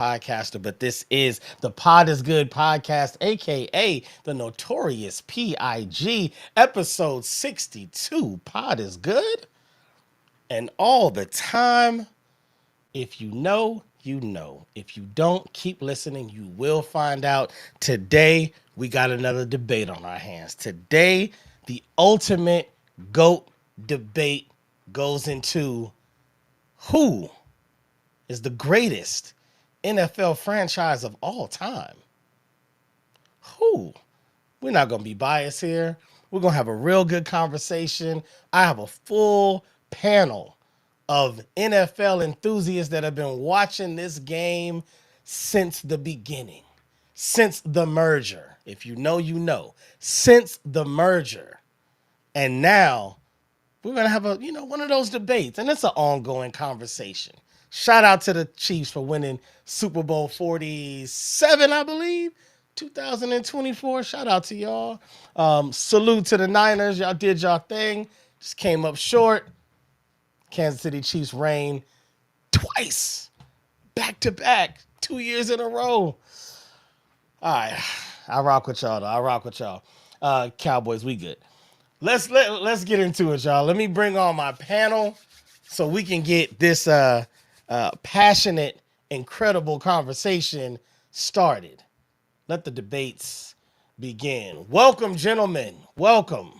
podcaster, but this is the Pod is Good podcast, aka the Notorious PIG, episode 62. Pod is good, and all the time. If you know, you know. If you don't, keep listening. You will find out. Today, we got another debate on our hands. Today, the ultimate GOAT debate goes into who is the greatest NFL franchise of all time. Who? We're not going to be biased here. We're going to have a real good conversation. I have a full panel of NFL enthusiasts that have been watching this game since the beginning, since the merger. If you know, you know. Since the merger. And now we're going to have one of those debates, and it's an ongoing conversation. Shout out to the Chiefs for winning Super Bowl 47, I believe, 2024. Shout out to y'all. Salute to the Niners. Y'all did y'all thing. Just came up short. Kansas City Chiefs reign twice, back to back, 2 years in a row. All right, I rock with y'all though. I rock with y'all. Cowboys, we good. Let's get into it, y'all. Let me bring on my panel so we can get this passionate, incredible conversation started. Let the debates begin. Welcome, gentlemen. Welcome.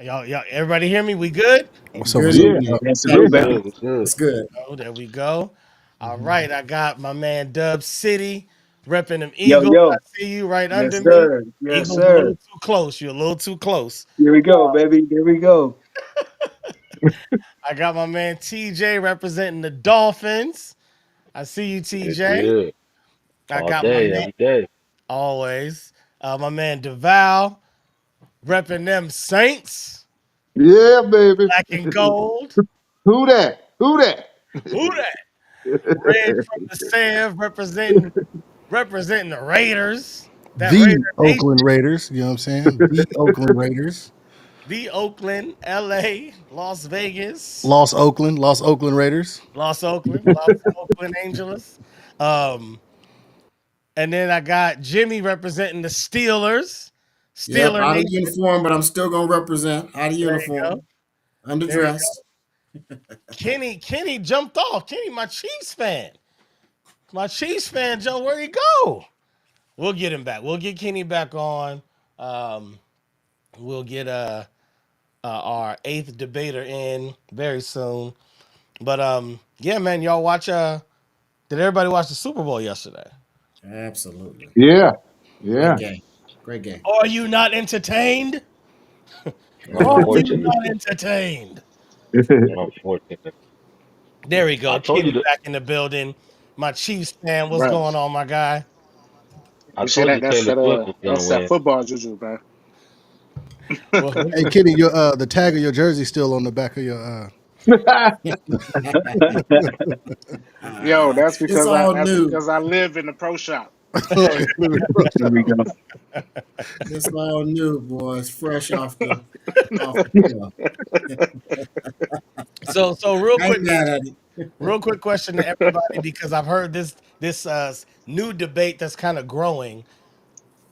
Y'all, everybody hear me? We good? What's up? Yeah, That's good, good. man. Good. Good. It's good. Oh, there we go. All right, I got my man Dub City repping them Yo, Eagles. I yo. see you right Yes, under me. sir. Yes, Eagles a little sir. too close. You're a little too close. Here we go, baby. Here we go. I got my man TJ representing the Dolphins. I see you, It's TJ. good. I All got my day, man every day. always. My man DeVal repping them Saints, Yeah, baby. black and gold. Who that? Who that? Who that? Red from the Sev representing the Raiders. That Raider The Nation. Oakland Raiders. You know what I'm saying? The Oakland Raiders. The Oakland, LA, Las Vegas, Lost Oakland Raiders. Los Oakland Angeles. Um, and then I got Jimmy representing the Steelers. Yep, Steeler out of Nation. uniform, but I'm still gonna represent out of There you go. uniform, There you underdressed. go. Kenny jumped off. Kenny, my Chiefs fan. My Chiefs fan, Joe, where'd he go? We'll get him back. We'll get Kenny back on. Um, we'll get our eighth debater in very soon. But yeah, man, y'all watch did everybody watch the Super Bowl yesterday? Absolutely, Yeah. Yeah. great game, great game. Are you not entertained? Are you Unfortunately. not entertained? Unfortunately. There we I go. told you Kenny to back in the building. My Chiefs fan, what's Bro. going on, my guy? I You see told that? you Taylor Swift was gonna That's that win. football juju, man. Well, Hey, Kenny, your the tag of your jersey still on the back of your That's It's because all new. I live in the pro shop. Here we go. It's all new, boys. Fresh off the so I ain't mad at it. real quick question to everybody because I've heard this new debate that's kind of growing.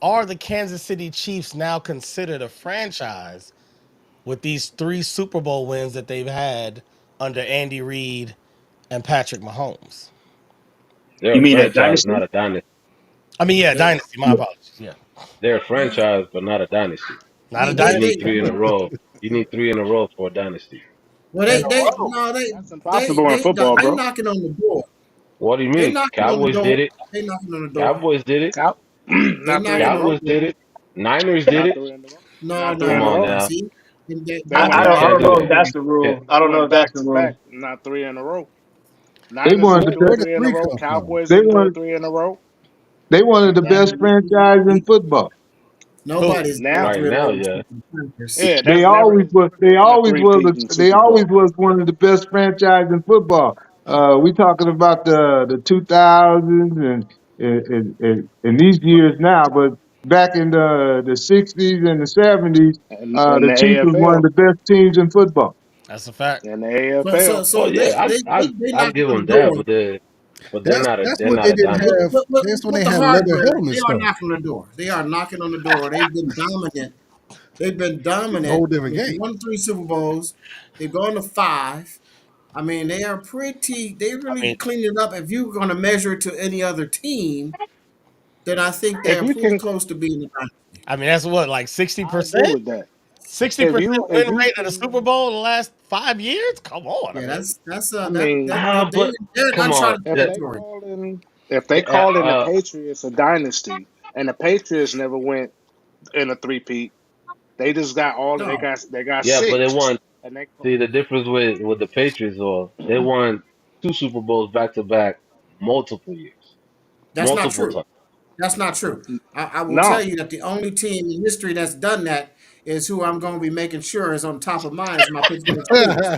Are the Kansas City Chiefs now considered a franchise with these 3 Super Bowl wins that they've had under Andy Reid and Patrick Mahomes? They're You a mean a franchise, dynasty? not a dynasty. I mean, yeah, They, dynasty. My apologies. Yeah, They're a franchise, but not a dynasty. not a You they, dynasty need they, three in a row. You need three in a row for a dynasty. well, in a they, row. no, That's impossible in football, they bro. knocking on the door. What do you They mean? knocking on the Cowboys door. did it. They knocking on the door. Cowboys did it. Cow- They not three in knocking a on row. Cowboys the did door. it. Niners did Not it. three in a row. No, Not three no, Come in a on no. row. now. See, They I went just back they to not back. can't They do went it. back. Yeah. They went back to back. Not three in a row. they Niners where didn't did do it where did three in a three row. come from? Cowboys they didn't do it want three in a row. they one of the best Now, franchise in football. Who? Nobody's done now, Right three in a now, row yeah. except for the Packers. yeah, that's They been a always was. three-peat in They Super always Bowl. was one of the best franchise in football. We talking about the 2000s and these years now, but back in the 60s and the 70s, And the the Chiefs was one of AFL. the best teams in football. That's a fact. And the So so AFL. Oh so yeah, they I'll they give knocking on them the that, door. but but That's that's they're what not they a didn't dynasty. have. That's when With they the had leather hardware, they helmets are though. knocking on the door. They are knocking on the door. They've been dominant. They've been It's a dominant. whole different They've game. won 3 Super Bowls. They've gone to 5. I mean, they are pretty. They I really mean, cleaned it up. If you're going to measure it to any other team, then I think they If are you pretty can, close to being the dynasty. that's what, like sixty I agree percent, with that. sixty If percent you win if you rate of the Super can, Bowl in the last 5 years. Come on, I Yeah, mean, that's I that mean, that But they're in come on, uncharted if they territory. calling if they uh, calling the uh, Patriots a dynasty, and the Patriots never went in a three-peat, they just got all No, they got yeah, but they six, won. and they See, the difference with the Patriots, or they won two Super Bowls back to back, multiple years, that's not multiple true. times. That's not true. I will tell no. you that the only team in history that's done that is who I'm going to be making sure is on top of mine is my Pittsburgh Steelers.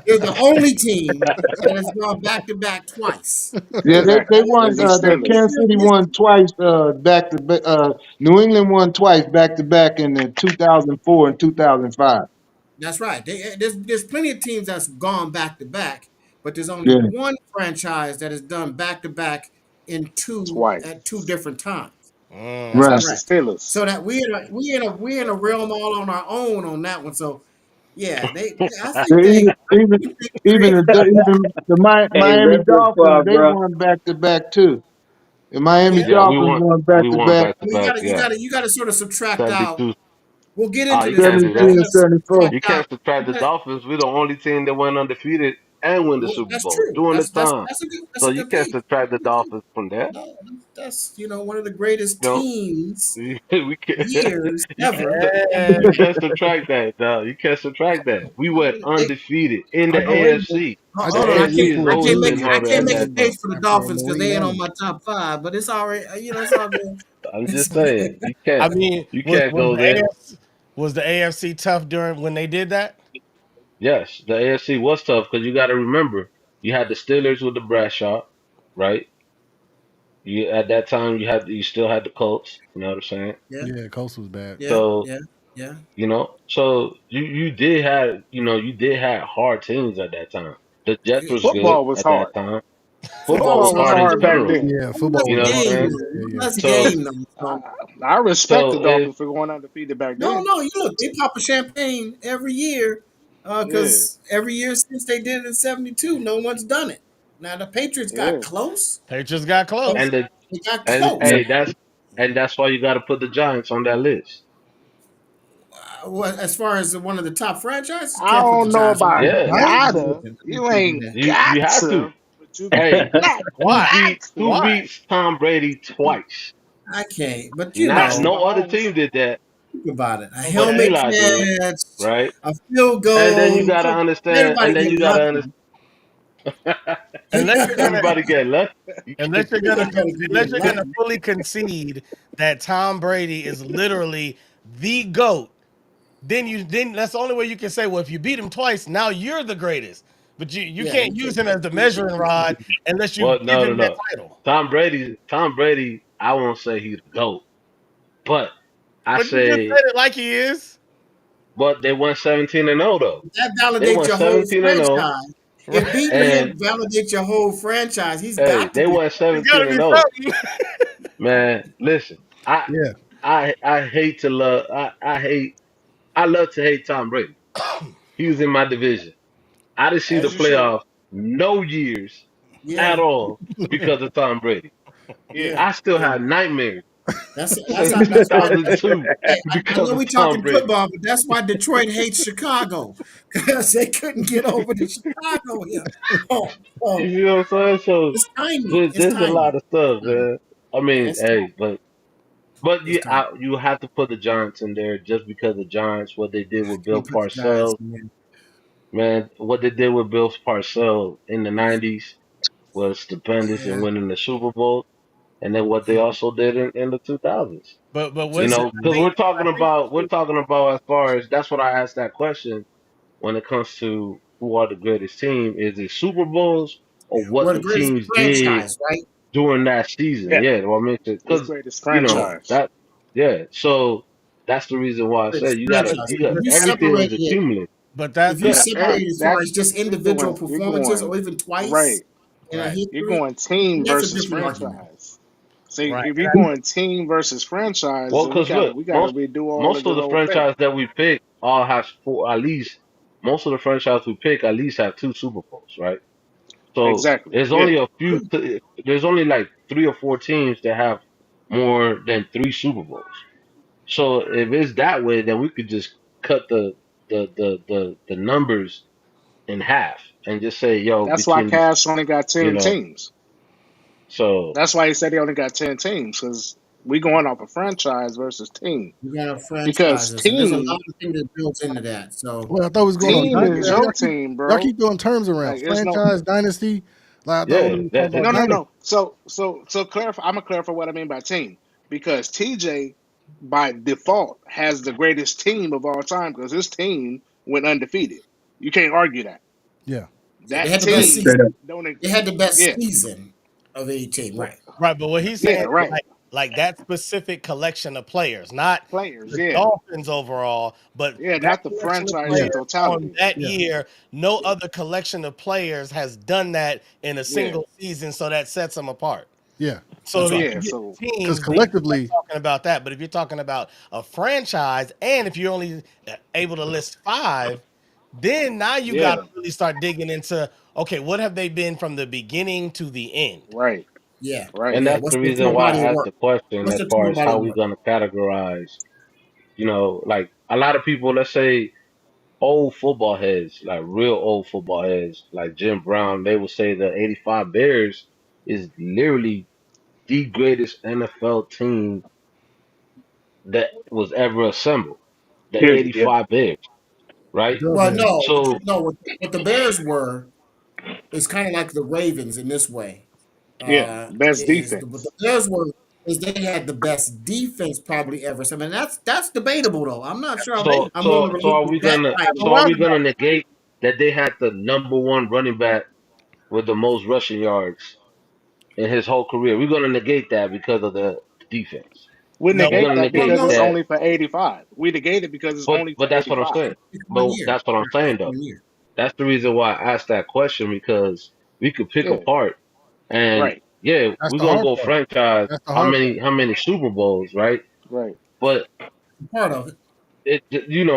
They're the only team that has gone back to back twice. Yeah, they Exactly. won. It's the The Steelers. Kansas City won twice back to back. New England won twice back to back in the 2004 and 2005. That's right. There's plenty of teams that's gone back to back, but there's only Yeah, one franchise that has done back to back in two Twice. at two different times. That's right. That's the correct. Steelers. So that we in a realm all on our own on that one. So yeah, I think they Even even think they even created the, even the Hey, Miami Dolphins, repertoire, they bro. won back to back too. The Miami yeah. Yeah, Dolphins won back we to won back back to Well, you back. gotta you Yeah, gotta you gotta sort of subtract out. 72. We'll get Ah, into you this in a can't do second. You that. 17 and gotta 74. subtract You out. can't subtract You the gotta, Dolphins. We're the only team that went undefeated and win the well, Super that's Bowl true. during the That's time. that's So a you good can't piece. subtract the Dolphins from that. No, that's one of the greatest You know, teams we can't. years You ever. can't. You can't subtract that. Dog. You can't subtract that. We went They, undefeated in the I oh just wait a look minute. for AFC. I The just Hold on, look for AFC is I can't older make than Mourinho I Herbert can't at make a that Mourinho time. case for the after Dolphins because Maury they ain't on Allen. my top 5. But it's all right. It's all good. I'm It's just saying, you I can't. mean, You can't was go the there. AFC tough during when they did that? Yes, the AFC was tough because you got to remember you had the Steelers with the Bradshaw, right? You at that time you still had the Colts. You know what I'm saying? yeah, Yeah, Coast was bad. yeah, So yeah, yeah. so you did have you did have hard teams at that time. The Jets was good Football was at that hard. time. Football Well, was Football was hard in hard back general. then. Yeah, that's football a You was know what I'm hard. game saying? Yeah, though. yeah, yeah. That's a So game though. I, So I respect so the if Dolphins for going undefeated back no, then. no. You look, they pop a champagne every year Yeah, because every year since they did it in '72, no one's done it. Now the Patriots got yeah. close. Patriots got But close. and the they got and close. Yeah. hey that's why you got to put the Giants on that list. Well, as far as one of the top franchises, I can't put the don't know Giants on about there. Yeah, gotta. You You can't do ain't that. you have to. gotta, but you Hey, got Why? who Why? beats Tom Brady twice? I can't. But Not Patrick no other Mahomes. team did that, think about it. A but helmet Eli did, catch, right? a field And then you goal. gotta understand, Everybody and then get you gotta understand. lucky. Unless you're gonna Everybody get lucky. unless you're gonna Everybody can unless get you're gonna lucky. fully concede that Tom Brady is literally the GOAT, then that's the only way you can say, well, if you beat him twice, now you're the greatest. But you Yeah, can't use him as the measuring rod unless you Well, give no, no, him that no. title. Tom Brady. I won't say he's the GOAT, but I But you just say, said it like he is. but they won 17-0 though. that They validates won your whole 17-0, franchise. If Right. beating and him validates your whole franchise, he's hey, got to they be. won It's 17 gotta and be 0. something. Man, listen, Yeah. I hate to love I love to hate Tom Brady. He was in my division. I didn't see the As you should. playoffs no years at Yeah, all because of Tom Brady. Yeah. yeah, I still yeah. have nightmares That's since that's why. 2002 Hey, I because know of we Tom talking Brady. football, but that's why Detroit hates Chicago because they couldn't get over the Chicago here. Oh, You oh, see what I'm saying? So it's timing. there's, It's there's a lot timing. of stuff, man. I Yeah, mean, it's hey, but it's timing. you have to put the Giants in there just because the Giants, what they did with Bill Can't put the Giants Parcells, in there. man, what they did with Bill Parcells in the Yeah, '90s was stupendous in yeah. winning the Super Bowl, and then what they also did in the 2000s. But You what's Yeah, it? know, because we're talking about as far as that's what I asked that question when it comes to who are the greatest team. Is it Super Bowls or what we're the the greatest teams did franchise, right? during that season? Yeah. Yeah, well, I mean, It's because greatest Yeah, franchise. that, yeah. So that's the reason why I greatest said franchise. you got If you everything is separate it, accumulated. but if that you Yeah, that separate and it as far that's as just you're individual going you're performances going or even twice, right. in a Right. You're history, going team that's a versus different argument. franchise. See, Right. if you're going team versus franchise, Well, then we because gotta look, we gotta redo all of most this of the whole thing. franchise that we pick all has four at least. Most of the franchise we pick at least have two Super Bowls, right? So Exactly. there's Yeah. only a few. There's only like 3 or 4 teams that have more than 3 Super Bowls. So if it's that way, then we could just cut the numbers in half and just say, yo, That's why between these, Cash only got you 10 know. teams. So That's why he said he only got 10 teams, because we going off a franchise versus team. We're gonna Because franchises, and there's a lot team of things that built into that. So Well, I thought we was going on team dynasty. is Y'all your keep team, y'all bro. keep throwing terms around. Like it's no Franchise, dynasty. Like I thought yeah, we were talking that about no no dynasty. no. So clarify. I'm gonna clarify what I mean by team, because TJ by default has the greatest team of all time because his team went undefeated. You can't argue that. Yeah. yeah, they That had the best team Straight season. up. don't. They had the best Yeah. season of any team, What? right? Right. But what he's Yeah. saying is Right. like that specific collection of players, not Players. the Yeah. Dolphins overall, but Yeah. that Not the collection of franchise Yeah. in players on totality. that Yeah. year. No other collection of players has done that in a Yeah. single season, so that sets them apart. Yeah. So That's if right. Yeah. you get So Because teams, then you're not collectively, talking about that. But if you're talking about a franchise, and if you're only able to list five, then now you got yeah. to really start digging into okay, what have they been from the beginning to the end? Right. Yeah, Right. and yeah. that's What's the the reason total why body I of asked work? the question What's as the far total as body how of we work? gonna categorize. Like a lot of people, let's say old football heads, like real old football heads, like Jim Brown, they will say the '85 Bears is literally the greatest NFL team that was ever assembled. The Period. Yeah. '85 Bears, right? the Well, Bears. no, So, no. What the Bears were is kind of like the Ravens in this way. Yeah. Best Is what the defense. Bears were is they had the best defense probably ever. So I mean that's debatable though. I'm not sure. so, I'm willing so, to so are relinquish we that gonna, title. so are we gonna negate that they had the number one running back with the most rushing yards in his whole career? We're gonna negate that because of the defense. We No, We're we're negate gonna not that Well, negate because it's no, that, only for 85. We negate it because it's only for but that's what I'm 85. saying. it's 1 But year. that's what I'm saying It's though. 1 year. That's the reason why I asked that question because we could pick Yeah. apart and Right. yeah, That's we're the gonna hard go part. franchise. That's the How hard many part. how many Super Bowls, right? Right. But Part of it.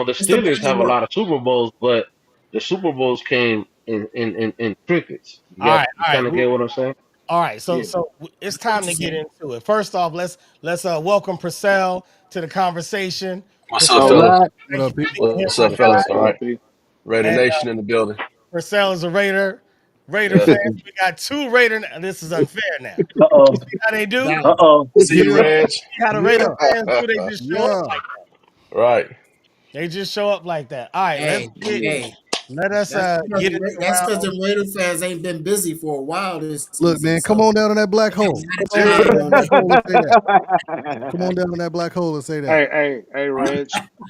the It's the Steelers body have of a work. lot of Super Bowls, but the Super Bowls came in trinkets. all right, You all kind right. of get what I'm saying? All right, so Yeah. it's I get time what you're to get saying. into it. First off, let's welcome Purcell to the conversation. What's up, Purcell, All fellas? right. What thank you up, for people? being here, What's my up, fellas? guy. All What right. up, P? Raider And Nation in the building. Purcell is a Raider fans. We got two Raider. This is unfair now. You Uh-oh. see how they do? Dallas. Uh-oh. See you, Yeah. Reg. See how the Raider Yeah. fans do? They just show up Yeah. like Right. they just show up like that. All right, let's Hey, get Yeah. hey. let us get into That's because round. the Raider fans ain't been busy for a while this Look, season. man, come So on down to that black they got a hole. lot Come of on down to time that on black their hole and say that. Come on Hey, down to that black hole and say that. Hey, Reg.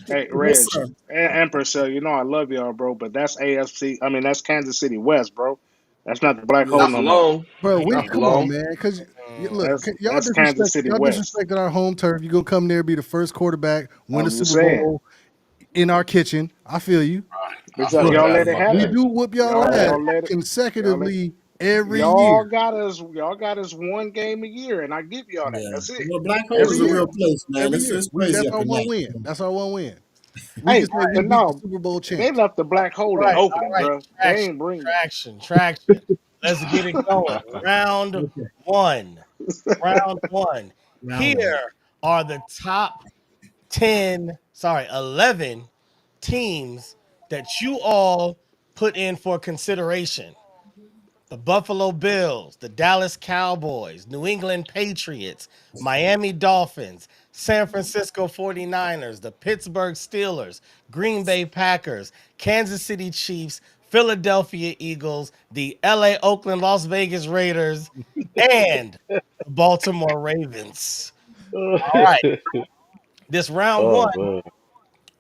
Hey, Yes, Reg. sir. And Purcell, you know I love y'all, bro, but that's AFC. I mean, that's Kansas City West, bro. That's not the black hole Not Yeah. for no more. long. Bro, we Not for come on, long. man. Cause look, Mm, y'all That's Kansas City West. disrespected our home turf. You gonna come there, be the first quarterback, win the I'm just Super saying. Bowl in our kitchen. I feel you. I But feel Look, y'all bad let it about we that. happen. do whoop y'all Y'all ass y'all let it y'all let consecutively every y'all year. got us y'all got us one game a year, and I give y'all that. Yeah. That's it. Well, Black Hole Every is That's a it. year. real place, man. Every It's year. it's crazy That's up our in one that. win. That's our one win. We can Hey, say we but beat the no, Super Bowl they champs. left the black hole in right, Oakland, all right. bro. They Traction, ain't bring traction. Let's get it going. Round Okay. one. Round one. Round one. Here are the top 11 teams that you all put in for consideration. The Buffalo Bills, the Dallas Cowboys, New England Patriots, Miami Dolphins, San Francisco 49ers, the Pittsburgh Steelers, Green Bay Packers, Kansas City Chiefs, Philadelphia Eagles, the LA Oakland Las Vegas Raiders, and the Baltimore Ravens. All right, oh this round one, man.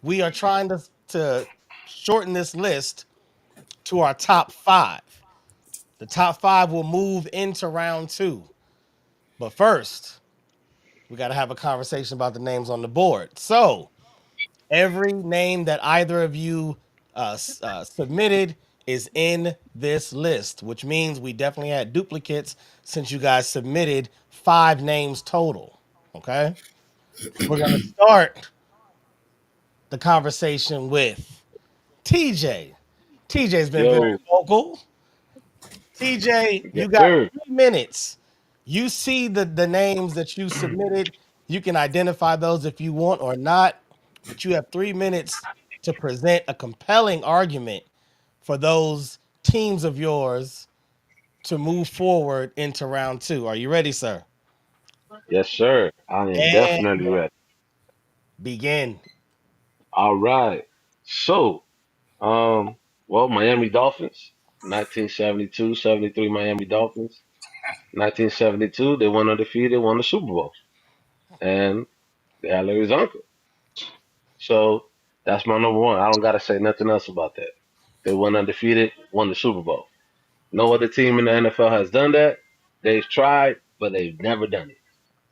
we are trying to shorten this list to our top five. The top five will move into round two. But first, we got to have a conversation about the names on the board. So, every name that either of you submitted is in this list, which means we definitely had duplicates since you guys submitted 5 names total. Okay. We're going to start the conversation with TJ. TJ's been very Yo, vocal. TJ, yes, you got sir. 3 minutes. You see the names that you submitted. You can identify those if you want or not, but you have 3 minutes to present a compelling argument for those teams of yours to move forward into round two. Are you ready, sir? Yes, sir. I am And definitely ready. begin. All right. So, um, well, Miami Dolphins, 1972, 73 Miami Dolphins. 1972, they went undefeated, won the Super Bowl, and they had Larry's uncle. So that's my number one. I don't gotta say nothing else about that. They went undefeated, won the Super Bowl. No other team in the NFL has done that. They've tried, but they've never done it.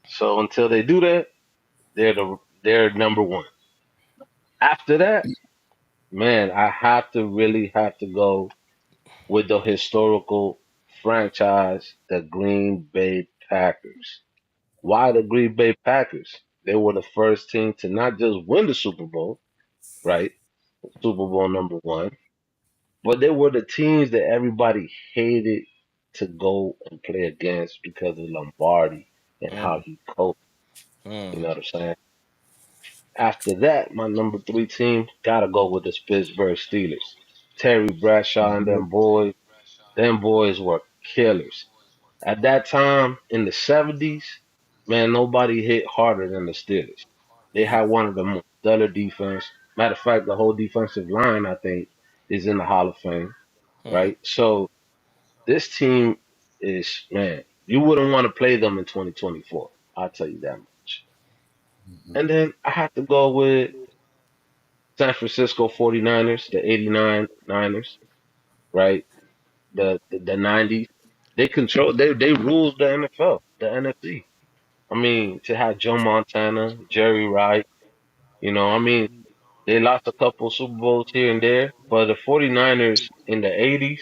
So until they do that, they're number one. After that, man, I have to really have to go with the historical franchise, the Green Bay Packers. Why the Green Bay Packers? They were the first team to not just win the Super Bowl, right? Super Bowl number one, but they were the teams that everybody hated to go and play against because of Lombardi and how Mm, he coached. You mm, know what I'm saying? After that, my number three team gotta go with the Pittsburgh Steelers. Terry Bradshaw and them boys were killers. At that time in the 70s, man, nobody hit harder than the Steelers. They had one of the most stellar defense. Matter of fact, the whole defensive line, I think, is in the Hall of Fame, mm, right? So this team is, man, you wouldn't want to play them in 2024. I'll tell you that much. And then I have to go with San Francisco 49ers, the 89 Niners, right? The 90s. They ruled the NFL, the NFC. I mean, to have Joe Montana, Jerry Rice, I mean, they lost a couple Super Bowls here and there, but the 49ers in the 80s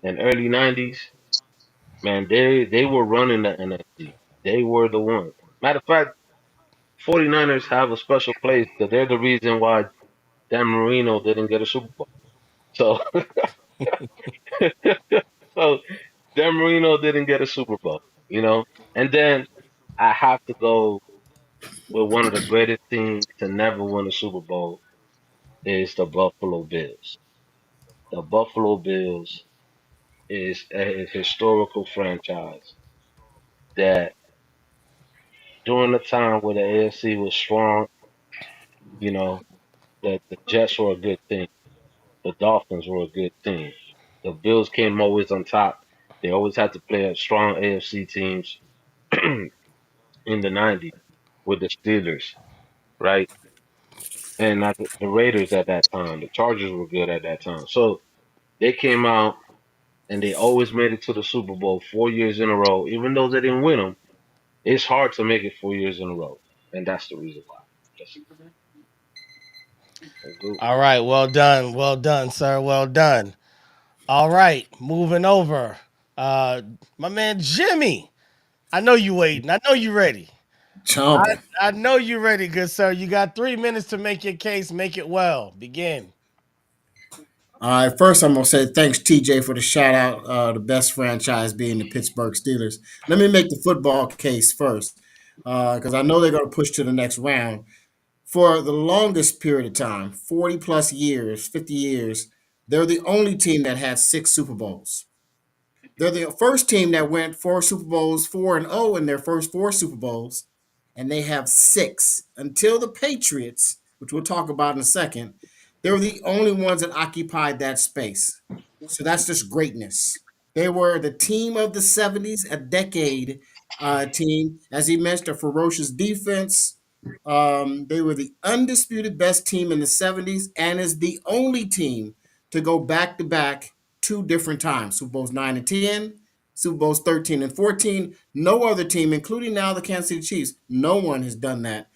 and early 90s, man, they were running the NFC. They were the one. Matter of fact, 49ers have a special place because they're the reason why Dan Marino didn't get a Super Bowl. So, so Dan Marino didn't get a Super Bowl, you know? And then I have to go with one of the greatest teams to never win a Super Bowl is the Buffalo Bills. The Buffalo Bills is a historical franchise that during the time where the AFC was strong, you know, the Jets were a good team. The Dolphins were a good team. The Bills came always on top. They always had to play a strong AFC teams in the 90s with the Steelers, right? And not the Raiders at that time. The Chargers were good at that time. So they came out and they always made it to the Super Bowl 4 years in a row, even though they didn't win them. It's hard to make it 4 years in a row, and that's the reason why. That's good. All right, well done, sir. Well done. All right, moving over. Uh, my man Jimmy. I know you waiting. I know you ready. Chomping. I know you ready, good sir. You got 3 minutes to make your case. Make it well. Begin. All right, first I'm gonna say thanks TJ for the shout out. The best franchise being the Pittsburgh Steelers. Let me make the football case first, because I know they're gonna push to the next round. For the longest period of time, 40 plus years, 50 years, they're the only team that had 6 Super Bowls. They're the first team that went 4 Super Bowls, 4-0 in their first 4 Super Bowls, and they have six. Until the Patriots, which we'll talk about in a second, they were the only ones that occupied that space. So that's just greatness. They were the team of the 70s, a decade team. As he mentioned, a ferocious defense. They were the undisputed best team in the 70s and is the only team to go back to back 2 different times, Super Bowls 9 and 10, Super Bowls 13 and 14. No other team, including now the Kansas City Chiefs, no one has done that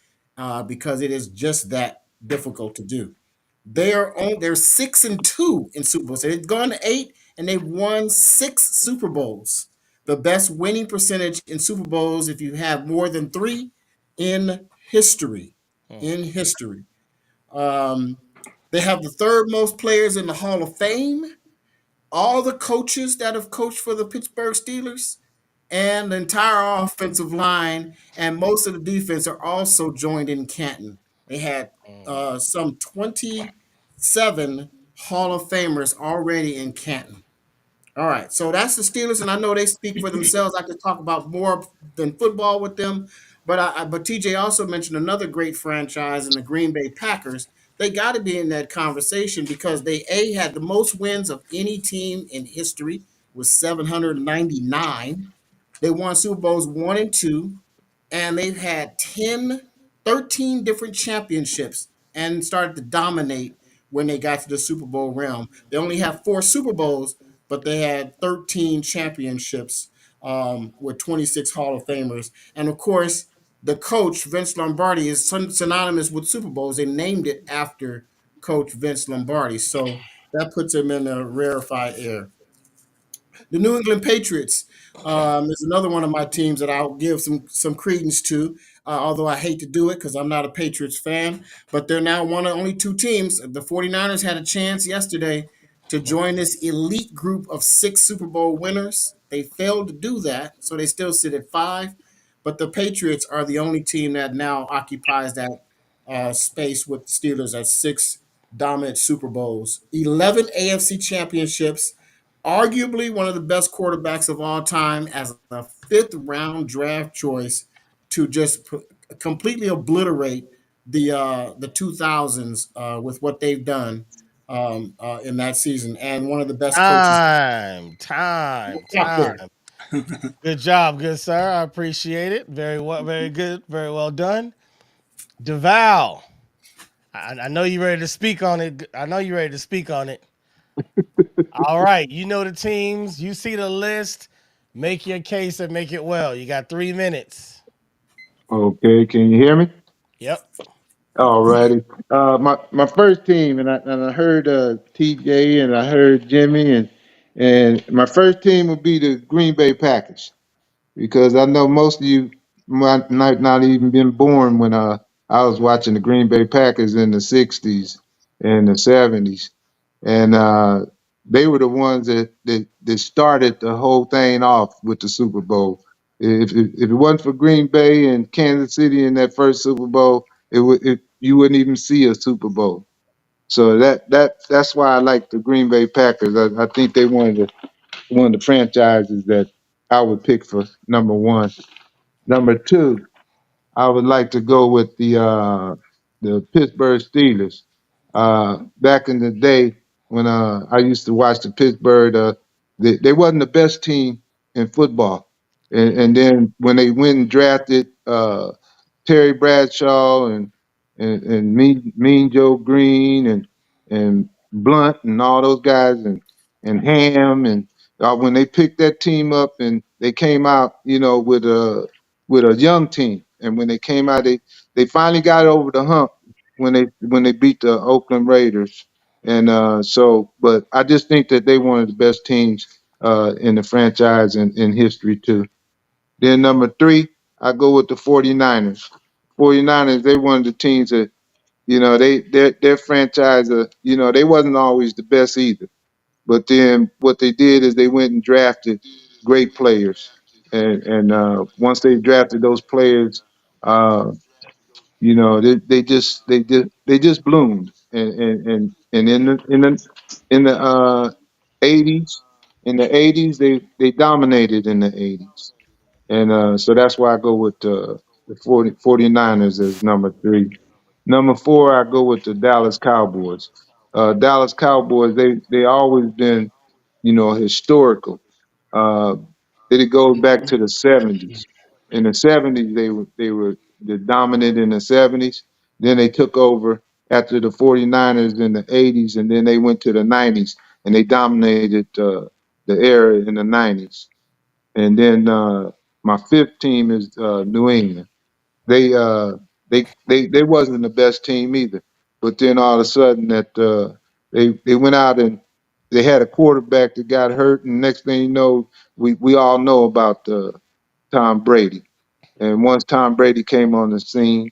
because it is just that difficult to do. They're 6-2 in Super Bowls. They've gone to 8 and they've won 6 Super Bowls. The best winning percentage in Super Bowls if you have more than three in history. In history. Um, they have the third most players in the Hall of Fame. All the coaches that have coached for the Pittsburgh Steelers and the entire offensive line and most of the defense are also joined in Canton. They had some 27 Hall of Famers already in Canton. All right, so that's the Steelers, and I know they speak for themselves. I could talk about more than football with them, but but TJ also mentioned another great franchise in the Green Bay Packers. They got to be in that conversation because they had the most wins of any team in history with 799. They won Super Bowls 1 and 2, and they've had 13 different championships and started to dominate when they got to the Super Bowl realm. They only have 4 Super Bowls, but they had 13 championships with 26 Hall of Famers. And of course, the coach, Vince Lombardi, is synonymous with Super Bowls. They named it after Coach Vince Lombardi. So that puts him in a rarefied air. The New England Patriots is another one of my teams that I'll give some credence to, although I hate to do it because I'm not a Patriots fan. But they're now one of only 2 teams. The 49ers had a chance yesterday to join this elite group of 6 Super Bowl winners. They failed to do that, so they still sit at 5. But the Patriots are the only team that now occupies that space with the Steelers at 6 dominant Super Bowls, 11 AFC championships, arguably one of the best quarterbacks of all time as a fifth-round draft choice to just completely obliterate the 2000s with what they've done in that season, and one of the best coaches. Time. Good job, good sir. I appreciate it. Very well, very good, very well done. Deval, I know you're ready to speak on it. I know you're ready to speak on it. All right, you know the teams. You see the list. Make your case and make it well. You got 3 minutes. Okay, can you hear me? Yep. All righty. My first team, and I heard TJ and I heard Jimmy, and my first team would be the Green Bay Packers because I know most of you might not even been born when I was watching the Green Bay Packers in the '60s and the '70s, and they were the ones that started the whole thing off with the Super Bowl. If it wasn't for Green Bay and Kansas City in that first Super Bowl, you wouldn't even see a Super Bowl. So that's why I like the Green Bay Packers. I think they one of the franchises that I would pick for number one. Number two, I would like to go with the Pittsburgh Steelers. Back in the day when I used to watch the Pittsburgh, they wasn't the best team in football, and then when they went and drafted Terry Bradshaw and Mean Joe Green and Blunt and all those guys and Ham and when they picked that team up and they came out, with a young team, and when they came out, they finally got over the hump when they beat the Oakland Raiders, and but I just think that they one of the best teams in the franchise in history too. Then number three, I go with the 49ers. 49ers, they one of the teams that, their franchise, they wasn't always the best either. But then what they did is they went and drafted great players. And once they drafted those players, uh, they just bloomed. And in the 80s, they dominated in the 80s. And so that's why I go with the 49ers as number three. Number four, I go with the Dallas Cowboys. Dallas Cowboys, they always been, historical. Uh, it goes back to the '70s. In the '70s, they dominant in the '70s. Then they took over after the 49ers in the '80s, and then they went to the '90s and they dominated the era in the '90s. And then my fifth team is New England. They they wasn't the best team either, but then all of a sudden that they went out and they had a quarterback that got hurt, and next thing you know, we all know about Tom Brady. And once Tom Brady came on the scene,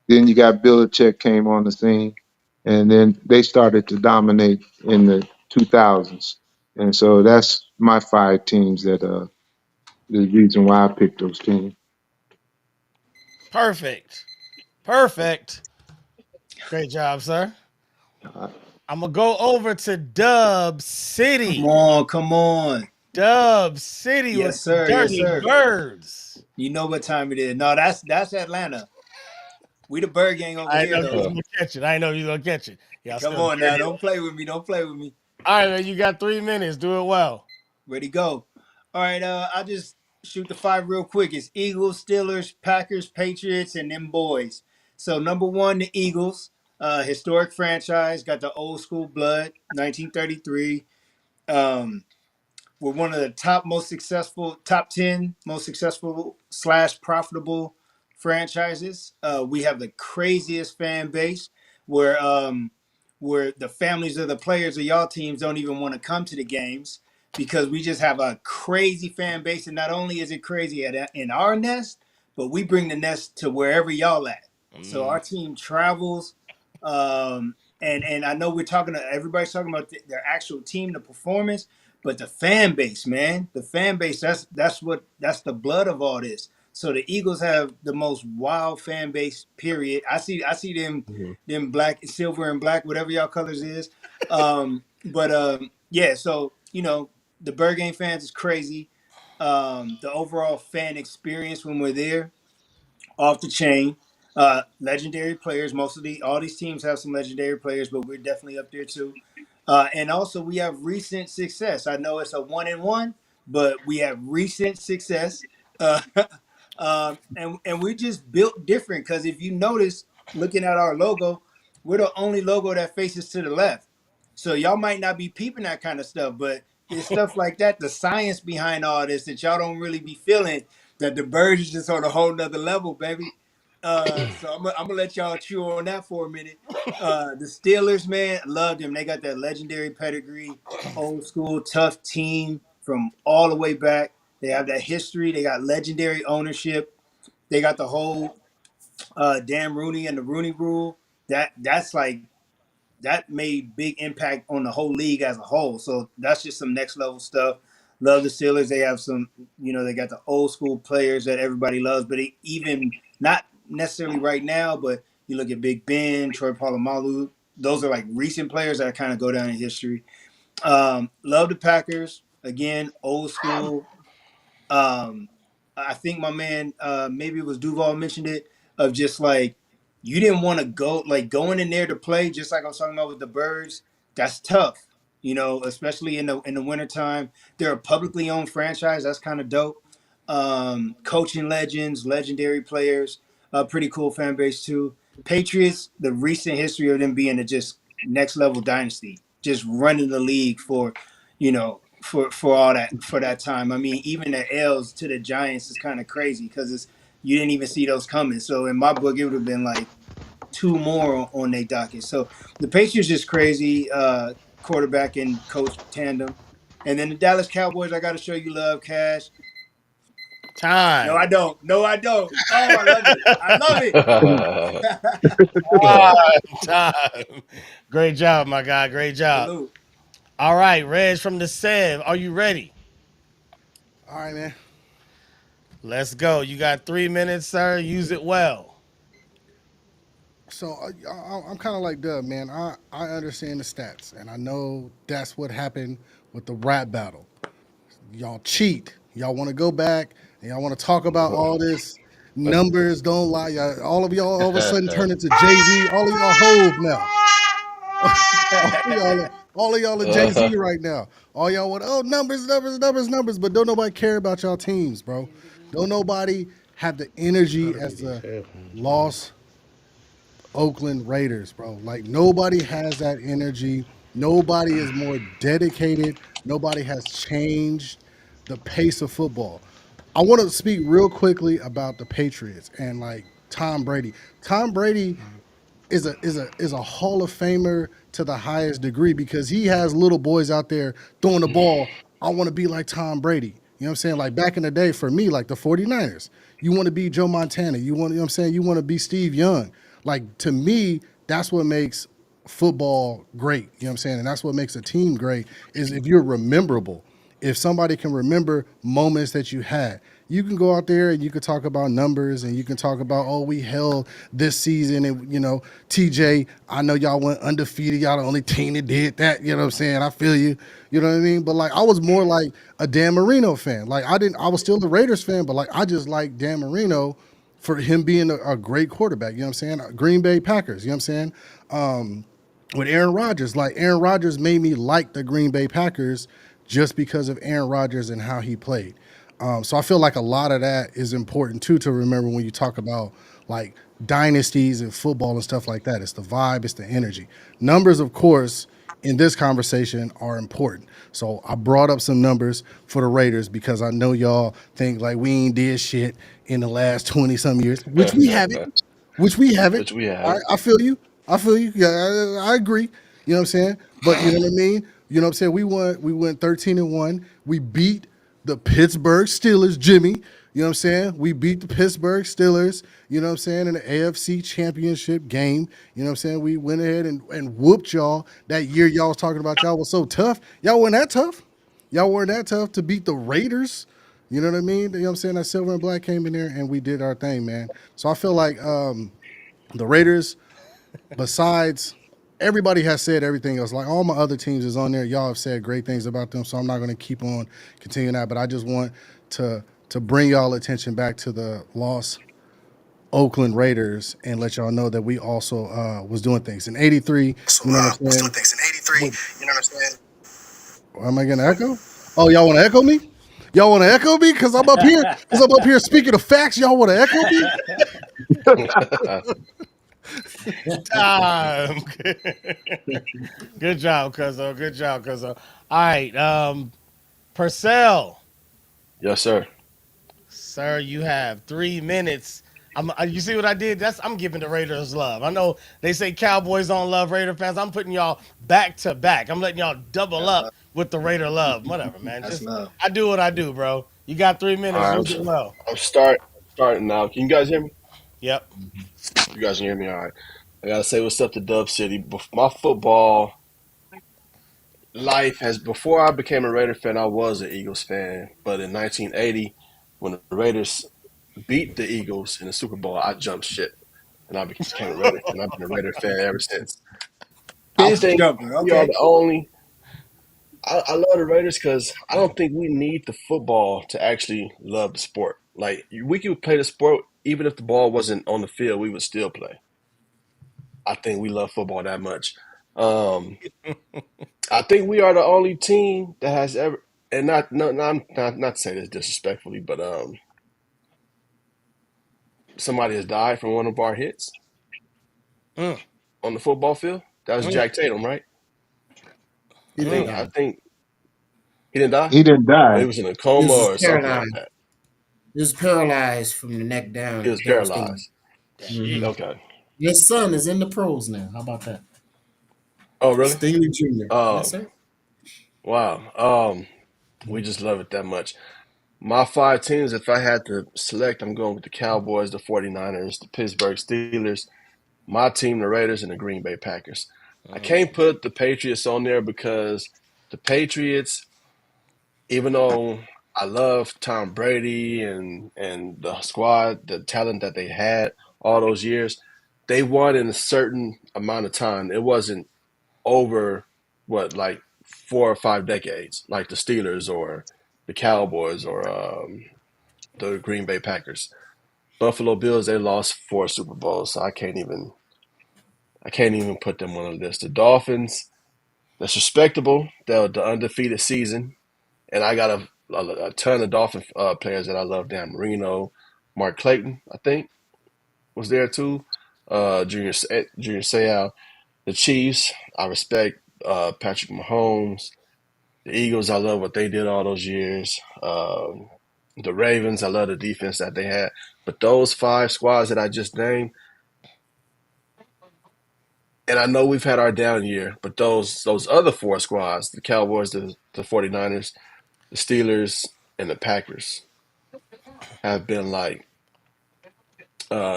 then you got Belichick came on the scene, and then they started to dominate in the 2000s. And so that's my five teams that the reason why I picked those teams. Perfect. Perfect. Great job, sir. Uh, I'm gonna go over to Dub Come City. on, come on. Dub City with Yes, the sir. Yes, Dirty sir. Birds. You know what time it is. No, that's Atlanta. We the Bird Gang over I here know you was though. gonna catch it. I know you was gonna catch it. Y'all Come still on Bear now. Hill. Don't play with me. Don't play with me. All right, man. You got 3 minutes. Do it well. Ready, go. All right, I'll just shoot the five real quick. It's Eagles, Steelers, Packers, Patriots, and them boys. So number one, the Eagles, historic franchise, got the old school blood, 1933. Um, We're one of the top 10 most successful slash profitable franchises. We have the craziest fan base where the families of the players of y'all teams don't even want to come to the games because we just have a crazy fan base. And not only is it crazy in our nest, but we bring the nest to wherever y'all at. So our team travels. And I know we're talking to everybody's talking about their actual team, the performance, but the fan base, man, the fan base, that's the blood of all this. So the Eagles have the most wild fan base, period. I see them black, silver and black, whatever y'all colors is. But yeah, so the Bird Game fans is crazy. The overall fan experience when we're there, off the chain. Legendary players. Most of all these teams have some legendary players, but we're definitely up there too. And also we have recent success. I know it's a 1-1, but we have recent success. Uh, and we just built different because if you notice, looking at our logo, we're the only logo that faces to the left. So y'all might not be peeping that kind of stuff, but it's stuff like that, the science behind all this that y'all don't really be feeling, that the birds is just on a whole nother level, baby. So I'm gonna let y'all chew on that for a minute. The Steelers, man, love them. They got that legendary pedigree, old school, tough team from all the way back. They have that history. They got legendary ownership. They got the whole Dan Rooney and the Rooney Rule. That's like that made big impact on the whole league as a whole. So that's just some next level stuff. Love the Steelers. They have some, they got the old school players that everybody loves, but even not necessarily right now, but you look at Big Ben, Troy Polamalu. Those are like recent players that kind of go down in history. Love the Packers. Again, old school. um, I think my man, maybe it was Duval mentioned it, of just like you didn't want to go like going in there to play, just like I was talking about with the Birds. That's tough, especially in the wintertime. They're a publicly owned franchise. That's kind of dope. Coaching legends, legendary players, pretty cool fan base too. Patriots, the recent history of them being a just next level dynasty, just running the league for all that for that time. I mean, even the L's to the Giants is kind of crazy because it's you didn't even see those coming. So in my book, it would have been like two more on their docket. So the Patriots just crazy quarterback and coach tandem, and then the Dallas Cowboys. I got to show you love, Cash. No, I Time. don't. No, I don't. Oh, I love it. I love it. Time. Great job, my guy. Great job. Salute. All right, Reg from the Sev. Are you ready? All right, man. Let's go. You got 3 minutes, sir. Use it well. So I'm kind of like Dub, man. I understand the stats, and I know that's what happened with the rap battle. Y'all cheat. Y'all want to go back and y'all want to talk about all this numbers. Don't lie. All of y'all all of a sudden turn into Jay Z. All of y'all hoes now. All of y'all are Jay Z right now. All y'all want numbers, numbers, numbers, numbers, but don't nobody care about y'all teams, bro. Don't nobody have the energy Gotta be as these the headphones, man. Lost Oakland Raiders, bro. Like nobody has that energy. Nobody is more dedicated. Nobody has changed the pace of football. I want to speak real quickly about the Patriots and like Tom Brady. Tom Brady is a Hall of Famer to the highest degree because he has little boys out there throwing the ball. I want to be like Tom Brady. You know what I'm saying? Like back in the day for me, like the 49ers, you want to be Joe Montana. You know what I'm saying? You want to be Steve Young. Like to me, that's what makes football great. You know what I'm saying? And that's what makes a team great is if you're rememberable. If somebody can remember moments that you had, you can go out there and you can talk about numbers and you can talk about, oh, we held this season and TJ, I know y'all went undefeated. Y'all the only team that did that. You know what I'm saying? I feel you. You know what I mean? But like I was more like a Dan Marino fan. Like I was still the Raiders fan, but like I just like Dan Marino for him being a great quarterback. You know what I'm saying? Green Bay Packers. You know what I'm saying? With Aaron Rodgers. Like Aaron Rodgers made me like the Green Bay Packers just because of Aaron Rodgers and how he played. So I feel like a lot of that is important too to remember when you talk about like dynasties and football and stuff like that. It's the vibe, it's the energy. Numbers, of course, in this conversation are important. So I brought up some numbers for the Raiders because I know y'all think like we ain't did shit in the last 20 some years, which we haven't which we haven't. Which we All have. right, I feel you. I feel you. Yeah, I agree. You know what I'm saying? But you know what I mean? You know what I'm saying? We went 13-1. We beat the Pittsburgh Steelers, Jimmy. You know what I'm saying? We beat the Pittsburgh Steelers, you know what I'm saying, in the AFC championship game. You know what I'm saying? We went ahead and whooped y'all that year y'all was talking about y'all was so tough. Y'all weren't that tough. Y'all weren't that tough to beat the Raiders. You know what I mean? You know what I'm saying? That silver and black came in there and we did our thing, man. So I feel like the Raiders, besides everybody has said everything else. Like all my other teams is on there. Y'all have said great things about them, so I'm not going to keep on continuing that. But I just want to bring y'all attention back to the lost Oakland Raiders and let y'all know that we also was doing things in '83. So You know what I'm was doing saying? things in '83. With, You know what I'm saying? am I going to echo? Oh, y'all want to echo me? Y'all want to echo me? Cause I'm up here. Cause I'm up here speaking of facts. Y'all want to echo me? Time. Good job, Cuzzo. Good job, Cuzzo. All right, Purcell, Yes, sir. sir, you have 3 minutes. You see what I did? I'm giving the Raiders love. I know they say Cowboys don't love Raider fans. I'm putting y'all back to back. I'm letting y'all double That's love. up with the Raider love. Whatever, man. That's Just love. I do what I do, bro. You got three All minutes. right, Use it well. I'm starting now. Can you guys hear me? Yep. You guys can hear me all right. I gotta say what's up to Dub City. My football life has before I became a Raider fan, I was an Eagles fan. But in 1980, when the Raiders beat the Eagles in the Super Bowl, I jumped ship and I became a Raider fan. I've been a Raider fan ever since. I Fist think jumper. we are Okay. the only. I love the Raiders because I don't think we need the football to actually love the sport. Like we could play the sport even if the ball wasn't on the field, we would still play. I think we love football that much. Um, I think we are the only team that has ever, and not to say this disrespectfully, but somebody has died from one of our hits Mm, on the football field. That was mm, Jack Tatum, right? He didn't mm. I die. think he didn't die. He didn't Or die. he was in a He coma was or something like paralyzed. that. He was paralyzed from the neck He down, was devastating. paralyzed. Hmm. Sheesh. Okay. His son is in the pros now. How about that? Oh, really? Stingley Jr. Yes, Um, sir. wow. We just love it that much. My five teams, if I had to select, I'm going with the Cowboys, the 49ers, the Pittsburgh Steelers, my team, the Raiders, and the Green Bay Packers. I can't put the Patriots on there because the Patriots, even though I love Tom Brady and the squad, the talent that they had all those years, they won in a certain amount of time. It wasn't over what like 4 or 5 decades, like the Steelers or the Cowboys or the Green Bay Packers. Buffalo Bills, they lost 4 Super Bowls, so I can't even put them on the list. The Dolphins, that's respectable. The undefeated season, and I got a ton of Dolphin players that I love. Dan Marino, Mark Clayton, I think was there too. Junior Seau. The Chiefs, I respect Patrick Mahomes. The Eagles, I love what they did all those years. The Ravens, I love the defense that they had. But those five squads that I just named, And I know we've had our down year, but those other four squads, the Cowboys, the 49ers, the Steelers, and the Packers, have been like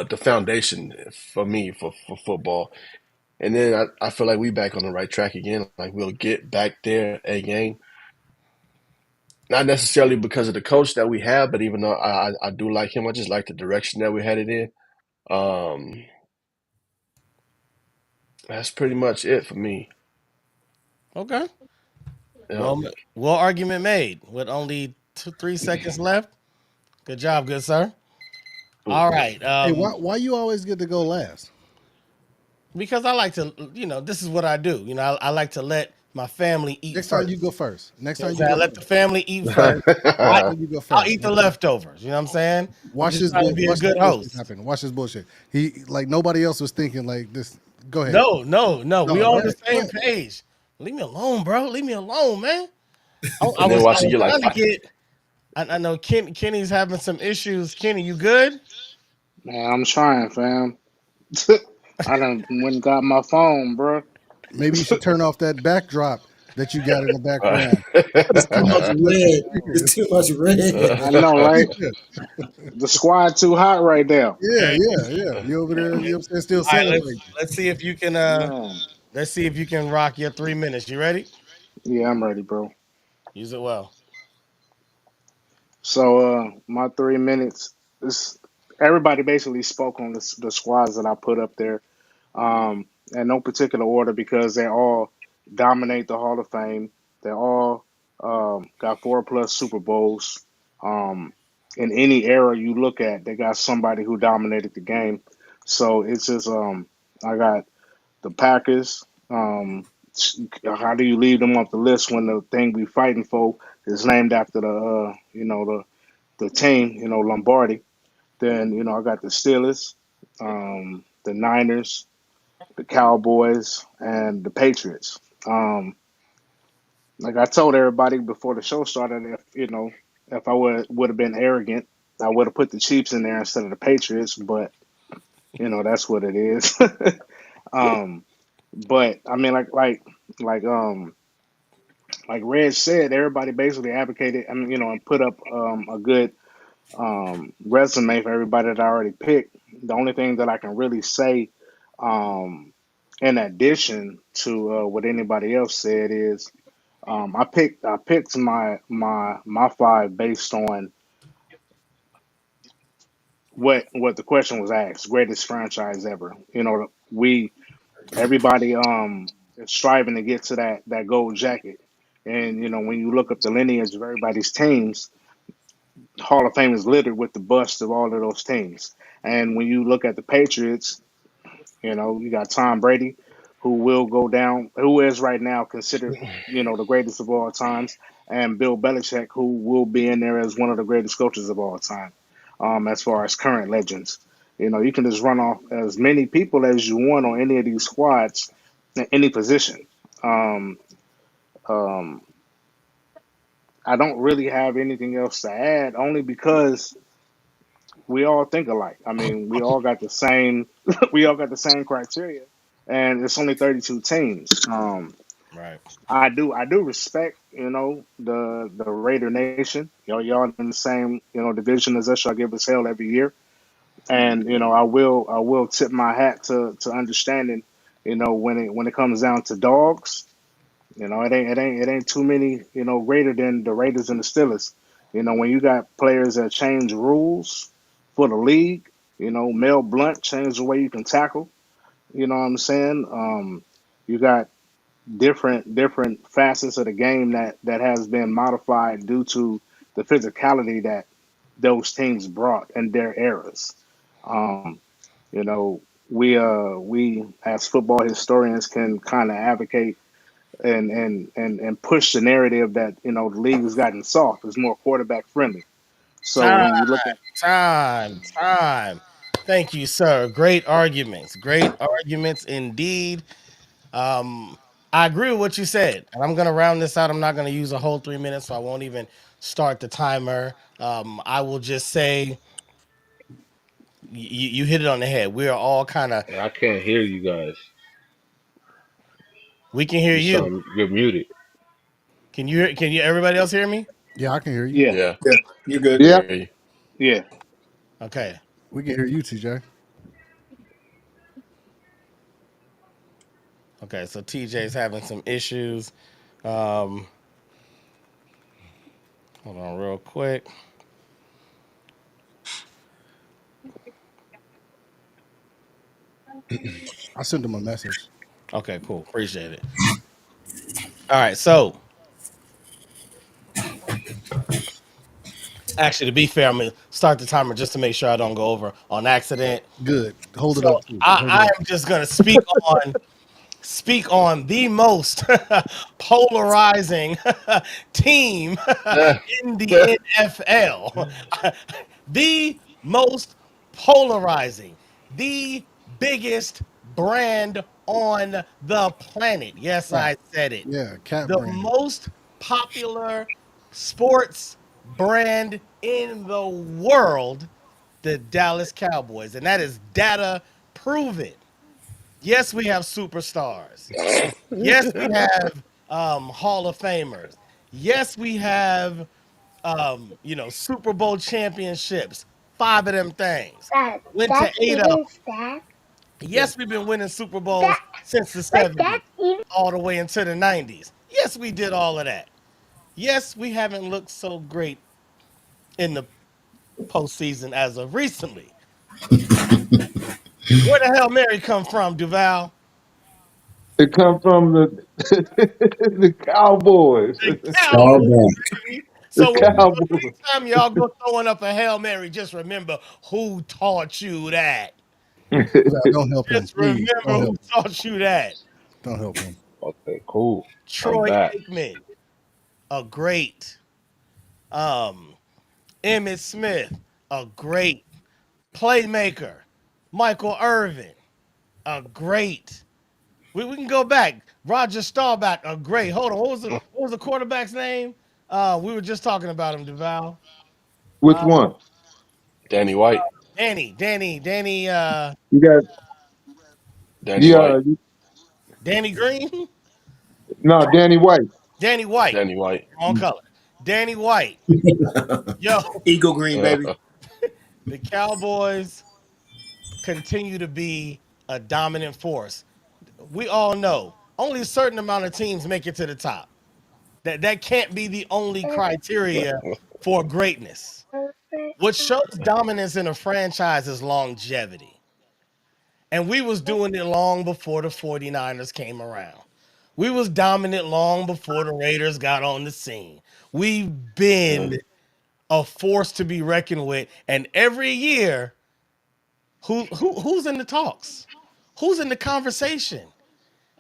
the foundation for me for football. And then I feel like we back on the right track again. Like we'll get back there again. Not necessarily because of the coach that we have, but even though I do like him, I just like the direction that we headed in. Um, that's pretty much it for me. Okay. Yeah. Well, well, argument made with only 3 seconds left. Good job, good sir. All right. Hey, why you always get to go last? Because I like to, this is what I do. I like to let my family eat Next time you go first. first. Next You know what time I'm you saying? I go let the first. family eat first. Next I, time you go I'll first. eat the leftovers. You know what I'm saying? I'm just trying to be a Watch this good bullshit host. happen. Watch this bullshit. He like nobody else was thinking like this. Go ahead. No, no, no. No, We all go on the ahead. Go same ahead. page. Leave me alone, bro. Leave me alone, man. I And then was I watch it was get like trying to five. get. I know Kenny's having some issues. Kenny, you good? Man, I'm trying, fam. I done went and got my phone, bro. Maybe you should turn off that backdrop that you got in the Right. background. It's too much red. It's too much red. I know, right? Yeah, The squad too hot right now. yeah, Okay. yeah, yeah. You over there? You know what I'm saying? Still All right. Let's celebrating? let's see if you can. Man. Let's see if you can rock your 3 minutes. You ready? Yeah, I'm ready, bro. Use it well. So, my 3 minutes is everybody basically spoke on the squads that I put up there, in no particular order because they all dominate the Hall of Fame. They all got four plus Super Bowls. Um, in any era you look at, they got somebody who dominated the game. So it's just I got the Packers. How do you leave them off the list when the thing we fighting for is named after the team, Lombardi? Then I got the Steelers, the Niners, the Cowboys, and the Patriots. Like I told everybody before the show started, if I would have been arrogant, I would have put the Chiefs in there instead of the Patriots. But that's what it is. um, but I mean, like um like Red said, everybody basically advocated. I mean, and put up a good resume for everybody that I already picked. The only thing that I can really say, um, in addition to what anybody else said, is I picked my five based on what the question was asked. Greatest franchise ever. We everybody is striving to get to that gold jacket. And when you look up the lineage of everybody's teams, Hall of Fame is littered with the bust of all of those teams. And when you look at the Patriots, you got Tom Brady, who will go down, who is right now considered, the greatest of all times, and Bill Belichick, who will be in there as one of the greatest coaches of all time, as far as current legends. You can just run off as many people as you want on any of these squads in any position. Um, um, I don't really have anything else to add, only because we all think alike. I mean, we all got the same we all got the same criteria, and it's only 32 teams. Right. I do respect the Raider Nation. Y'all in the same division as us. Y'all give us hell every year, and I will tip my hat to understanding. When it comes down to dogs, it ain't too many, greater than the Raiders and the Steelers. When you got players that change rules for the league, Mel Blunt changed the way you can tackle. You know what I'm saying? You got different facets of the game that has been modified due to the physicality that those teams brought in their eras. Um, you know, we as football historians can kind of advocate and push the narrative that the league has gotten soft. It's more quarterback friendly. So Time, when you look at time. Thank you, sir. Great arguments. Great arguments indeed. Um, I agree with what you said, and I'm gonna round this out. I'm not gonna use a whole 3 minutes, so I won't even start the timer. I will just say you hit it on the head. We are all kind of I can't hear you guys. We can hear You you. sound you're muted. Can you everybody else hear me? Yeah, I can hear you. Yeah, Yeah, Yeah, you're good. Yeah. hear you. yeah. Okay. We can hear you, TJ. Okay, so TJ's having some issues. Um, hold on real quick. I sent him a message. Okay, cool. Appreciate it. All right, so actually, to be fair, I'm gonna start the timer just to make sure I don't go over on accident. Good. Hold So it up too. Hold it I up. am just gonna speak on the most polarizing team in the NFL. The most polarizing, the biggest brand on the planet. Yes, Cat. I said it. Yeah, cat The brand. most popular sports brand in the world, the Dallas Cowboys. And that is data proven. Yes, we have superstars. Yes, we have Hall of Famers. Yes, we have Super Bowl championships. Five of them things. Went to eight of them. Yeah. Yes, we've been winning Super Bowls since the 70s, all the way into the 90s. Yes, we did all of that. Yes, we haven't looked so great in the postseason as of recently. Where the hell Mary come from, Duval? It come from the the Cowboys. The Cowboys, Cowboy. baby. The So Cowboys. anytime y'all go throwing up a Hail Mary, just remember who taught you that. Val, don't help him, Just please. remember Don't who help him. taught you that. Don't help him. Okay, cool. I'm Troy back. Aikman, a great. Um, Emmitt Smith, a great playmaker. Michael Irvin, a great. We can go back. Roger Staubach, a great. Hold on, what was the quarterback's name? We were just talking about him, Duval. Which Uh, one? Danny White. Danny, You got Danny yeah. White. Danny Green, No, Danny White. Danny White, Danny White. wrong color. Danny White, yo, Eagle Green, baby. the Cowboys continue to be a dominant force. We all know only a certain amount of teams make it to the top. That can't be the only criteria for greatness. What shows dominance in a franchise is longevity. And we was doing it long before the 49ers came around. We was dominant long before the Raiders got on the scene. We've been a force to be reckoned with, and every year, who's in the talks? Who's in the conversation?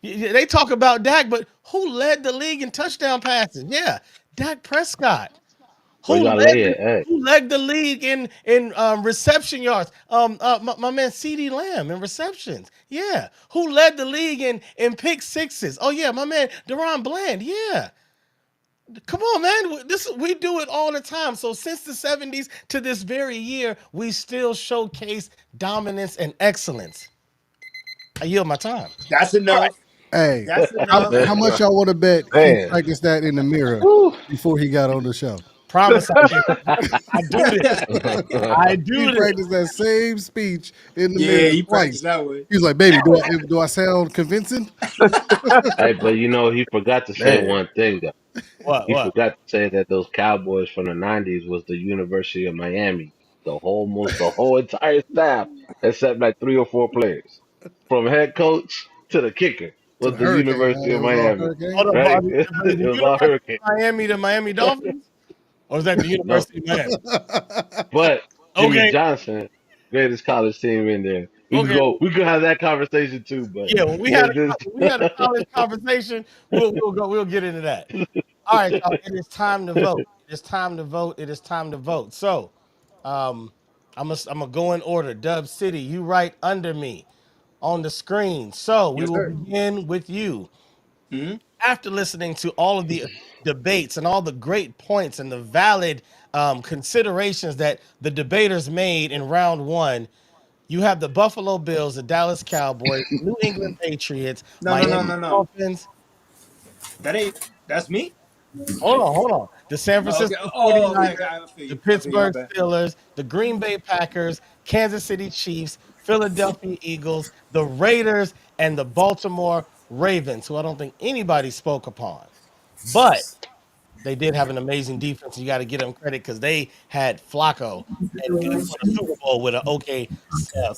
They talk about Dak, but who led the league in touchdown passes? Yeah, Dak Prescott. Where Who y'all led lay the, it at? who led the league in reception yards? My man C.D. Lamb in receptions. Yeah. Who led the league in pick sixes? Oh yeah, my man Deron Bland. Yeah. Come on, man. This we do it all the time. So since the 70s to this very year, we still showcase dominance and excellence. I yield my time. That's All right. enough. Hey, That's how, enough. how much y'all want to bet he Man. practiced that in the mirror Whew. before he got on the show? Promise I do. I do this. I He do this. practiced that same speech in the Yeah, mirror you practice twice. that way. He was like, "Baby, do I sound convincing?" Hey, but he forgot to say Man. one thing though. What? He What? forgot to say that those Cowboys from the '90s was the University of Miami. The whole entire staff, except like three or four players, from head coach to the kicker, To was the the hurricane, University huh? It of was all Miami. hurricane. Hold on. Right? The It was all University hurricane. of Miami, the Miami Dolphins? Or is that the No, University of Miami? but Jimmy Okay. Johnson, greatest college team in there. We could Okay. go. We could have that conversation too. But Yeah, yeah, this. when we had a college conversation, we'll get into that. All right, y'all. It is time to vote. It is time to vote. It is time to vote. So, um, I'm gonna go in order. Dub City, you right under me on the screen. So we Yes, will sir. begin with you. Hmm. After listening to all of the debates and all the great points and the valid considerations that the debaters made in round one, you have the Buffalo Bills, the Dallas Cowboys, the New England Patriots, No, no, no, Miami no, no. Dolphins. That ain't. That's me. Hold on. The San Oh, okay. Francisco Oh, okay. 49ers, I feel the you. I feel you. My Pittsburgh bad. Steelers, the Green Bay Packers, Kansas City Chiefs, Philadelphia Eagles, the Raiders, and the Baltimore Ravens, who I don't think anybody spoke upon. But they did have an amazing defense. You got to give them credit because they had Flacco and went for the Super Bowl with an okay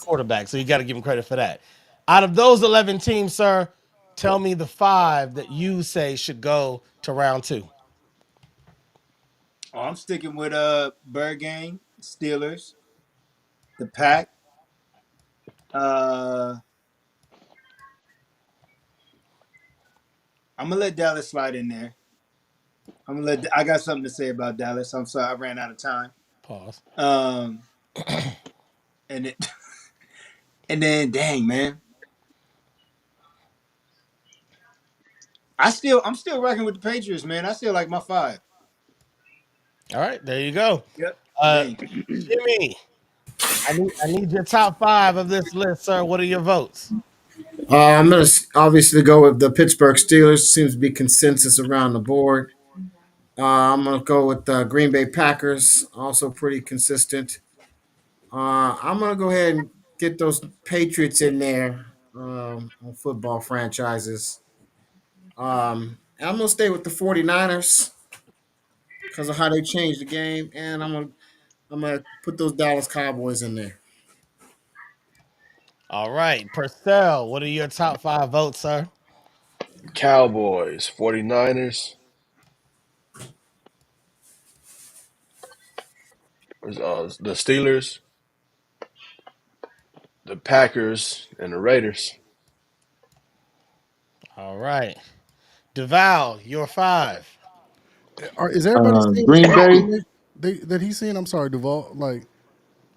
quarterback. So you got to give them credit for that. Out of those 11 teams, sir, tell me the five that you say should go to round two. Oh, I'm sticking with Bird Gang, Steelers, the Pack. Uh, I'm gonna let Dallas slide in there. I'm gonna let. I got something to say about Dallas. I'm sorry, I ran out of time. Pause. Um, and it, and then, dang man, I'm still rocking with the Patriots, man. I still like my five. All right, there you go. Yep. Uh, Dang. Jimmy, I need your top five of this list, sir. What are your votes? I'm going to obviously go with the Pittsburgh Steelers. Seems to be consensus around the board. I'm going to go with the Green Bay Packers. Also pretty consistent. I'm going to go ahead and get those Patriots in there on football franchises. And I'm going to stay with the 49ers because of how they changed the game. And I'm gonna put those Dallas Cowboys in there. All right, Purcell, what are your top five votes, sir? Cowboys, 49ers, the Steelers, the Packers, and the Raiders. All right, Duval, your five. Is everybody seeing the Green same Bay. thing that he's seeing? I'm sorry, Duval. Like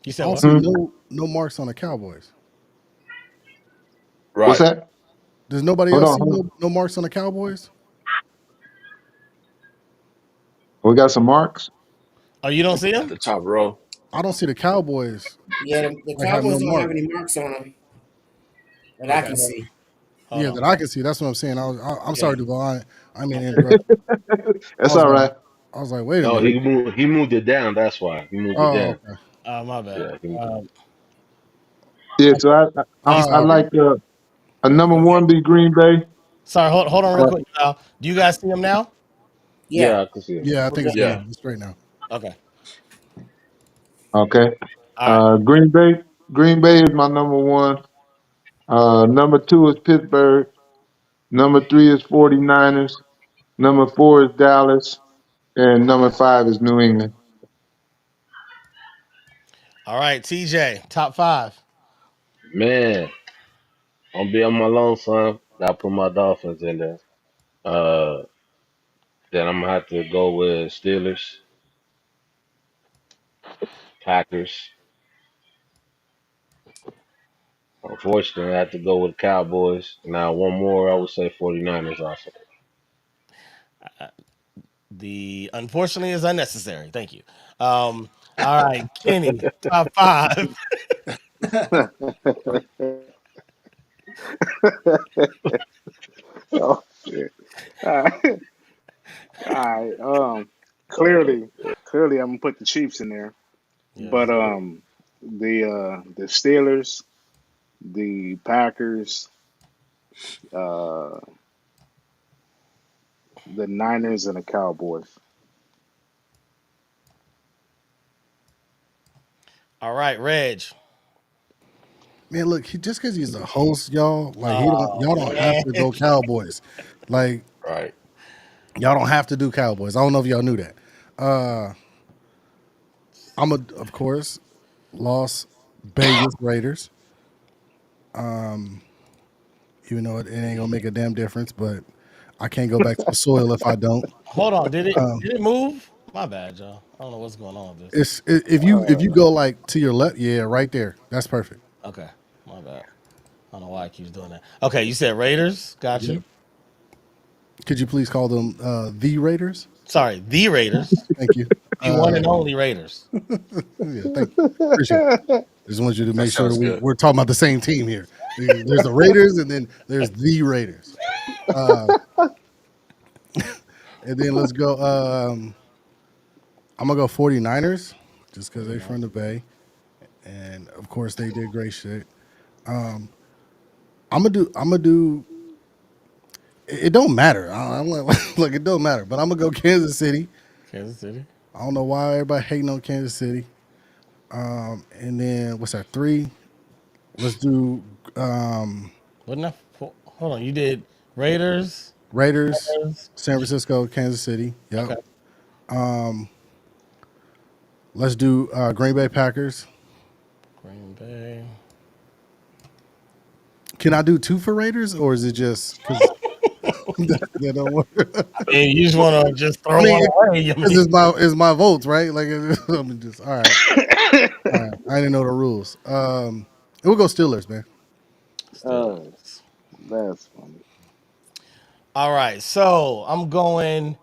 You I said don't what? see Hmm? no marks on the Cowboys. What's Right that? Does nobody Hold else on. see Hold on. no marks on the Cowboys? We got some marks. Oh, you don't see at him? the top row. I don't see the Cowboys Yeah, the like have no Cowboys don't have mark. any marks on them that I Okay, can see. hold Yeah, on. that I can see. That's what I'm saying. I'm Yeah. sorry, Duval. I mean to interrupt. I That's was all like, right. wait a No, minute. he moved it down. That's why he moved it Oh, down. okay. My bad. Yeah, Yeah. So You I Uh, like a number okay? one be Green Bay. Sorry, hold on real Uh, quick, Duval. Do you guys see him now? Yeah, yeah, I can see it. yeah, I we're think good it's good Yeah. now. It's straight now. Okay. okay. All right. Green Bay. Green Bay is my number one. Number two is Pittsburgh. Number three is 49ers. Number four is Dallas. And number five is New England. All right, TJ, top five. Man, I'm be on my lone son. Gotta put my Dolphins in there. Uh, then I'm gonna have to go with Steelers, Packers. Unfortunately, I have to go with Cowboys. Now, one more, I would say 49ers also. The unfortunately is unnecessary. Thank you. All right, Kenny, top five. Oh shit. All right. All right. Clearly, I'm gonna put the Chiefs in there, but Yes. the Steelers, the Packers, uh, the Niners, and the Cowboys. All right, Reg. Man, look, just because he's a host, y'all, like Oh y'all don't have man. to go Cowboys. Like Right. y'all don't have to do Cowboys. I don't know if y'all knew that. Uh, of course, Las Vegas Raiders. Even though it ain't gonna make a damn difference, but I can't go back to the soil if I don't. Hold on. Did it Um, did it move? My bad, y'all. I don't know what's going on with this. if you go like to your left, yeah, right there, that's perfect. Okay. My bad. I don't know why it keeps doing that. Okay, you said Raiders. Got Yep. you. Could you please call them the Raiders? Sorry, the Raiders. Thank you. The one and only Raiders. Yeah, thank you. Appreciate it. Just want you to That make sure sounds good. we're talking about the same team here. There's the Raiders, and then there's the Raiders. Uh, And then let's go. I'm gonna go 49ers just because they 49. from the Bay, and of course they did great shit. I'm gonna do. It don't matter. I'm like, look, it don't matter. But I'm gonna go Kansas City. Kansas City. I don't know why everybody hating on Kansas City. And then what's that? Three. Let's do Wasn't that hold on, you did Raiders, Raiders, Raiders, San Francisco, Kansas City. Yep. okay. Let's do Green Bay Packers. Green Bay. Can I do two for Raiders, or is it just because that don't work? I mean, you just want to just I throw mean, one away. I because mean, it's my votes, right? Like, I'm just all right. All right. I didn't know the rules. We'll go Steelers, man. Oh, Steelers. that's funny. All right, so I'm going.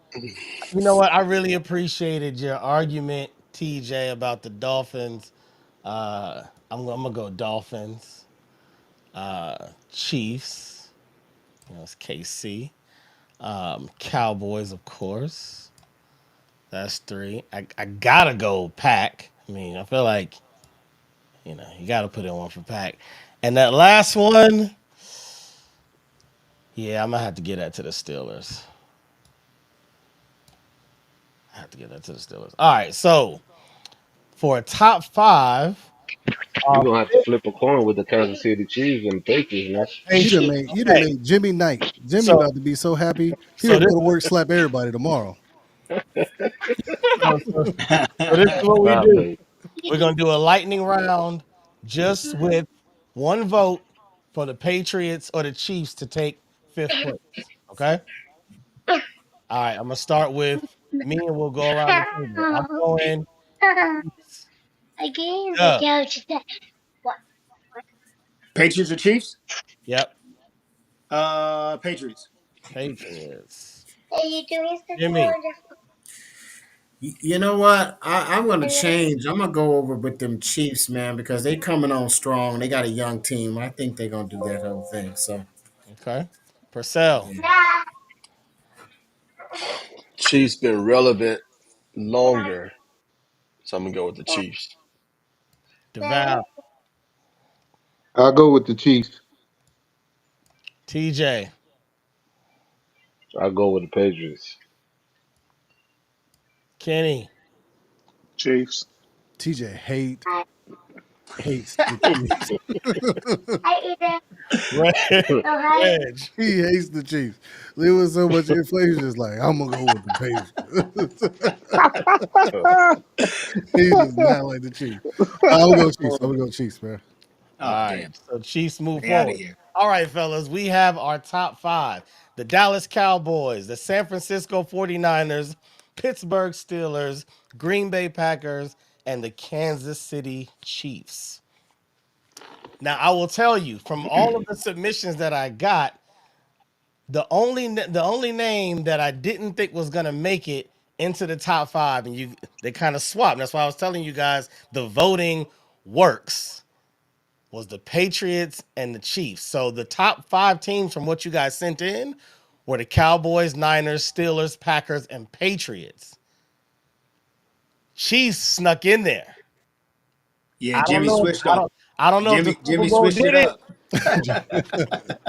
You know what? I really appreciated your argument, TJ, about the Dolphins. I'm gonna go Dolphins. Chiefs. You know, it's KC. Cowboys, of course. That's three. I gotta go Pack. I mean, I feel like you gotta put in one for Pack. And that last one, yeah, I'm gonna have to get that to the Steelers. I have to get that to the Steelers. All right, so for a top five, You're uh, gonna have to flip a coin with the Kansas City Chiefs and Patriots. Patriots. You done Okay, made Jimmy Knight. Jimmy so about to be so happy. He so would this go to work, slap everybody tomorrow. so, so, so this is what we Nah, do. babe. We're gonna do a lightning round, just with one vote for the Patriots or the Chiefs to take fifth place. Okay. All right. I'm gonna start with me, and we'll go around the table. I'm going. Duh. Patriots or Chiefs? Yep. Patriots. Patriots. Jimmy. You know what? I'm gonna change. I'm gonna go over with them Chiefs, man, because they coming on strong. They got a young team. I think they're gonna do that whole thing. So Okay. Purcell. Chiefs been relevant longer, so I'm gonna go with the Chiefs. Deval. I'll go with the Chiefs. TJ. I'll go with the Patriots. Kenny. Chiefs. TJ hates the Chiefs. Reg. Reg. He hates the Chiefs. There was so much inflation. Just like I'm gonna go with the Patriots. He does not like the Chiefs. I'm gonna go Chiefs. I'm gonna go Chiefs, man. All Oh right, damn! so Chiefs move They out of forward. here. All right, fellas, we have our top five: the Dallas Cowboys, the San Francisco 49ers, Pittsburgh Steelers, Green Bay Packers, and the Kansas City Chiefs. Now, I will tell you from all of the submissions that I got, the only name that I didn't think was gonna make it into the top five, and they kind of swapped. That's why I was telling you guys the voting works, was the Patriots and the Chiefs. So the top five teams from what you guys sent in were the Cowboys, Niners, Steelers, Packers, and Patriots. Chiefs snuck in there. Yeah, I don't Jimmy know. switched I on. don't. I don't know if the Super Jimmy Bowl switched it did it. up.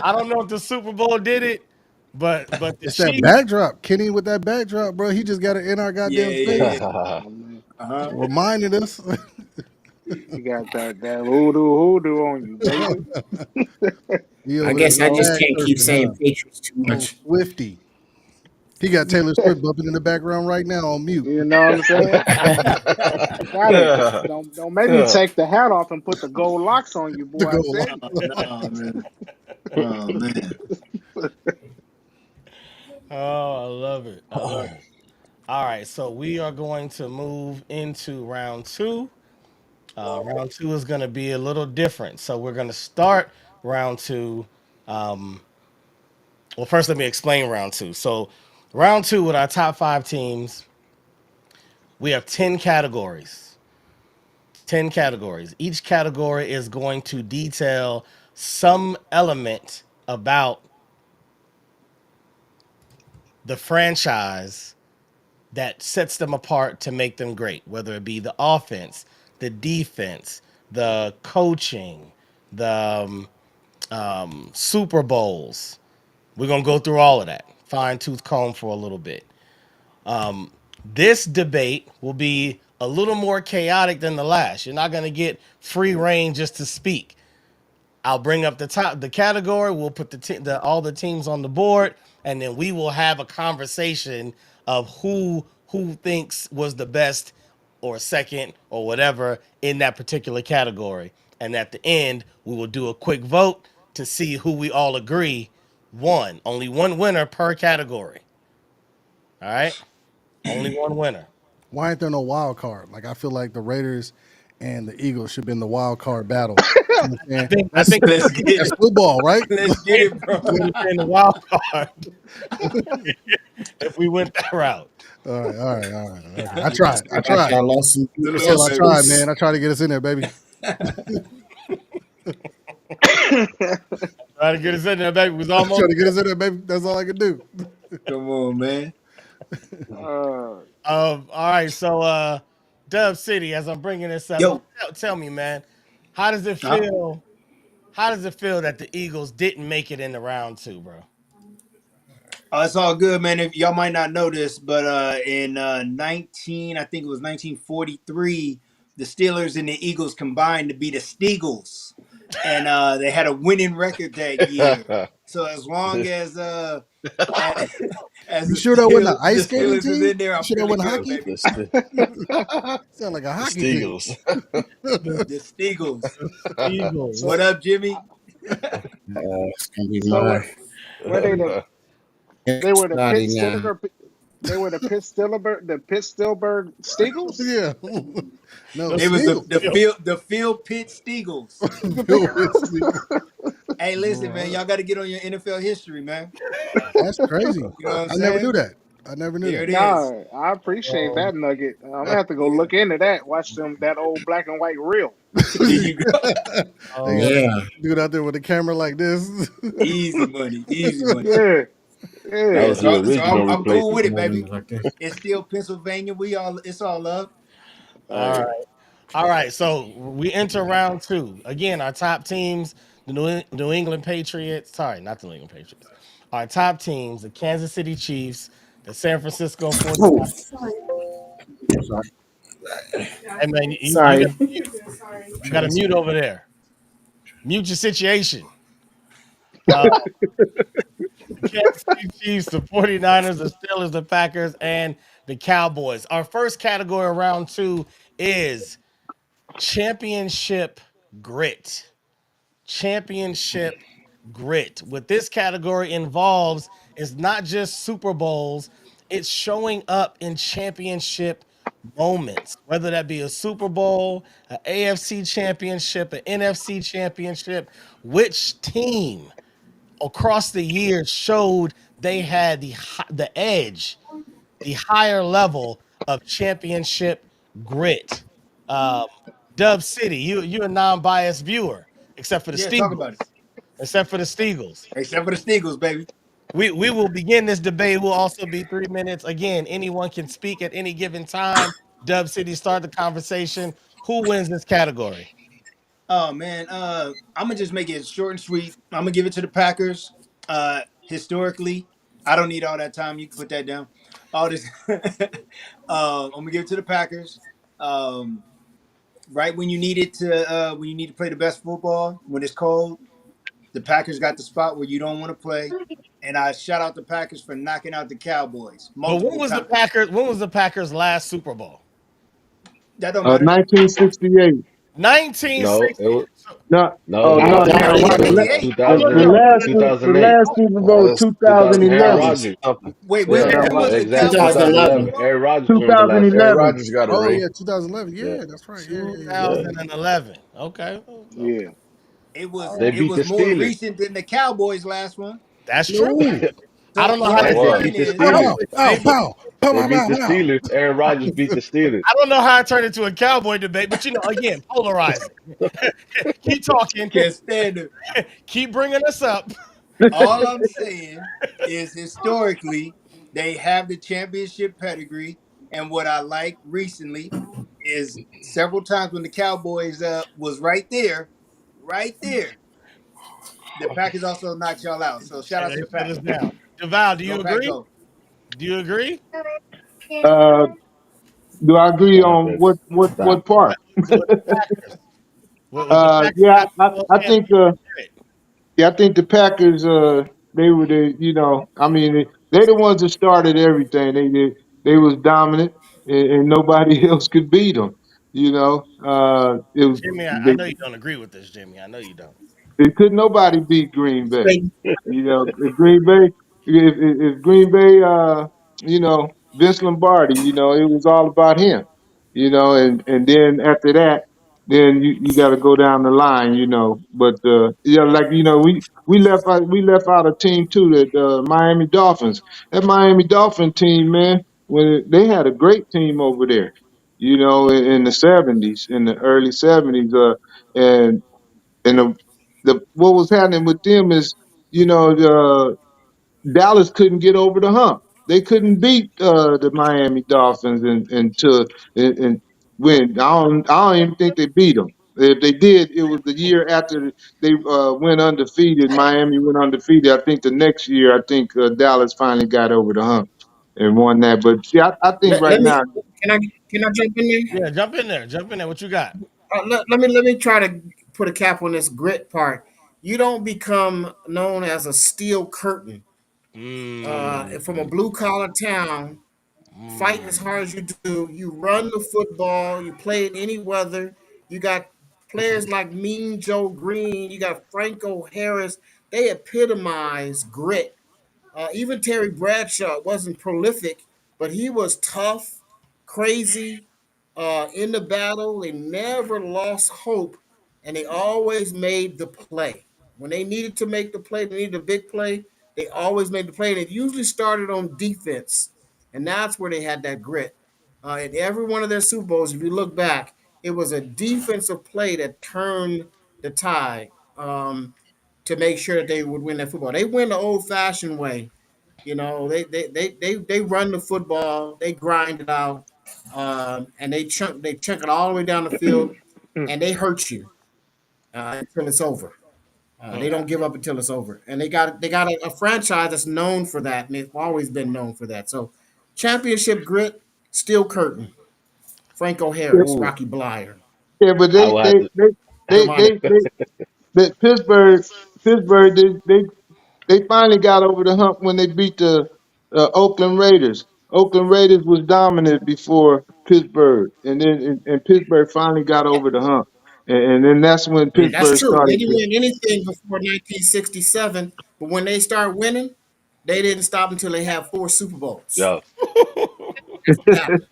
I don't know if the Super Bowl did it, but the It's that Chiefs. backdrop, Kenny, with that backdrop, bro. He just got it in our Yeah, goddamn yeah, face, yeah. I Oh, man. Uh huh. reminding us. You got that hoodoo on you, baby. He I over there guess I just flag can't keep surfing, saying huh? Patriots too On much. Swifty. He got Taylor Swift bumping in the background right now on mute. You know what I'm saying? I got it. Don't make me take the hat off and put the gold locks on you, To boy. go I along. tell you. Oh no, man. Oh man. Oh, I love it. I love it. All right, so we are going to move into round two. Round two is going to be a little different. So we're going to start round two. Um, well, first, let me explain round two. So, round two with our top five teams, we have 10 categories. 10 categories. Each category is going to detail some element about the franchise that sets them apart to make them great, whether it be the offense, the defense, the coaching, the Super Bowls. We're gonna go through all of that, fine tooth comb for a little bit. This debate will be a little more chaotic than the last. You're not gonna get free reign just to speak. I'll bring up the category. We'll put all the teams on the board, and then we will have a conversation of who thinks was the best or second or whatever in that particular category. And at the end, we will do a quick vote to see who we all agree won. Only one winner per category. All right, only one winner. Why ain't there no wild card? Like I feel like the Raiders and the Eagles should be in the wild card battle. You know what I'm I saying? think I That's think Let's get that's it. football, right? Let's get it, bro. would have been the wild card if we went that route. All right. Okay. I tried. I Got tried. y'all lost some That's Salute, all I juice. baby. tried, man. I tried to get us in there, baby. Try to get us in there, baby. Was I almost. tried to get us in there, baby. That's all I could do. Come on, man. uh, All right. So, Dub City, as I'm bringing this up, Yo, tell me, man, how does it huh? feel? How does it feel that the Eagles didn't make it in the round two, bro? Oh, it's all good, man. If y'all might not know this, but in 19, I think it was 1943, the Steelers and the Eagles combined to be the Steagles, and they had a winning record that year. So as long as, as You sure that wasn't an The ice skating Steelers is team? in there, You I'm sure that feeling wasn't good, hockey? baby. Sound like a The hockey team. Steagles. The Steagles. The Eagles. What so up, Jimmy? It's gonna be so my were they they were the naughty now. They were the Pitt Stillberg Steagles. Yeah. No, The It was the Steagles. the Steagles. field the field pit Steagles. The Bill Pitt- Pitts Steagles. Hey, listen, man, Bro, y'all got to get on your NFL history, man. that's crazy. You know what I'm I never knew saying? that. I never knew There that. it is. Nah, I appreciate Um, that nugget. I'm gonna have to go look into that. Watch that old black and white reel. There you go. They got um, Yeah. dude out there with a camera like this. Easy money, easy money. Yeah, That Yeah, yeah. was the so original I'm cool replacement. with it, Moving baby. like this. It's still Pennsylvania. It's all love. all Hey, right. All right. So we enter round two. Again, our top teams, the New England Patriots. Sorry, not the New England Patriots. Our top teams, the Kansas City Chiefs, the San Francisco 49ers. Oh, sorry. Hey, man, Sorry. you got to mute over there. Mute your situation. Uh, the Kansas City Chiefs, the 49ers, the Steelers, the Packers, and the Cowboys. Our first category of round two is championship grit. Championship grit. What this category involves is not just Super Bowls, it's showing up in championship moments, whether that be a Super Bowl, an AFC championship, an NFC championship. Which team across the years showed they had the edge, the higher level of championship grit? Um, Dub City, you're a non-biased viewer, except for the Yeah, talk about it. Steagles. Except for the Steagles. Except for the Steagles, baby. We will begin this debate. It will also be 3 minutes. Again, anyone can speak at any given time. Dub City, start the conversation. Who wins this category? Oh man, I'm gonna just make it short and sweet. I'm gonna give it to the Packers. Historically, I don't need all that time. You can put that down. All this. I'm gonna give it to the Packers. Um, right when you need to play the best football when it's cold, the Packers got the spot where you don't want to play. And I shout out the Packers for knocking out the Cowboys But when multiple was the times. Packers? When was the Packers' last Super Bowl? That don't matter. 1968. no, it 1960. was No, no, oh I no, don't no. no. think I I think What, remember the, that. 68. I the, don't the know. last Two Super- thousand the eight. last Super Bowl, That's 2011. Aaron 2006. Rodgers. Something. Wait, Yeah, Yeah, when was the exactly. Cowboys win the Super 2011. 2011. Bowl? Aaron Rodgers won the last Super Aaron 2011. Bowl. Rodgers got a Oh ring. yeah, 2011. Yeah, Yeah, that's right. Yeah. yeah. 2011. Okay. Okay. Yeah. It All was They right. it beat was the more Steelers. recent than the Cowboys last one. That's true. No. I So don't know so how what Yeah, I'm that they turned. saying beat the is, Pow, Steelers. pow, pow, pow, pow, They pow, beat pow, the pow. Steelers. Aaron Rodgers beat the Steelers. I don't know how it turned into a cowboy debate, but again, polarizing. Keep talking. can't stand it. Keep bringing us up. All I'm saying is historically, They have the championship pedigree, and what I like recently is several times when the Cowboys was right there. The Packers also knocked y'all out. So shout And out to they the put us Packers. down. Deval, do you Go Pack, agree? go. Do you agree? Uh, do I agree Stop on it. what Stop. part? With the Packers. With the Packers Yeah, having a I think championship grit. yeah, I think the Packers they were the I mean they the ones that started everything. They was dominant and nobody else could beat them. It was Jimmy, I they know you don't agree with this, Jimmy. I know you don't. It could nobody beat Green Bay. Say, If Green Bay, if Green Bay, Vince Lombardi, it was all about him. And then after that, then you got to go down the line, But yeah, like we left out a team too, that Miami Dolphins. That Miami Dolphin team, man, when they had a great team over there, in the '70s, in the early '70s, and the what was happening with them is, Dallas couldn't get over the hump. They couldn't beat the Miami Dolphins and win. I don't even think they beat them. If they did, it was the year after they went undefeated. Miami went undefeated. I think the next year, I think Dallas finally got over the hump and won that. But see, I think let, right let me now, can I jump in there? Yeah, jump in there. Jump in there. What you got? Let me try to put a cap on this grit part. You don't become known as a steel curtain from a Mm, blue collar town fighting as hard as you do. You run the football. You play in any weather. You got players like Mean Joe Green. You got Franco Harris. They epitomize grit. Even Terry Bradshaw wasn't prolific, but he was tough, crazy, in the battle. They never lost hope, and they always made the play. When they needed to make the play, they needed a big play. They always made the play, and it usually started on defense, and that's where they had that grit. In every one of their Super Bowls, if you look back, it was a defensive play that turned the tide. To make sure that they would win that football. They win the old fashioned way. They run the football, they grind it out, and they chunk it all the way down the field, and they hurt you until it's over. They mm. don't give up until it's over, and they got a franchise that's known for that, and they've always been known for that. So, championship grit, steel curtain, Franco Harris, Ooh, Rocky Blyer, yeah, but I will have to. epitomize. Pittsburgh, they finally got over the hump when they beat the Oakland Raiders. Oakland Raiders was dominant before Pittsburgh, and Pittsburgh finally got over the hump, and then that's when That's Pittsburgh true. They started. didn't win anything before 1967, but when they start winning, they didn't stop until they had four Super Bowls. Yo, That's what happened.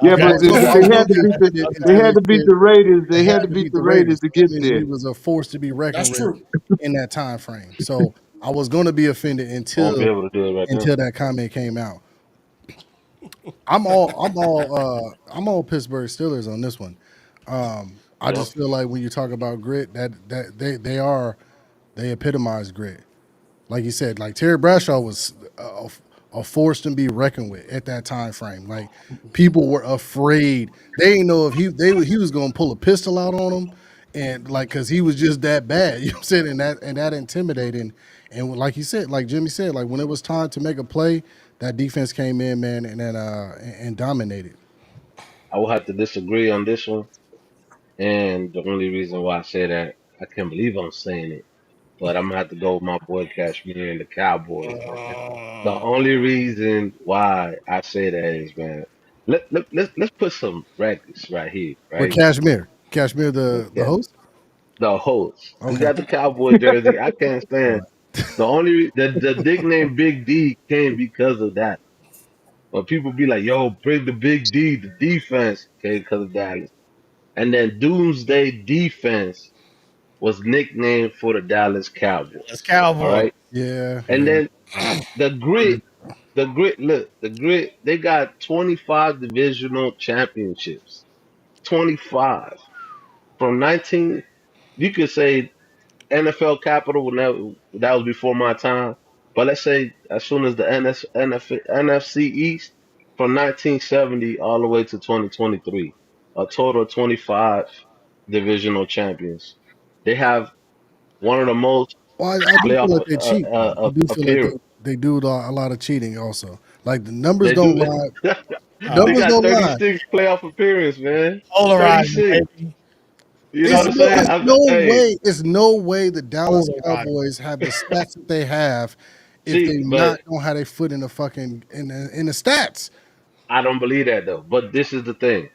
Yeah, Okay. but Also, they also had to beat they did they until had they to beat did. the Raiders. They They had had to to beat beat the the Raiders Raiders. to That get means we there. was a force to be reckoned That's with true. in that time frame. So I was going to be offended I won't be until able to do it right now. until that comment came out. I'm all Pittsburgh Steelers on this one. I Yep. just feel like when you talk about grit, that they epitomize grit. Like you said, like Terry Bradshaw was a force to be reckoned with at that time frame. Like people were afraid. They didn't know if he was going to pull a pistol out on them, and like because he was just that bad. You know what I'm saying? And that intimidating. And like you said, like Jimmy said, like when it was time to make a play, that defense came in, man, and dominated. I will have to disagree on this one. And the only reason why I say that, I can't believe I'm saying it, but I'm gonna have to go with my boy Cashmere and the Cowboys. The only reason why I say that is, man, let's put some records right here, With right? Cashmere, the Yeah, host. the host. He Okay, got the Cowboy jersey. I can't all stand right. the nickname Big D came because of that. When people be like, "Yo, bring the Big D," the defense came because of Dallas, and then Doomsday Defense was nicknamed for the Dallas That's Cowboys. All Cowboy. right, Yeah, and yeah. then the grit, look, the grit. They got 25 divisional championships. 25 from 19. You could say NFL capital when that was before my time, But let's say as soon as the NFC East from 1970 all the way to 2023, a total of 25 divisional champions. They have one of the most Well, I do feel playoff like they cheat. Though. I do feel like appearance. they do a lot of cheating. Also, like the numbers They don't do. lie. The Oh, They numbers got don't lie. 36 playoff appearance, man. polarizing, 36. baby. You know what I'm saying? It's no Hey, way. It's no way the Dallas Polarizing. Cowboys have the stats that they have if they see, but not don't have their foot in the fucking in the stats. I don't believe that though. But this is the thing.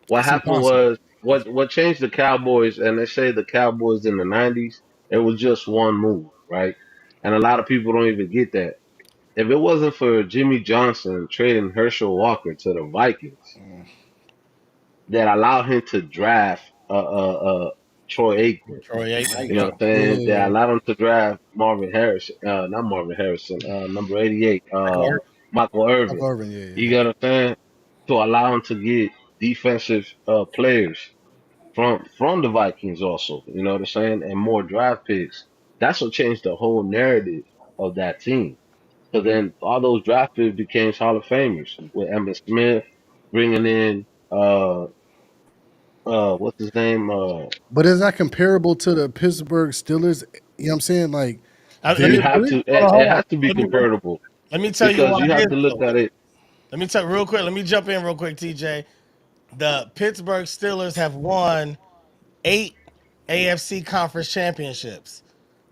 What It's happened impossible. was what changed the Cowboys, and they say the Cowboys in the '90s, it was just one move, right? And a lot of people don't even get that. If it wasn't for Jimmy Johnson trading Herschel Walker to the Vikings, that allowed him to draft Troy Aikman. Troy Aikman, You know yeah. what I'm saying? That Yeah, allowed him to draft Marvin Harrison, not Marvin Harrison, number 88, Michael Irvin. Michael Michael Irvin. Irvin. Yeah, You yeah. get what I'm saying? To allow him to get defensive players from the Vikings also. You know what I'm saying? And more draft picks. That's what changed the whole narrative of that team. So then all those draft picks became Hall of Famers with Emmitt Smith bringing in what's his name? But is that comparable to the Pittsburgh Steelers? You know what I'm saying? Like Let their You me have grit. to. hold on, It hold on. has to be comparable Let me tell you because why you it have is to look though. at it. Let me tell real quick. Let me jump in real quick, TJ. The Pittsburgh Steelers have won 8 AFC conference championships.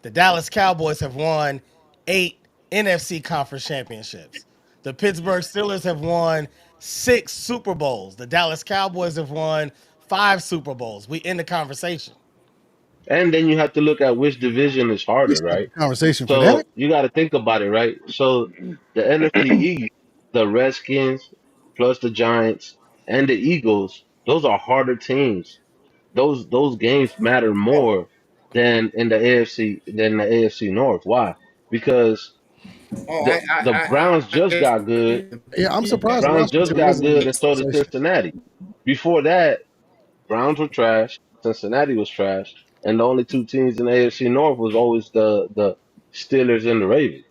The Dallas Cowboys have won 8 NFC conference championships. The Pittsburgh Steelers have won 6 Super Bowls. The Dallas Cowboys have won 5 Super Bowls. We end the conversation. And then you have to look at which division is We harder, stopped right? the conversation for So that. you got to think about it, right? So the NFC East, the Redskins plus the Giants and the Eagles, those are harder teams. Those games matter more than in the AFC North. Why? Because Oh, the Browns just I got good. Yeah, I'm The surprised Browns just Washington got wasn't in good, the and so did conversation. Cincinnati. Before that, Browns were trash. Cincinnati was trash, and the only two teams in the AFC North was always the Steelers and the Ravens.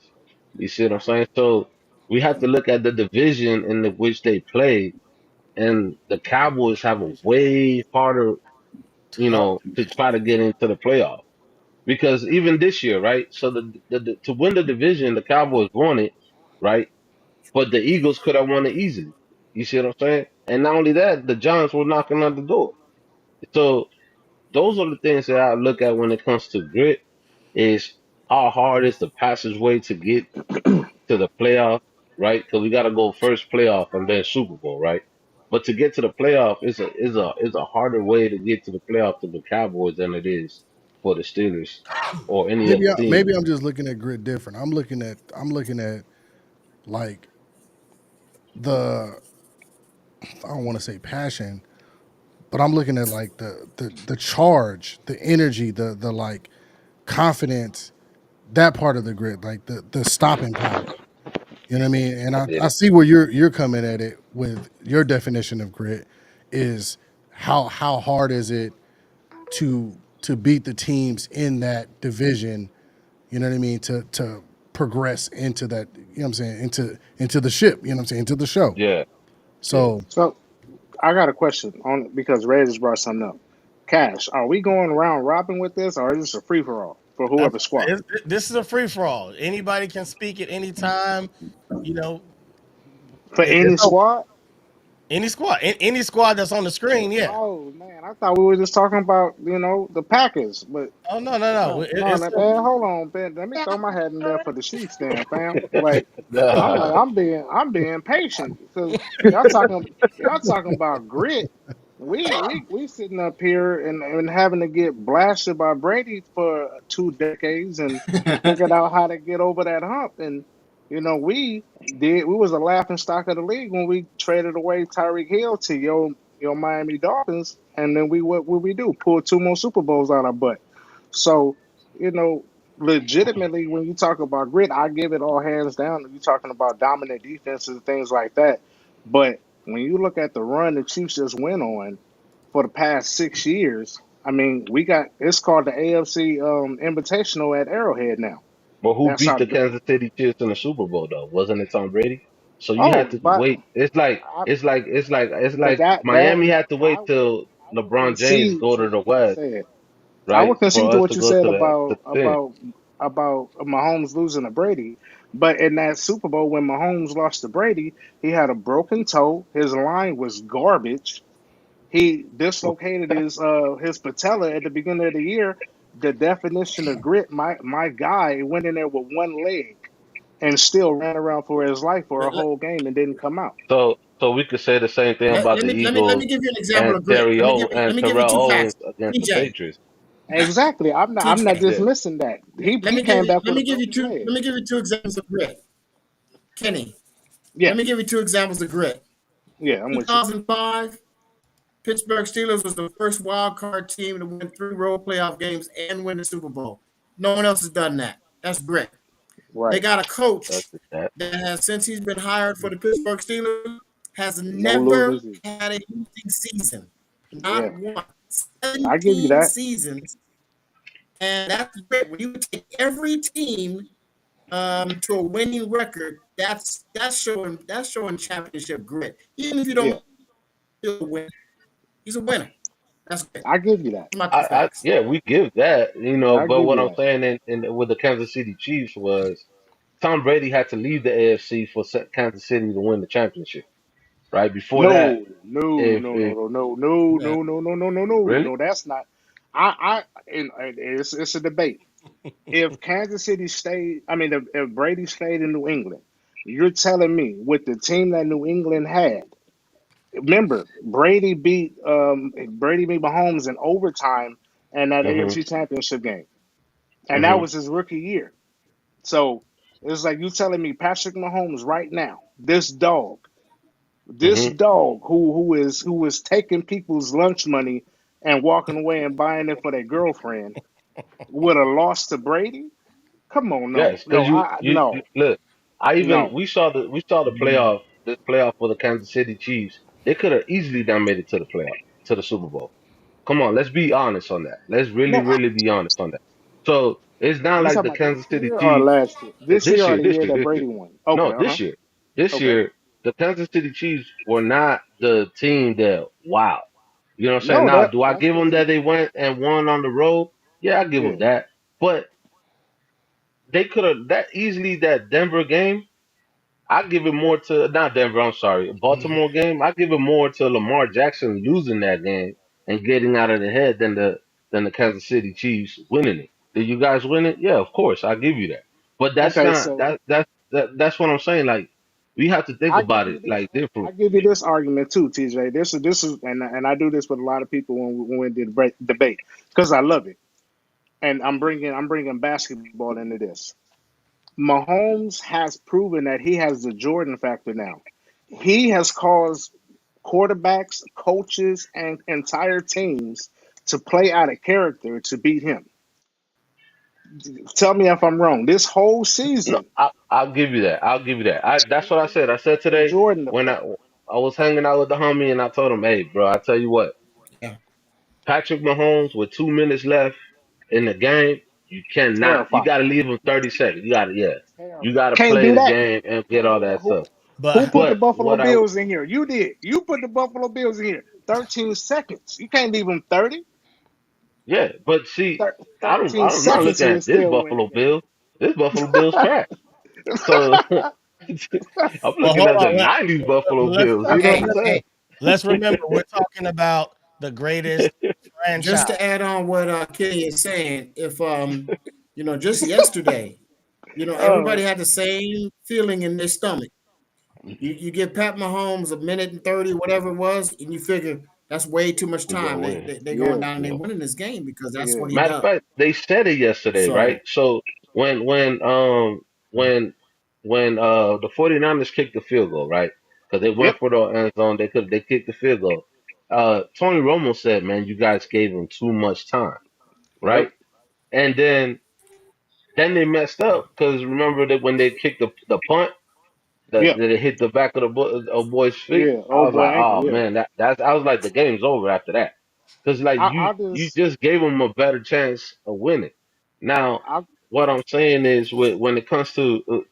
You see what I'm saying? So we have to look at the division in which they play, and the Cowboys have a way harder, Tough. to try to get into the playoff. Because even this year, right? So to win the division, the Cowboys won it, right? But the Eagles could have won it easily. You see what I'm saying? And not only that, the Giants were knocking on the door. So those are the things that I look at when it comes to grit is how hard is the passageway to get to the playoff, right? Because we got to go first playoff and then Super Bowl, right? But to get to the playoff is a harder way to get to the playoff to the Cowboys than it is for the Steelers or any other team. Maybe I'm just looking at grit different. I'm looking at like the I don't want to say passion, but I'm looking at like the charge, the energy, the like confidence, that part of the grit, like the stopping power. You know what I mean? And I I get it. see where you're coming at it with your definition of grit is how hard is it to beat the teams in that division, you know what I mean, to progress into that, you know what I'm saying, into the ship, you know what I'm saying, into the show. Yeah, yeah. So So I got a question on because Ray just brought something up. Cash, are we going round robin with this, or is this a free for all for I- whoever squad? this is a free for all. Anybody can speak at any time. You know, For any it's open. squad? Any squad, any squad that's on the screen, yeah. Oh man, I thought we were just talking about the Packers, but Oh no, no, no. no, no, It's man. Hold on, Ben. Let me throw my hat in there for the Chiefs, then, fam. Like, I'm being patient because y'all talking y'all talking about grit. We sitting up here and having to get blasted by Brady for 2 decades and figured out how to get over that hump. And we was a laughing stock of the league when we traded away Tyreek Hill to your Miami Dolphins, and then what we do? Pull two more Super Bowls out our butt. So, you know, legitimately, when you talk about grit, I give it all hands down. You're talking about dominant defenses and things like that. But when you look at the run the Chiefs just went on for the past 6 years, I mean, it's called the AFC Invitational at Arrowhead now. But who That's beat how. the Kansas City Chiefs in the Super Bowl though? Wasn't it Tom Brady? So you Oh, had to but wait. It's like I, it's but like that Miami had to I wait would till I would LeBron James concede go to to the what you West, said. I right? would For concede to us what to you go said to the thing. about Mahomes losing to Brady. But in that Super Bowl, when Mahomes lost to Brady, he had a broken toe. His line was garbage. He dislocated his patella at the beginning of the year. The definition of grit, my guy went in there with one leg and still ran around for his life for a Let, let, whole game and didn't come out. So we could say the same thing about the let Eagles me give you an example and of grit. Let me give you Terrell two Owens facts. against the TJ, Patriots. Exactly. I'm not TJ. Yeah. dismissing that. He came back Let with a me give you broken two. leg. Let me give you two examples of grit. Kenny, Yeah, let me give you two examples of grit. yeah, I'm with you. 2005, Pittsburgh Steelers was the first wild card team to win three road playoff games and win the Super Bowl. No one else has done that. That's grit. They Right. got a That's coach that. that has, since he's been hired for the Pittsburgh Steelers, has No never losing season. had a losing season. Not Yeah, one. I give you 17 that. seasons. And that's great. When you take every team to a winning record, that's showing championship grit. Even if you Yeah, don't win, he's a winner. That's great. I give you that. My two facts. Yeah, we give that, Yeah, I but give what you I'm that. saying in with the Kansas City Chiefs was Tom Brady had to leave the AFC for Kansas City to win the championship, right? Before that, No, no, if no, if no, no, no, Yeah. no, no, no, no, no, no, really, no. That's not. And it's a debate. If Kansas City stayed, I mean, if Brady stayed in New England, you're telling me with the team that New England had. Remember, Brady beat Mahomes in overtime and that hmm AFC Championship game, and that hmm was his rookie year. So it's like you telling me Patrick Mahomes right now, this hmm dog who is taking people's lunch money and walking away and buying it for their girlfriend would have lost to Brady? Come on, yes, no, because no, I you no, look, no. we saw the playoff this playoff for the Kansas City Chiefs. They could have easily done made it to the playoff to the Super Bowl. Come on, let's be honest on that. Let's No, really be honest on that. So it's not you like talking the about this Kansas City year or Chiefs last year? This year or the year that this year. Brady won? Okay, No, this year. This okay. year, the Kansas City Chiefs were not the team that wow. You know what I'm saying? No, Now, do I that's give them that different. they went and won on the road? Yeah, I give them Yeah, that. But they could have that easily that Denver game. I give it more to not Denver. I'm sorry, Baltimore game. I give it more to Lamar Jackson losing that game and getting out of the head than the Kansas City Chiefs winning it. Did you guys win it? Yeah, of course, I give you that. But that's okay. not So that's what I'm saying. Like we have to think I about give it you this. like different. I give you this argument too, TJ. This is and I do this with a lot of people when we debate because I love it. And I'm bringing basketball into this. Mahomes has proven that he has the Jordan factor now. He has caused quarterbacks, coaches, and entire teams to play out of character to beat him. Tell me if I'm wrong. This whole No, season, I'll give you that. I'll give you that. That's what I he said. I has said the today Jordan when effect. I was hanging out with the homie and I told him, hey, bro, I tell you what, Yeah. Patrick Mahomes with 2 minutes left in the game, you cannot. You got Terrifying. to leave him 30 seconds. You got to, yeah. You Terrifying. got to Can't play do the that. game and get all that Who stuff. who But put the But Buffalo what I Bills in here? You did. You put the Buffalo Bills in here. 13 seconds. You can't leave them 30. yeah, but see, 13 I'm not seconds looking and at this still win the Buffalo game. Bills. This Buffalo Bills trash. So I'm well, looking hold at the on. '90s Buffalo Let's Bills. You know Hey, what I'm hey, let's remember we're talking about the greatest just franchise. to add on what Kenny is saying, if just yesterday, everybody Oh, had the same feeling in their stomach. You give Pat Mahomes a minute and 30, whatever it was, and you figure that's way too much We're gonna time. win. They're going yeah, down and they Yeah. winning this game because that's yeah. what he Matter of does. fact, they said it yesterday, right? So So when when um when the 49ers kicked the field goal, right? Because they Yep, went for the end zone, they kicked the field goal. Tony Romo said, "Man, you guys gave him too much time," yep, right? And then they messed up because remember that when they kicked the punt yep, that it hit the back of the boy's feet. yeah. I Oh was boy, like, ankle, oh yeah. man, that's I was like, the game's over after that, because like I, I you just, just gave them a better chance of winning. Now what I'm saying is, when it comes to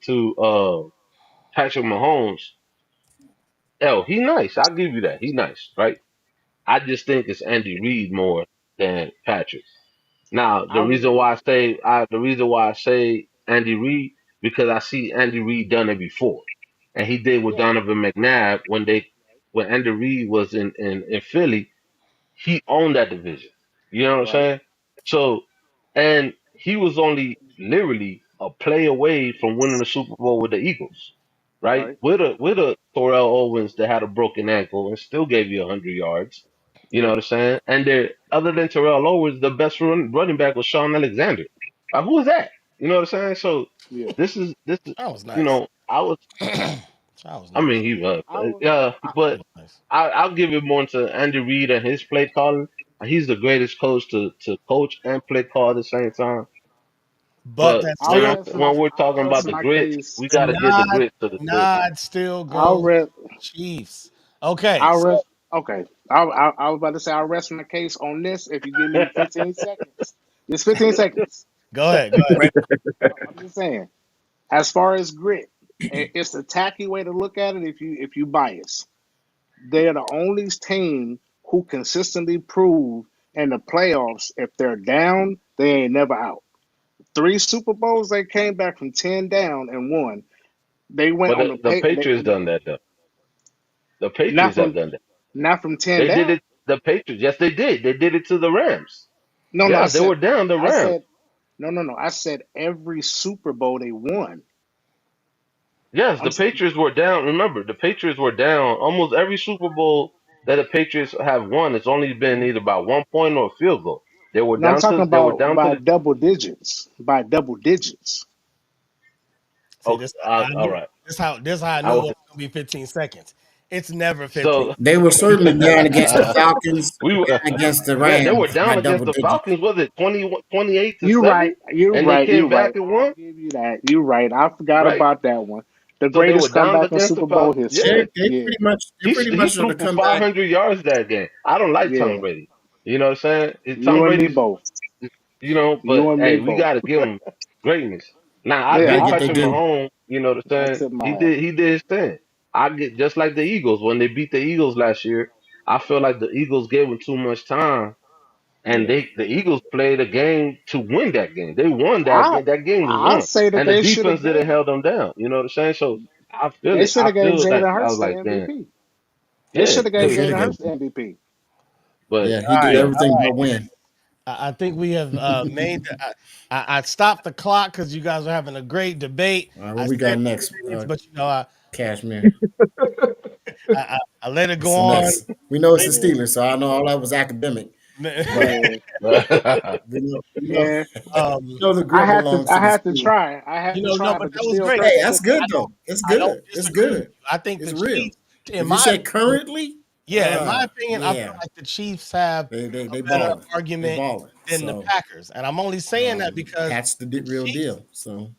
Patrick Mahomes, hell, he nice. I'll give you that. He nice, right? I just think it's Andy Reid more than Patrick. Now, I the reason why I say Andy Reid, because I see Andy Reid done it before, and he did with yeah, Donovan McNabb when Andy Reid was in Philly. He owned that division. You know what I'm right, saying? So, and he was only literally a play away from winning the Super Bowl with the Eagles, right? right, With a Terrell Owens that had a broken ankle and still gave you 100 yards. You know yeah, what I'm saying? And there, other than Terrell Owens, the best running back was Sean Alexander. Who was that? You know what I'm saying? So yeah. this is That was you nice. know I was That was I nice. mean, he was. I was, Yeah, I, That but was nice. I'll give it more to Andy Reid and his play calling. He's the greatest coach to coach and play call at the same time. But But that I'll still rest when my, we're I'll talking rest about the my grit, case. we the got to give the nod grit to the grit. nod still I'll goes rest, Chiefs. Okay, I'll so rest. Okay, I was about to say I'll rest my case on this if you give me 15 seconds. Just 15 seconds. go ahead, go ahead. Right. I'm just saying. As far as grit, it's a tacky way to look at it if you bias. They're the only team who consistently prove in the playoffs if they're down, they ain't never out. Three Super Bowls they came back from 10 down and won. They went But on the the pay. Patriots done that though. The Not Patriots have from done that. not from 10 They did down. it. The Patriots, yes, they did. They did it to the Rams. No, no, Yeah, they were down the I Rams. said, no, no, no. I said every Super Bowl they won. Yes, I'm the Patriots were down. Remember, the Patriots were down almost every Super Bowl that the Patriots have won. It's only been either by 1 point or a field goal. They were no, I'm down talking to. They were about down to by the. double digits. By double digits. See Okay, this I all knew right. this how I I knew it was was gonna be 15 seconds. It's never 15. so They were certainly down against the Falcons we were. and against the Yeah, they were Rams by down against double the digits. Falcons. Was it 28 to You're right. 7? You're And they right. came You're back right. and I'll won, give you that. You're right. I forgot right? about that one. The So they were greatest down comeback in against the Super Bowl Falcons. Yeah, history. They Yeah. pretty he much are threw the for comeback. 500 yards that game. I don't like Tom Yeah. Brady. You know what I'm saying? You Tom and me Brady's. both. You But and me hey, we both. got to give him greatness. Now I They Yeah. got to give get their Patrick due. Mahomes, you know what I'm I saying? tip my He hat. did he did his thing. I get just like the Eagles when they beat the Eagles last year. I feel like the Eagles gave him too much time, and Yeah. the Eagles played a game to win that game. They won that I game. That game was I won, say that and the they should have defense didn't gave held them down. You know what I'm saying? So I feel they it. should I have gave feel like Jalen I Hurts was the like, man, MVP. They yeah, should have They gave because should have Jalen given Hurts it. the MVP. but Yeah, he All did right, yeah, all everything right. but win. I think we have made. I stopped the clock because you guys are having a great debate. All right, what I we said got next? 3 minutes, but you know, I Cashmere. I, I, I let it go What's the on. next? We know it's the Yeah. Steelers, so I know all that was academic. But Yeah. we Yeah. know the I grill had to belongs I to the had to Steelers. try. I had to No, try, but but the that was steel great. Hey, curtain that's took me. good though. It's I don't good. It's disagree with good. you. I think It's the real. Chiefs, in If you my say opinion, currently, yeah, in my opinion, I feel yeah, like the Chiefs have a they better balling. They argument balling. than the So Packers, and I'm only saying that because Pat's the the real Chiefs, deal. So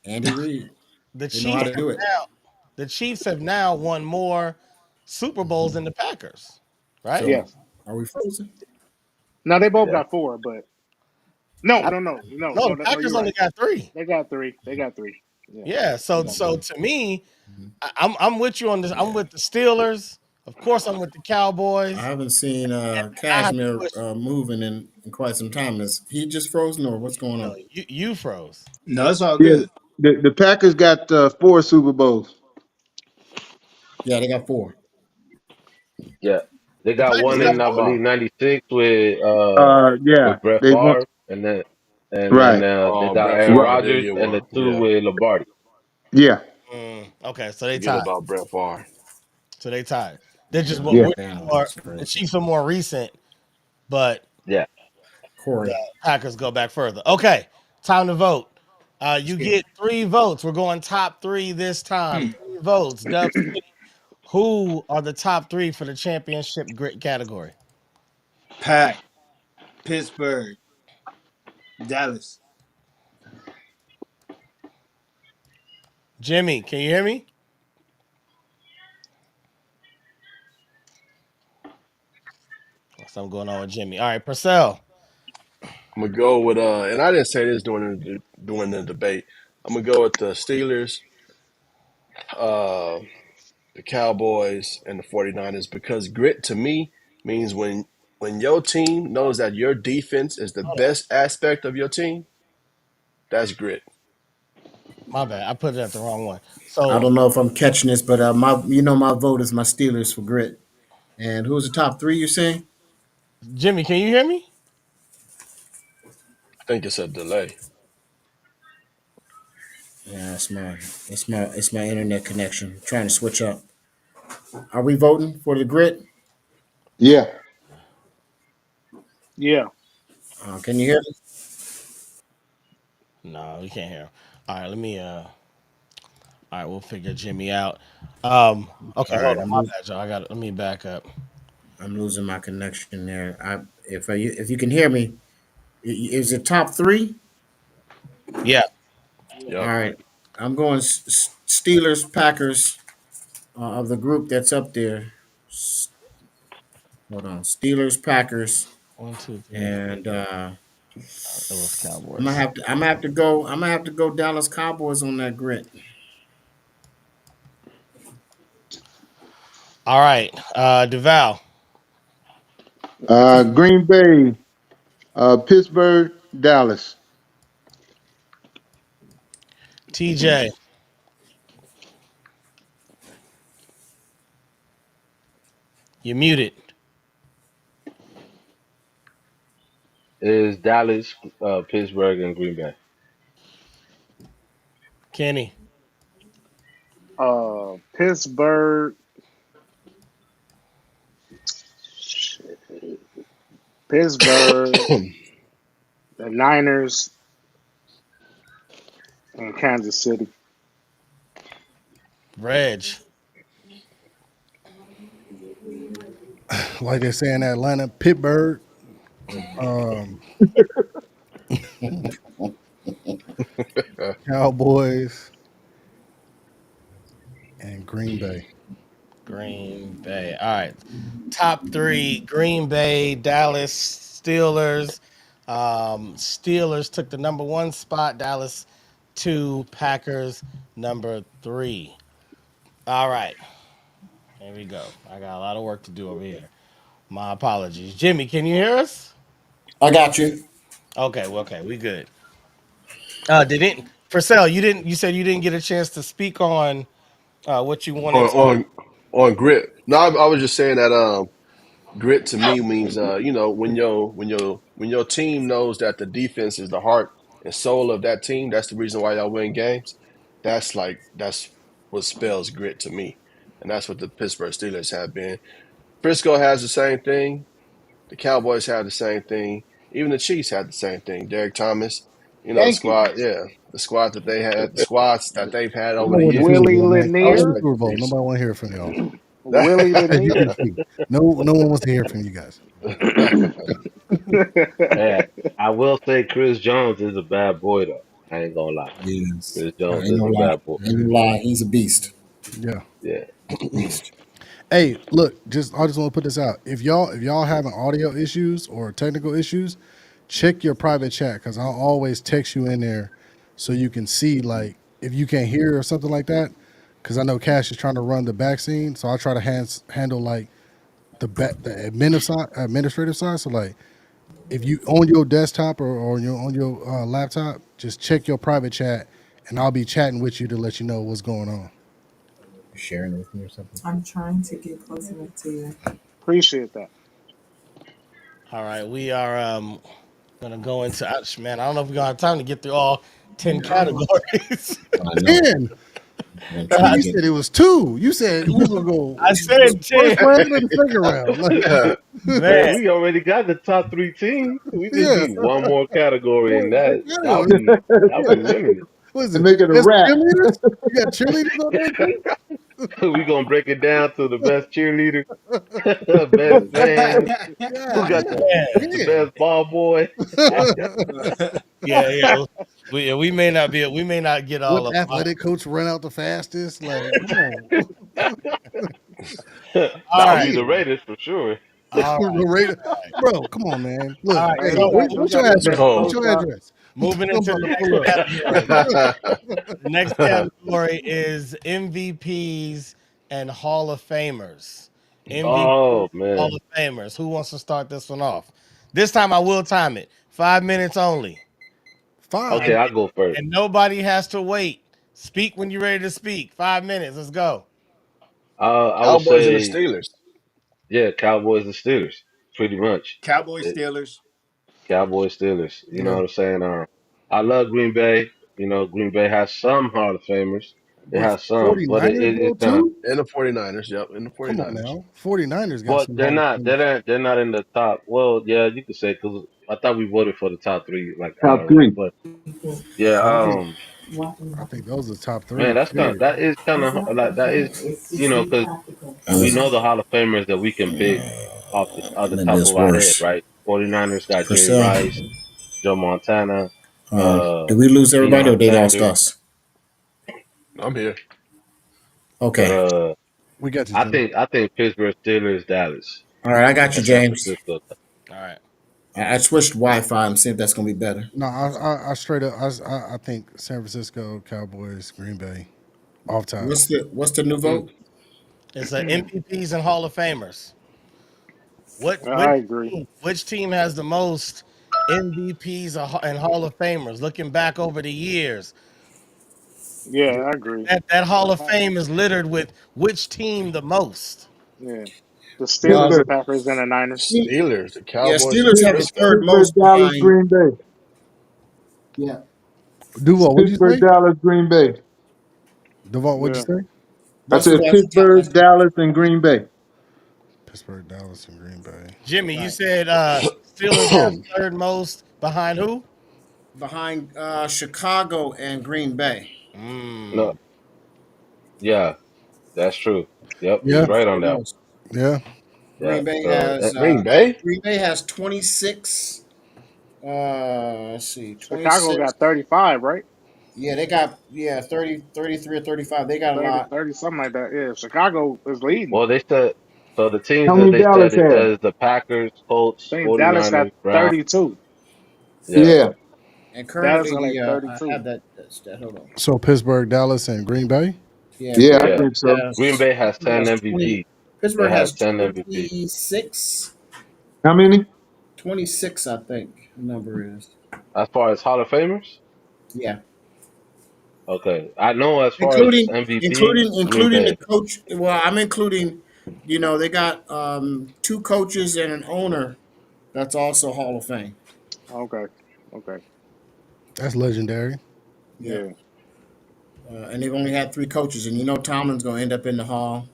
Andy Reid, the they know how Chiefs to have do it. now, the Chiefs have now won more Super Bowls than the Packers, right? So Yes. are we frozen? No, they both yeah. got four, but no, I, no, no, no, no, no, the no, Packers you're only right. got three. They got three. They got three. Yeah. Yeah, They so got three. to me, Mhm. I'm with you on this. I'm Yeah. with the Steelers. Of course, I'm with the I Cowboys. haven't seen I have to Cashmere push. moving in quite some time. Is he just frozen or what's going No, on? you froze. No, it's all Yeah, good. the Packers got four Super Bowls. Yeah, they got four. Yeah, they The got Packers one got in Yeah. I four. believe '96 Yeah, with Brett they won. Favre, and then Right. they got Brett Aaron Ru- Favre, there Rodgers, you and the were. two Yeah. with Lombardi. Yeah, Okay, so they Forget tied. about Brett Favre. So they tied. They're just what Yeah. we're Damn, more. that's The crazy. Chiefs are more recent, but Yeah, the Corey. Packers go back further. Okay, time to vote. Let's You get it. get 3 votes. We're going top three this time. Hmm. 3 votes. Dub City. Who are the top three for the championship grit category? Pack, Pittsburgh, Dallas. Jimmy, can you hear me? Something going on with Jimmy. All right, Purcell. I'm gonna go with and I didn't say this during the debate. I'm gonna go with the Steelers, uh, the Cowboys, and the 49ers because grit to me means when your team knows that your defense is the Hold on. best aspect of your team, that's grit. My bad. I put it at the wrong one. I So don't know if I'm catching this, but my vote is my Steelers for grit. And who's the top three? You saying? Jimmy, can you hear me? I think it's a delay. Yeah, it's my internet connection. I'm trying to switch up. Are we voting for the grit? Yeah. Yeah. Can you hear me? No, we can't hear him. All right, let me all right, we'll figure Jimmy out. Okay, All hold right, on. My bad, y'all. I got it. Let me back up. I'm losing my connection there. If you can hear me, is it top three? Yeah. All Yep. right, I'm going Steelers, Packers of the group that's up there. Hold on, Steelers, Packers, One, two, three, four. and It was I'm gonna Cowboys. have to. I'm gonna have to go. I'm gonna have to go Dallas Cowboys on that grit. All right. DeVal, Green Bay, Pittsburgh, Dallas. TJ, you muted. Is Dallas, Pittsburgh, and Green Bay. Kenny, Pittsburgh, Pittsburgh, the Niners, and Kansas City. Reg, Like they say in Atlanta, Pittsburgh, um, Cowboys, and Green Bay. Green Bay. All right. Top three: Green Bay, Dallas, Steelers. Steelers took the number one spot. Dallas two. Packers number three. All right. Here we go. I got a lot of work to do over here. My apologies. Jimmy, can you hear us? I got you. Okay, well, okay, we good. Didn't Purcell, you didn't you said you didn't get a chance to speak on what you On wanted to. on on grit. No, I was just saying that grit to me means when your team knows that the defense is the heart and soul of that team, that's the reason why y'all win games. That's what spells grit to me, and that's what the Pittsburgh Steelers have been. Frisco has the same thing. The Cowboys have the same thing. Even the Chiefs had the same thing. Derek Thomas, the Thank you. squad, yeah, the squad that they had, the squads that they've had I over the win the Super years. Willie Bowl, man. I I win the Lanier. respect Super the Bowl. Chiefs. Nobody want to hear from y'all. Willie You Lanier. can speak. No one wants to hear from you guys. Yeah, I will say Chris Jones is a bad boy though. I ain't gonna lie. Yes. Chris I Jones ain't is no a lie. bad boy. Ain't no lie. He's a beast. Yeah. Yeah. Beast. Hey, look, I just want to put this out. If y'all having audio issues or technical issues, check your private chat because I'll always text you in there so you can see like if you can't hear or something like that. Because I know Cash is trying to run the back scene, so I try to handle like the administrative side. So like if you on your desktop or you're on your laptop, just check your private chat, and I'll be chatting with you to let you know what's going on. Sharing it with me or something. I'm trying to get close enough to you. Appreciate that. All right, we are gonna go into man. I don't know if we're gonna have time to get through all 10 categories. I know. 10. I'm Nigga, trying to you get. said it was two. You said we were gonna go I said first 10. round or the second round. Like, Man, Man. we already got the top three teams. We just yeah. need one more category, and What that'll category? be limited. What is To it? make it a Best wrap. cheerleaders? You got cheerleaders on there too? We gonna break it down to the best cheerleader, best fan. Who God got Man. the damn. best ball boy? Yeah, yeah. We may not we may not get What all of them. athletic coach ran out the fastest? Like, come on. All That would right. be the Damn. Raiders for sure. All right. Raider- Bro, come on, man. All Look, right. Hey, hey, So you what's got your the address? best What's moving pro your shop. address? moving I'm into about the to next pull up. category. The next category is MVPs and Hall of Famers. Oh MVPs, Hall man. of Famers. Who wants to start this one off? This time I will time it. 5 minutes only. Okay, Five. And I'll go first. and nobody has to wait. Speak when you're ready to speak. 5 minutes. Let's go. I would Cowboys and the say, Steelers. yeah, Cowboys and Steelers, pretty much. Cowboys, It, Steelers. Cowboys, Steelers. You know Yeah. what I'm saying? I love Green Bay. You know, Green Bay has some Hall of Famers. It But has some, but 49ers, it's though, not. too? And the 49ers. Yep, and the Come on 49ers. now. 49ers got But some they're Hall of not. Famers. They're not in the top. Well, yeah, you could say because I thought we voted for the top three like Top honorable. three. But yeah, I think I think those are the top man, three. that's kind. Period. That is kind of like that is. You know, because we know the Hall of Famers that we can pick off the Maybe top it's of our head, worse. right? 49ers got Jerry Purcell, Rice, Joe Montana, did we lose everybody or Deion they lost Sanders. us? I'm here. But Okay. We got you, Jimmy. I think Pittsburgh Steelers, Dallas, All right, I got you, and San James. Francisco. All right. I switched Wi-Fi and see if that's gonna be better. No, I straight up, I think San Francisco, Cowboys, Green Bay, off top. What's the new Mm. vote? It's a MVPs and Hall of Famers. What I agree. which team has the most MVPs and Hall of Famers? Looking back over the years, Yeah, I agree. that Hall of Uh, Fame is littered with which team the most? yeah, the Steelers, Uh, the Pittsburgh. Packers, and the Niners. Ste- Steelers, the yeah, Cowboys, and Steelers the have the Briscoe. third Pittsburgh, most Dallas, behind. Green Bay. Yeah, Duval, what'd you Pittsburgh, say? Dallas, Green Bay. Duval, what'd you Yeah, say? I both of said those Pittsburgh, Dallas, and Green Bay. Pittsburgh, Dallas, and Green Bay. Jimmy, you right said Steelers have third most behind who? behind Chicago and Green Bay. No, Mm. yeah, that's true. Yep, Yeah, he's The right on third that one. most. yeah. Yeah. Green Bay So has Green Bay. 26. Let's see, Chicago 26. got 35, right? Yeah, they got 30, 33 or 35. They got a 30, lot. 30, something like that. Yeah, Chicago is leading. well, they said so. The teams How that many they Dallas said it have? says the Packers, I Colts, think Dallas got 49ers, Browns. 32. Yeah. Yeah. And Dallas got currently, like I 32. have that stat. Hold on. So Pittsburgh, Dallas, and Green Bay. Yeah, Yeah, I Yeah. think so. Green Bay Pittsburgh has has 20. 10 MVP. It Pittsburgh has has 10 MVP. 26. How many? 26, I think the number is. As far as Hall of Famers, Yeah, okay. I know as far as including MVPs, including Green including the Bay. coach. Well, I'm including. They got two coaches and an owner. That's also Hall of Fame. Okay. Okay. That's legendary. Yeah, Yeah. and they've only had three coaches, and Tomlin's going to end up in the Hall,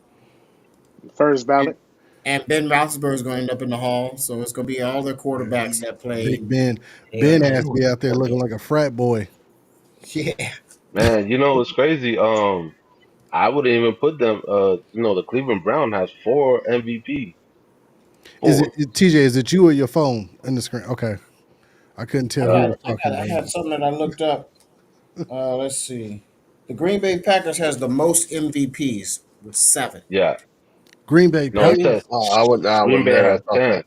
First and, ballot. and Ben Roethlisberger is going to end up in the Hall. So it's going to be all the quarterbacks that Big played Ben. there. Ben has to be out there looking like a frat boy. Yeah, Man, you know what's crazy? I wouldn't even put them. The Cleveland Brown has four MVP. Is Four. it TJ? Is it you or your phone in the screen? Okay, I couldn't I tell who got Uh, was talking I there. had something that I looked up. Let's see. The Green Bay Packers has the most MVPs with seven. yeah. Green Bay No, it says Packers. I Green wouldn't Bay have has thought that. 10.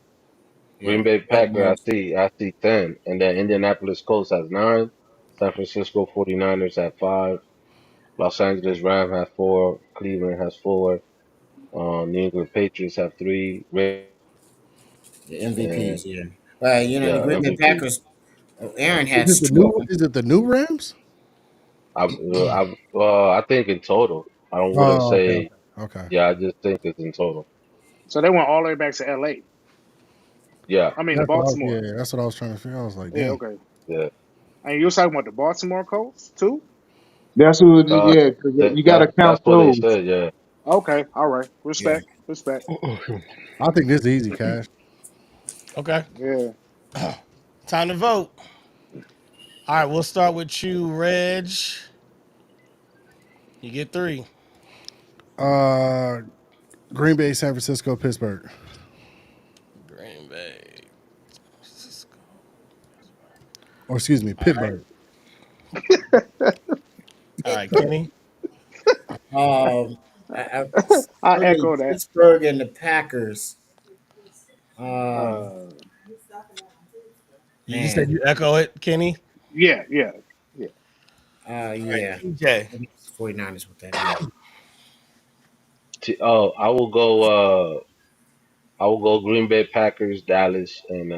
Yeah, Green Bay they got the Packer, most. I see 10. And then Indianapolis Colts has 9. San Francisco 49ers have 5. Los Angeles Rams have 4. Cleveland has 4. New England Patriots have 3. The And MVPs, yeah. Well, the yeah, Green Bay MVP. Packers. Aaron Is it has the two of new? them. Is it the new Rams? I think in total. I don't wouldn't Oh, okay, say. okay, okay. Yeah, I just think it's in total. So they went all the way back to LA. Yeah, I mean, to That's what I was. Baltimore. Yeah, that's what I was trying to figure. I was like, Yeah, damn. okay. yeah. And you was talking about the Baltimore Colts too? That's who. Uh, Yeah, because you got to that's count what they those. said. Yeah. Okay, all right. Yeah. Respect. Respect. I think this is easy, Cash. Okay. Yeah. Time to vote. All right, we'll start with you, Reg. You get three. Uh, Green Bay, San Francisco, Pittsburgh. Green Bay. Or excuse me, All right. Pittsburgh. All right, Kenny. Um, I, I, I for me, echo that. Pittsburgh and the Packers. Um, Uh, You said man, you echo it, Kenny? yeah, yeah, yeah. All right, yeah. TJ. 49ers with that, yeah. Oh, I will go Green Bay Packers, Dallas, and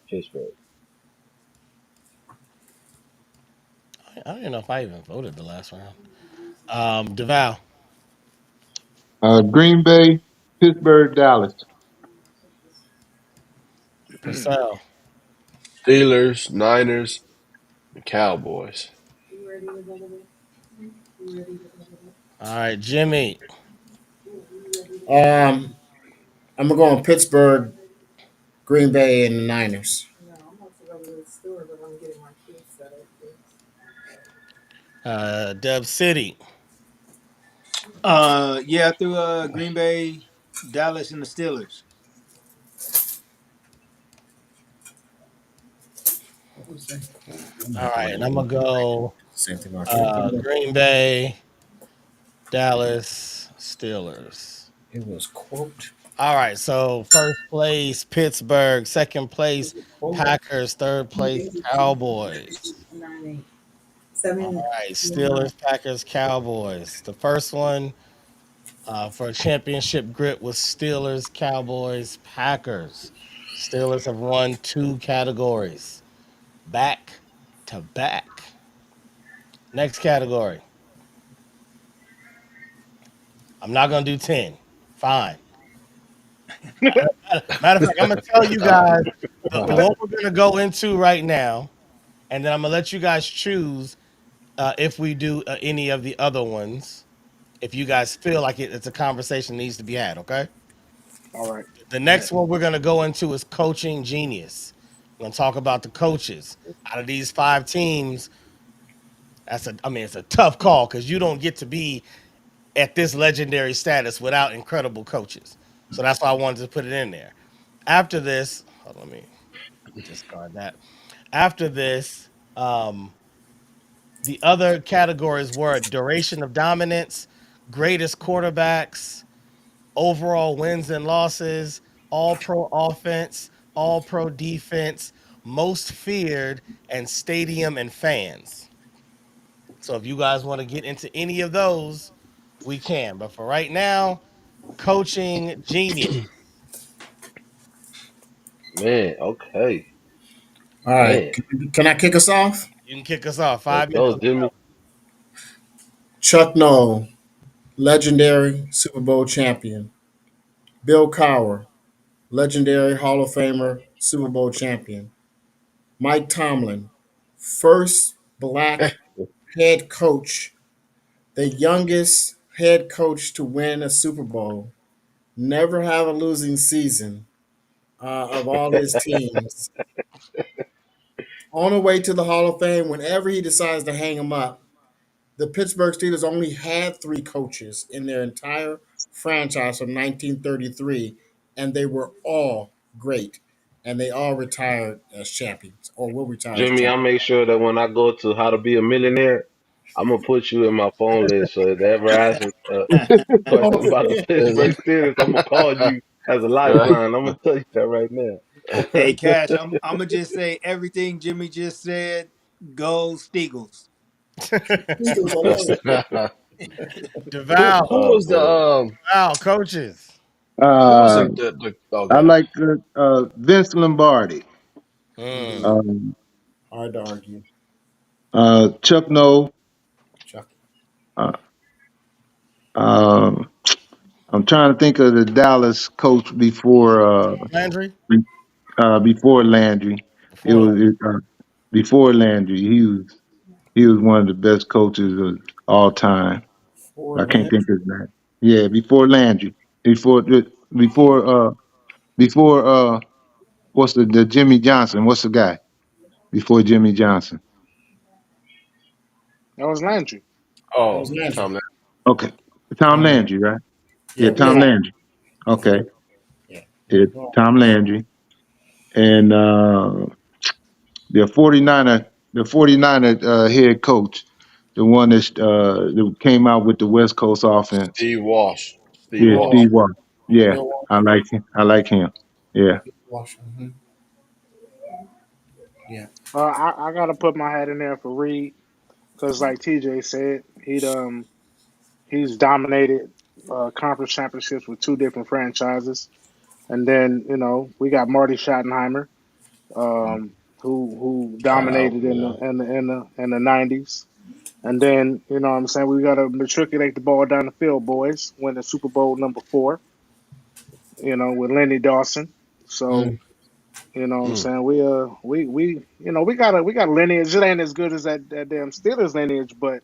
Pittsburgh. I don't even know if I even voted the last round. DeVal, Green Bay, Pittsburgh, Dallas. Purcell. Steelers, Niners, and Cowboys. All right, Jimmy. Um, I'm gonna go on Pittsburgh, Green Bay, and the Niners. Dub City. Yeah, I threw Green Bay, Dallas, and the Steelers. What was that? I'm gonna All have to right, write and I'm gonna go the same thing about three. Green Bay, Dallas, Steelers. It was quote. All right, so first place Pittsburgh, second place Packers, third place Cowboys. All right, Steelers, Packers, Cowboys. The first one for a championship grip was Steelers, Cowboys, Packers. Steelers have won two categories, back to back. Next category. I'm not gonna do 10. Fine. Matter of fact, I'm gonna tell you guys the one we're gonna go into right now, and then I'm gonna let you guys choose if we do any of the other ones. If you guys feel like it's a conversation that needs to be had, okay? All right. The next one we're gonna go into is coaching genius. We're gonna talk about the coaches out of these five teams. I mean, it's a tough call because you don't get to be at this legendary status without incredible coaches. So that's why I wanted to put it in there. After this, hold on, let me discard that. After this, the other categories were duration of dominance, greatest quarterbacks, overall wins and losses, all pro offense, all pro defense, most feared, and stadium and fans. So if you guys want to get into any of those, we can. But for right now, coaching genius. Man, okay, All right, man, can I kick us off? You can kick us off. let's 5 minutes. go, Jimmy. Chuck Noll, legendary Super Bowl champion. Bill Cowher, legendary Hall of Famer, Super Bowl champion. Mike Tomlin, first black head coach, the youngest head coach to win a Super Bowl, never have a losing season of all his teams. On the way to the Hall of Fame, whenever he decides to hang him up, the Pittsburgh Steelers only had three coaches in their entire franchise from 1933, and they were all great. And they all retired as champions, or will retire as Jimmy, I champions. make sure that when I go to How to Be a Millionaire, I'm gonna put you in my phone list. So if they ever ask a question about the Pittsburgh Steelers, I'm gonna call you as a Right. lifeline. I'm gonna tell you that right Hey, now. Cash, I'm gonna just say everything Jimmy just said. Go Steagles. Eagles all day. Deval, Who Oh was the boy. Deval, coaches. who was Uh, the oh I god. like Vince Lombardi, Mm. Indeed. um, Hard to argue. Chuck Noll. Chuck. Uh, um, I'm trying to think of the Dallas coach Landry before Landry. It before was Landry. before Landry. He was one of the best coaches of all time. For I can't Landry. think of his name. Yeah, before Landry. Before before before what's the Jimmy Johnson? What's the guy before Jimmy Johnson? That was Landry. That was Oh, Landry. Tom. Okay, Tom Tom Landry. Landry, right? Yeah, Yeah, Tom Yeah. Landry. Okay, yeah. yeah, Tom Landry and the 49er, the 49er head coach, the one that came out with the West Coast offense. Steve Walsh. Steve Yeah, Walsh. Steve Walker. Yeah, Bill Walsh. I like him. I like him. Yeah. Washington. Yeah. I gotta put my hat in there for Reed because, like TJ said, he's dominated conference championships with two different franchises, and then we got Marty Schottenheimer, who Wow. dominated Yeah. in the '90s. And then, what I'm saying, we got to matriculate the ball down the field, boys. Win the Super Bowl #4, with Lenny Dawson. So, Mm. what I'm Mm. saying, we got lineage. It ain't as good as that damn Steelers lineage, but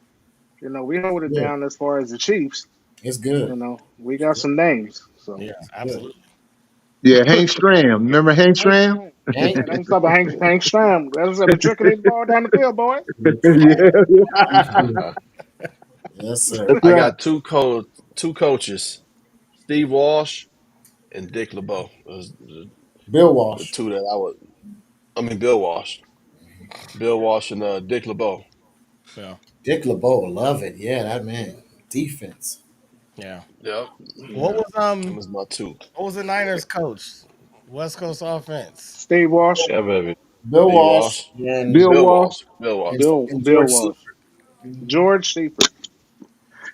we hold it Good. down as far as the Chiefs. It's good. We got some names. So Yeah, Good. absolutely. Yeah, Hank Stram. Remember Hank Hank Stram? Stram, Hank. man, ain't stop Hank Stram. That was a matriculate the ball down the field, boys. Yeah. Yes, sir. That's I right. got two coaches, Steve Walsh and Dick LeBeau. Those Bill the Walsh. two that I would. I mean, Bill Walsh, Bill Walsh, and Dick LeBeau. Yeah, Dick LeBeau. Love it. Yeah, that man. Defense. yeah. Yep, What Yeah. was them was my two. the Niners coach? West Coast offense. Steve Walsh, Yeah, baby. Bill Steve Walsh Walsh, Bill and Bill Walsh. Walsh, Bill Walsh. and, Bill and Bill George Walsh, Seifert. George Seifert.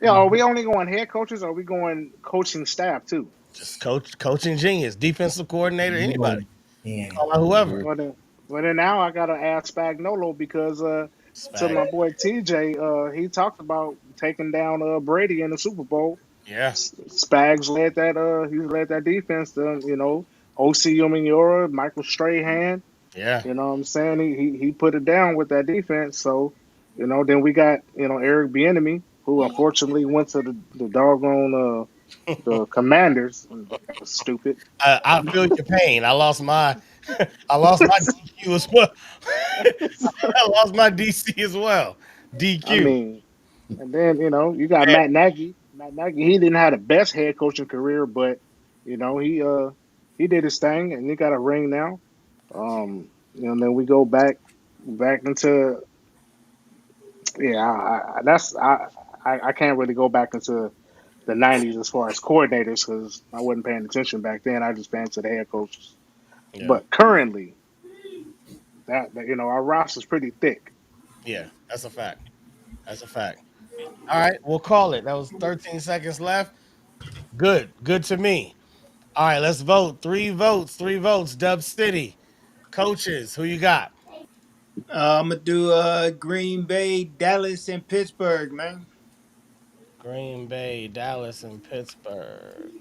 Yeah, are Mhm. we only going head coaches or are we going coaching staff too? Just coaching genius, defensive coordinator, You anybody. going? Yeah. Call out whoever. Hmm. Well then now I gotta ask Spagnolo because to Spag. my boy TJ, he talked about taking down Brady in the Super Bowl. Yeah, Spags led that he led that defense. OC Umenyiora, Michael Strahan. yeah. You know what I'm saying? He put it down with that defense. So, then we got, Eric Bieniemy, who unfortunately went to the doggone the Commanders. That was stupid. I feel your pain. I lost my I lost my DQ as well. I lost my DC as well. I DQ. mean, and then, you got Matt Nagy. Matt Nagy, he didn't have the best head coaching career, but he did his thing and he got a ring now. And then we go back into yeah, I can't really go back into the '90s as far as coordinators because I wasn't paying attention back then. I just paying to the head coaches. Yeah, But currently, our roster's pretty thick. yeah. That's a fact. That's a fact. All right, we'll call it. That was 13 seconds left. Good. Good to me. All right, let's vote. Three votes. Three votes. Dub City. Coaches, who you got? I'm gonna do Green Bay, Dallas, and Pittsburgh, man. Green Bay, Dallas, and Pittsburgh.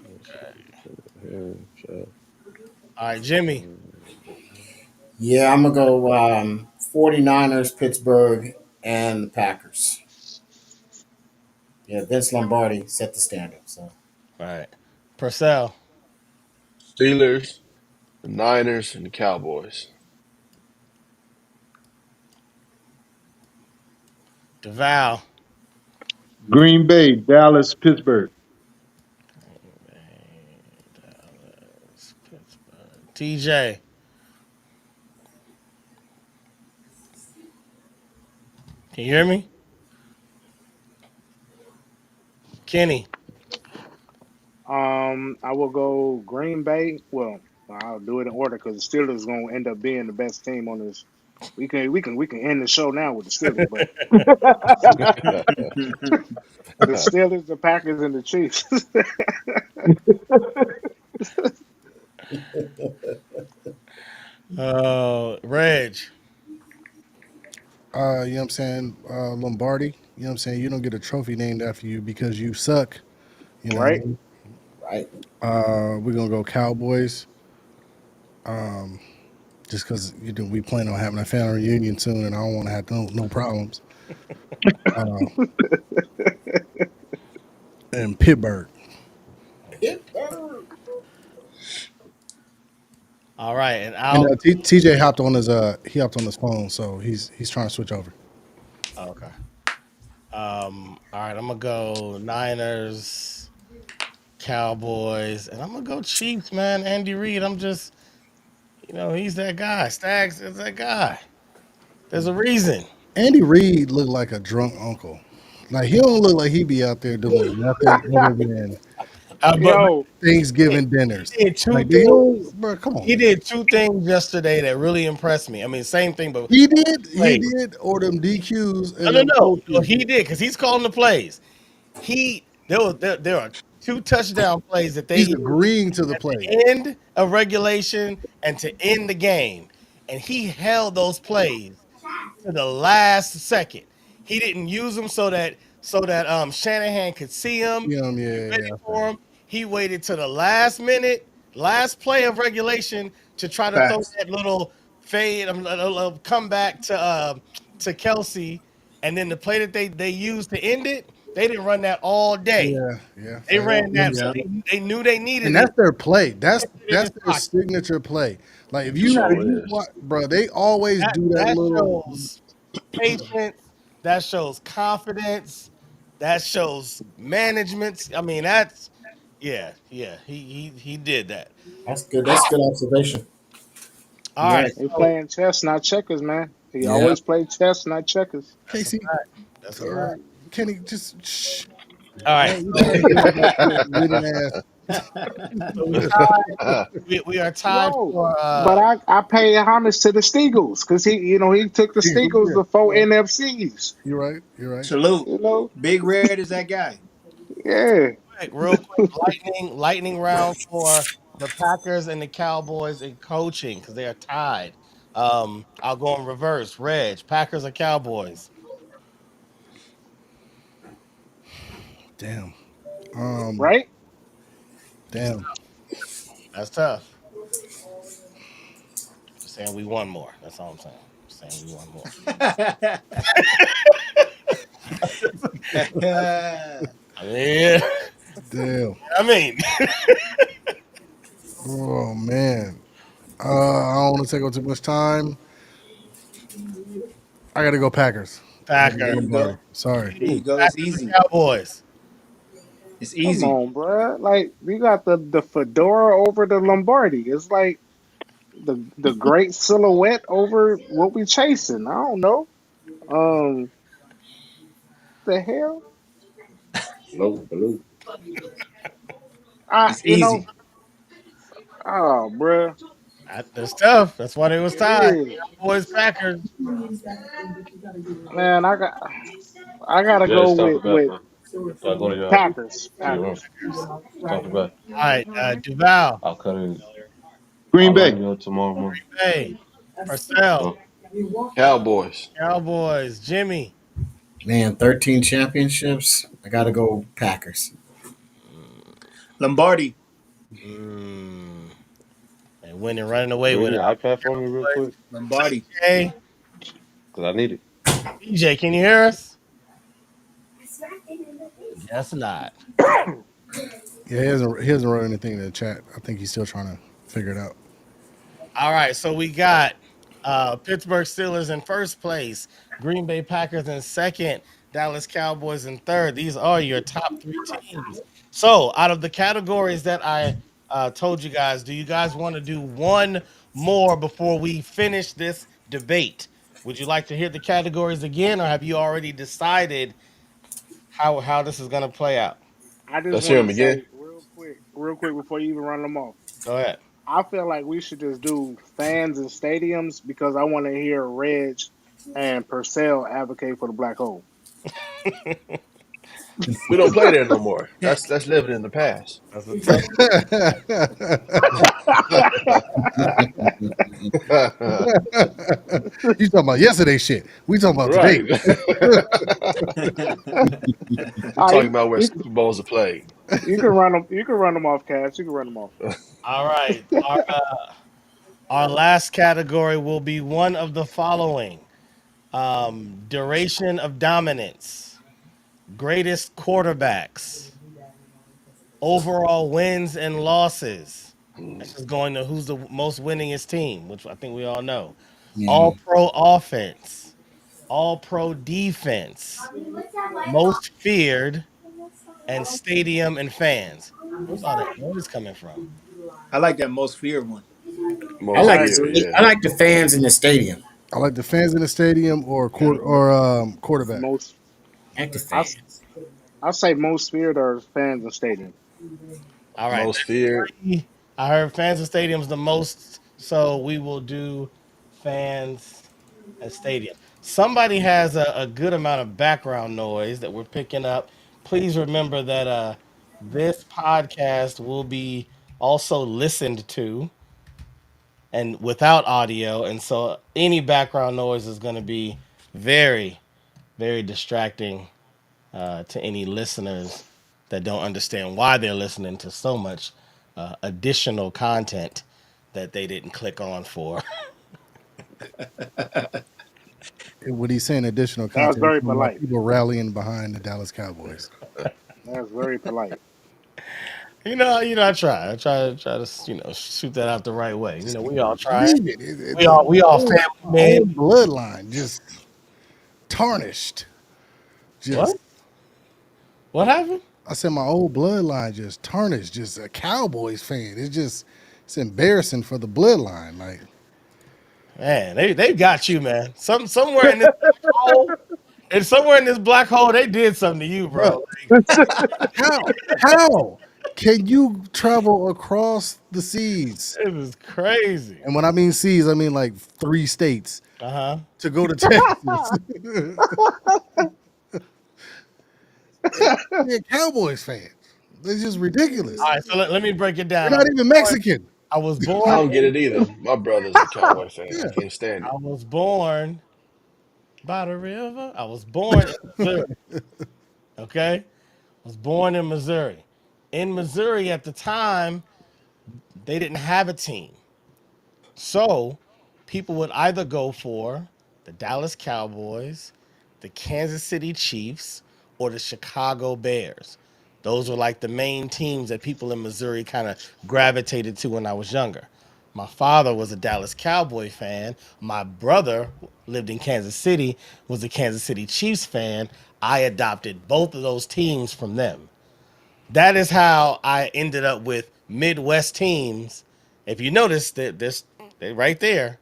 Yeah, sure. All right, Jimmy. Yeah, I'm gonna go 49ers, Pittsburgh, and the Packers. Yeah, Vince Lombardi set the standard. So All right. Purcell. Steelers, the Niners, and the Cowboys. DeVal. Green Bay, Dallas, Pittsburgh. Dallas, Pittsburgh. TJ. Can you hear me? Kenny. I will go Green Bay. Well, I'll do it in order because the Steelers going to end up being the best team on this. We can end the show now with the Steelers, but the Steelers, the Packers, and the Chiefs. Reg. You know what I'm saying? Lombardi. You know what I'm saying? You don't get a trophy named after you because you suck. You Right? know. right. We're gonna go Cowboys. Just because we plan on having a family reunion soon, and I don't want to have no problems. Uh, and Pittsburgh. Pittsburgh. All right, and And I'll. TJ hopped on his phone, so he's trying to switch over. Oh, okay. All right, I'm gonna go Niners, Cowboys, and I'm gonna go Chiefs, man. Andy Reid. I'm just, he's that guy. Stags is that guy. There's a reason. Andy Reid looked like a drunk uncle. Like he don't look like he be out there doing nothing other than But Yo, he Thanksgiving dinners. did two Like they things. don't, bro. Come on, He man. did two things yesterday that really impressed me. I mean, same thing, but He did. He plays. did. Or them DQs No, and no, them no, no. coaches. He did because he's calling the plays. There are two touchdown plays that they He's used agreeing to the at play. the end of regulation and to end the game, and he held those plays to the last second. He didn't use them so that Shanahan could see him, Yeah, be yeah, ready yeah. I feel for you. him. He waited to the last minute, last play of regulation to try to throw Facts. that little fade, a comeback to Kelsey, and then the play that they used to end it, they didn't run that all day. Yeah, yeah. They Fair. ran that when Yeah. they knew they needed And it. that's their play. They That's put it in that's his their pocket. signature play. Like if For you if sure you is. watch, bro, they always That do that that little. shows patience. That shows confidence. That shows management. I mean, that's yeah. He did that. That's good. That's a good observation. All You're right, right. he so playing chess, not checkers, man. He Yeah, always played chess, not checkers. that's a Casey fact. That's a fact. or Kenny, just shh. All All right, right, we're so trying to build that written we ass. tied. We are tied Yo, for but I pay homage to the Steagles because he took the Eagles, Steagles yeah, to four you're right. NFCs. You're right. You're right. Salute. You know, Big Red is that guy. yeah. real quick lightning round for the Packers and the Cowboys in coaching because they are tied. I'll go in reverse. Reg, Packers or Cowboys? Damn. Um. Right? That's Damn. tough. That's tough. Just saying we won more. That's all I'm saying. Just saying we won more. I mean, yeah. Damn. I mean, Oh man. I don't want to take up too much time. I got to go Packers. I got to Packers. There go you go. Lombardi. Sorry. There you go. It's Packers easy. or Cowboys? It's Come easy. on, bruh. Like you got the fedora over the Lombardi. It's like the great silhouette over what we chasing. I don't know. Um, the hell? Hello, hello. I It's you know. easy. Oh, bruh. That's tough. That's why they was It tied. is. Cowboys, Packers. Man, I gotta go Jazz, talk about, with man. Gotta go Packers. to your room. Packers. Talk about. All right, Duval, I'll cut it. Green I'll let Bay. him know tomorrow morning. Hey, Purcell, Huh? Cowboys. Cowboys, Jimmy. Man, 13 championships. I got to go Packers. Lombardi. Mm, and winning, running away Bring with it. your iPad for me real quick, Lombardi. Okay, cause I need it. DJ, can you hear us? Guess not. Yeah, he hasn't wrote anything in the chat. I think he's still trying to figure it out. All right, so we got Pittsburgh Steelers in first place, Green Bay Packers in second, Dallas Cowboys in third. These are your top three teams. So, out of the categories that I told you guys, do you guys want to do one more before we finish this debate? Would you like to hear the categories again, or have you already decided how this is going to play out? I just Let's hear want him to again. say real quick before you even run them off. Go ahead. I feel like we should just do fans and stadiums because I want to hear Reg and Purcell advocate for the black hole. We don't play there no more. That's living in the past. That's a tough. You talking about yesterday shit. We talking about today. Right. We're Ah, talking about where Super Bowls are played. you can run them. You can run them off, Cash. You can run them off. All right. Our last category will be one of the following: duration of dominance, greatest quarterbacks, overall wins and losses. That's just going to who's the most winningest team, which I think we all know. Yeah. All pro offense, all pro defense, most feared, and stadium and fans. Where's all that noise coming from? I like that most feared one. I Most I like fear, agree. yeah. I like the fans in the stadium. I like the fans in the stadium or Yeah, quarterback. Most I like the I fans. I say most feared are fans and stadium. All right. Most feared. I heard fans and stadiums the most, so we will do fans and stadium. Somebody has a good amount of background noise that we're picking up. Please remember that this podcast will be also listened to and without audio, and so any background noise is going to be very, very distracting to any listeners that don't understand why they're listening to so much additional content that they didn't click on for. What he's saying, additional That was content, he's very talking about polite. people rallying behind the Dallas Cowboys. That was very polite. I try to shoot that out the right way. We all try. Believe it. We all family My men. own bloodline just tarnished. Just What? What happened? I said my old bloodline just tarnished. Just a Cowboys fan. It's embarrassing for the bloodline. Like, Man, they got you, man. Somewhere in this black hole, and somewhere in this black hole, they did something to you, bro, bro. how can you travel across the seas? It was crazy. And when I mean seas, I mean like 3 states Uh huh. to go to Texas. They're Cowboys fans. They're just ridiculous. All right, so let me break it They're down. not even Mexican. I was I born don't get in it either. My brother's a Cowboy fan. I Yeah. can't stand I it. was born by the river. I was born in Missouri. Okay, I was born in Missouri. In Missouri at the time, they didn't have a team. So people would either go for the Dallas Cowboys, the Kansas City Chiefs, or the Chicago Bears. Those were like the main teams that people in Missouri kind of gravitated to when I was younger. My father was a Dallas Cowboy fan. My brother lived in Kansas City, was a Kansas City Chiefs fan. I adopted both of those teams from them. That is how I ended up with Midwest teams. If you notice that this right there,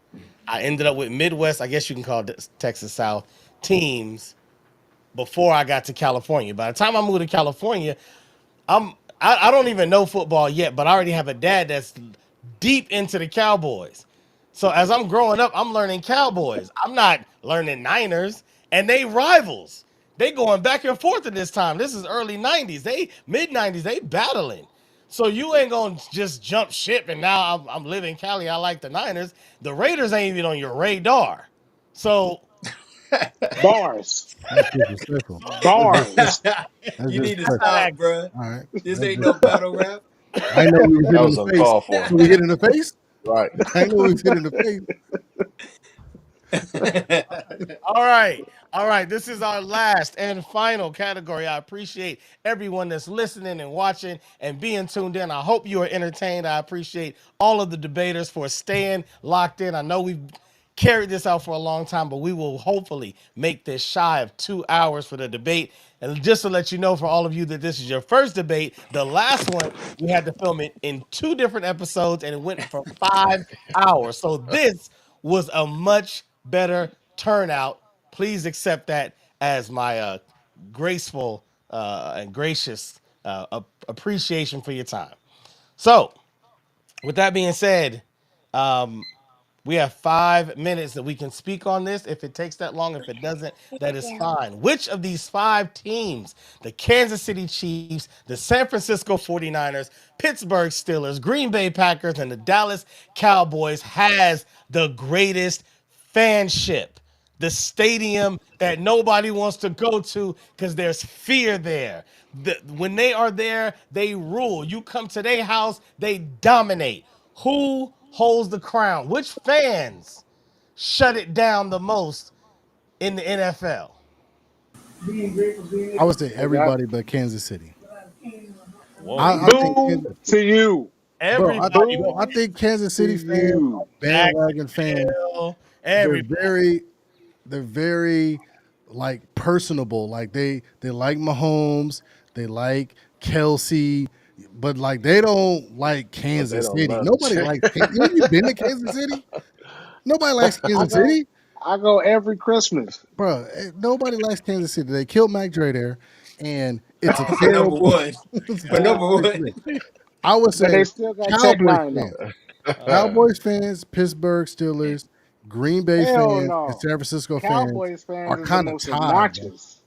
I ended up with Midwest, I guess you can call it Texas South teams before I got to California. By the time I moved to California, I don't even know football yet, but I already have a dad that's deep into the Cowboys. So as I'm growing up, I'm learning Cowboys. I'm not learning Niners, and they rivals. They going back and forth at this time. This is early '90s. They mid '90s. They battling. So you ain't gonna just jump ship and now I'm living Cali. I like the Niners. The Raiders ain't even on your radar. So Bars. That's disrespectful. That's Bars. That's You need to that's how disrespectful. that stop, bruh. All right. This That's ain't no disrespectful. battle rap. I know we was hit That in was the face. uncalled for. We hit in the face. Right. I know we was hit in the face. All right. All right. This is our last and final category. I appreciate everyone that's listening and watching and being tuned in. I hope you are entertained. I appreciate all of the debaters for staying locked in. I know we've carried this out for a long time, but we will hopefully make this shy of 2 hours for the debate. And just to let you know, for all of you that this is your first debate, the last one we had to film it in 2 different episodes and it went for 5 hours. So this was a much better turnout. Please accept that as my graceful and gracious appreciation for your time. So, with that being said, we have 5 minutes that we can speak on this. If it takes that long, if it doesn't, that is fine. Which of these five teams, the Kansas City Chiefs, the San Francisco 49ers, Pittsburgh Steelers, Green Bay Packers, and the Dallas Cowboys, has the greatest fanship? The stadium that nobody wants to go to because there's fear there. When they are there, they rule. You come to their house, they dominate. Who holds the crown? Which fans shut it down the most in the NFL? I would say I got everybody but Kansas City. Whoa. I think boo Kansas, to you. Everybody bro, but Boo I think Kansas to City fans are you. bandwagon fans. Jacksonville. They're Everybody. very like personable. Like they like Mahomes, they like Kelsey, but like they don't like But they Kansas don't City. love Nobody the likes. You been to Kansas City? Nobody likes I Kansas go City, I go every Christmas. bro. Nobody likes Kansas City. They killed Mac Dre there, and it's a For number terrible. one. It's a For terrible number place one. to live. I would But say they still got Tech Cowboys Nine though. fans, Uh, Cowboys fans, Pittsburgh Steelers, Green Bay Hell fans, and no. San Francisco fans Cowboys fans are is the kind of most tied, bro. obnoxious.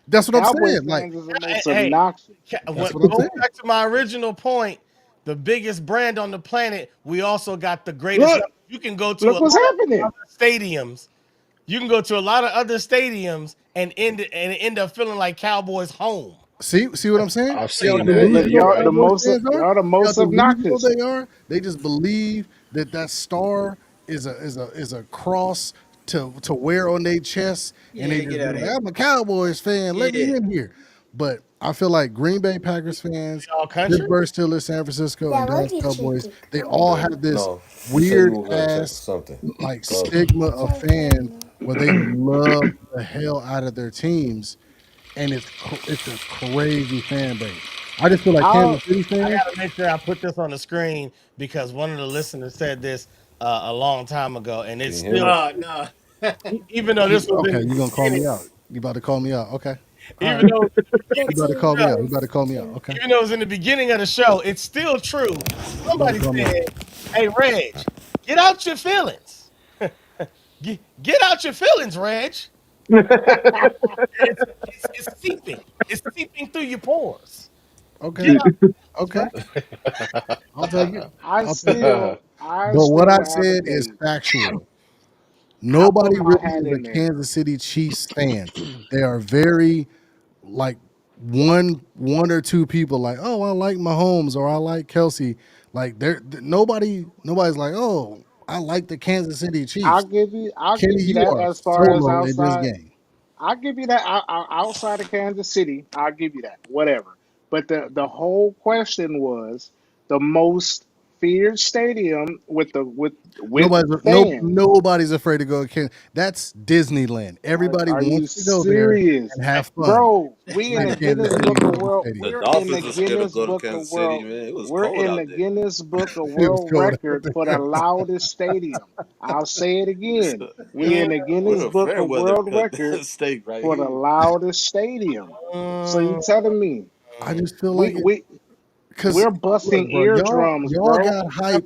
That's what I'm Cowboys saying. Like, fans is the hey, most hey, obnoxious. that's what I'm going saying. back to my original point, the biggest brand on the planet, we also got the greatest Look, numbers. You can go to a look what's lot of happening. other stadiums. You can go to a lot of other stadiums and end up feeling like Cowboys home. See what I'm saying? I've See how seen that. Yeah, Look, you're delusional y'all the right. Cowboys most fans are? y'all the See how most delusional obnoxious. they are? They just believe that that star is a cross to wear on their chest, and they Yeah, just get be out of like, here. "I'm a Cowboys fan. Let me Yeah. in here." But I feel like Green Bay Packers fans, All country. Pittsburgh Steelers, San Francisco, and Dallas Cowboys, they all No, have this no. Say you weird were gonna say ass something. like Go. stigma of fans where they love the hell out of their teams, and it's a crazy fan base. I just feel like I Kansas City I fans. got to make sure I put this on the screen because one of the listeners said this a long time ago, and Can it's you hear still me? Oh no. even though this was in Okay, the you gonna call beginning, me out? You about to call me out? Okay, all even right. though it was in the You beginning about to of call the me show, out? You about to call me out? Okay, even though it was in the beginning of the show, it's still true. you about to Somebody call me out? said, "Hey, Reg, get out your feelings. Get out your feelings, Reg. It's seeping. It's seeping through your pores. Okay, Get out your feelings, okay. I'll take it. I I'll take it. still I But what I still said is advocate. factual. I put Nobody my really hat is a in there. Kansas City Chiefs fan. They are very like one or two people like, oh, I like Mahomes or I like Kelsey. Like nobody's like, oh, I like the Kansas City Chiefs. I'll Kenny, give you you that are as far as solo in this outside. game. I'll give you that outside of Kansas City. I'll give you that. Whatever. But the whole question was the most feared stadium with fans. Nobody's afraid to go to Kansas. That's Disneyland. Everybody Are you wants to go there serious? and have fun Bro, we in at the Kansas Guinness City Book of World. Stadium. The We're in the Dolphins are scared to Guinness go to Book of Kansas City, World. man. It was We're cold in the out there. Guinness Book of It was World cold out Record for the there. loudest stadium. I'll say it again. We in Man, the Guinness we're a Book fair of weather World Record state right for the here. loudest stadium. So you Mm, telling me I just feel like we it. we Cause we're look, busting bro, y'all eardrums, y'all bro? got hype.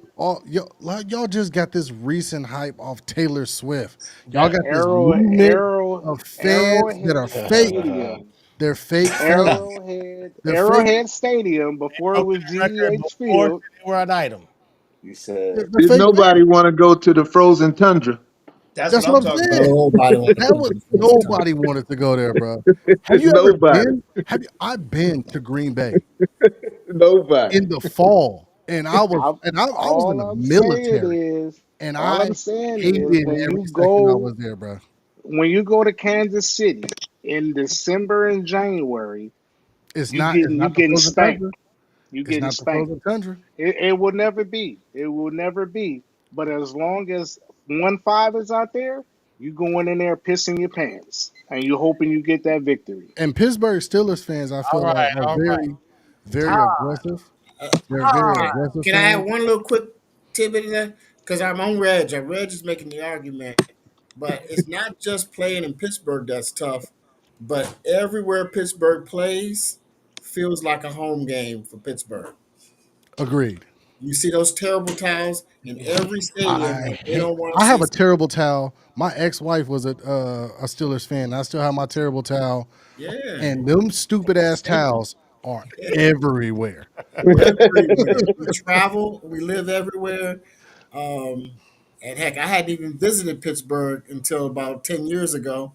Y'all just got this recent hype off Taylor Swift. Y'all that got this movement of fans that are Arrowhead fake. Stadium. They're fake fans. They're fake. Arrowhead Stadium they before it broke was that record GEH before Field. they were an item. You said They're Did fake nobody fans. want to go to the frozen tundra? That's what That's what I'm I'm talking about. saying. Nobody wants to That go was to the frozen tundra. nobody wanted to go there, bro. Have you ever Nobody. been? Have you? I've been to Green Bay Nobody. in the fall, and I, I was in the military, and all I'm I saying is hated every second I was there, bro. when you go to Kansas City in December and January, It's you not the getting frozen spanked. tundra. You It's getting not the spanked. frozen tundra. It will never be. It will never be. But as long as 1-5 is out there, you going in there pissing your pants and you hoping you get that victory. And Pittsburgh Steelers fans, I All feel like, right, are all right. very Todd, aggressive. They're very Can Todd. aggressive can I fans. have one little quick tidbit in there? Because I'm on Reg. Reg is making the argument, but it's not just playing in Pittsburgh that's tough, but everywhere Pittsburgh plays feels like a home game for Pittsburgh. Agreed. You see those terrible towels in every stadium, I like they hate. don't want to I have see. a terrible towel. My ex-wife was a Steelers fan. I still have my terrible towel, Yeah, and them stupid ass staple. towels are everywhere. Everywhere. We travel, we live everywhere. Um, and heck, I hadn't even visited Pittsburgh until about 10 years ago.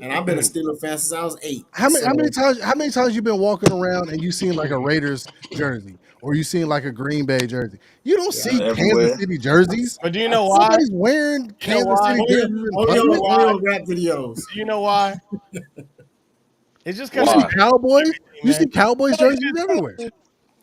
And I've been a Steeler fan since I was 8. So, How many times you been walking around and you seen like a Raiders jersey or you seen like a Green Bay jersey? You don't yeah, see Kansas everywhere. City jerseys. But do you know why? Nobody's wearing You know Kansas why? City only, jerseys in You know public. only why? on rap videos. Do you know why? It's just You because see it's Why? Cowboys. You man. see Cowboys Somebody jerseys just told everywhere, me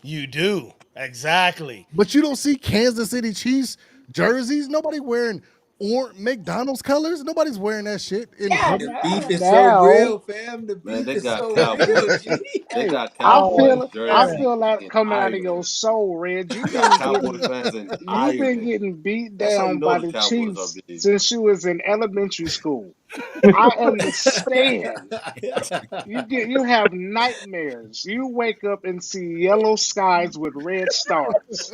you do exactly. but you don't see Kansas City Chiefs jerseys. Nobody wearing or McDonald's colors. Nobody's wearing that shit in God public. The beef damn. is so Now, real, fam. The Man, beef they is got so real, Cowboys. G. They hey, got I Cowboys feel I Man, jersey feel that in coming out of your Ireland. soul, Reg. You got Cowboy fans in You've been Ireland. getting beat That's how you down know by the the Cowboys are Chiefs big. since you was in elementary school. I understand. You have nightmares. You wake up and see yellow skies with red stars.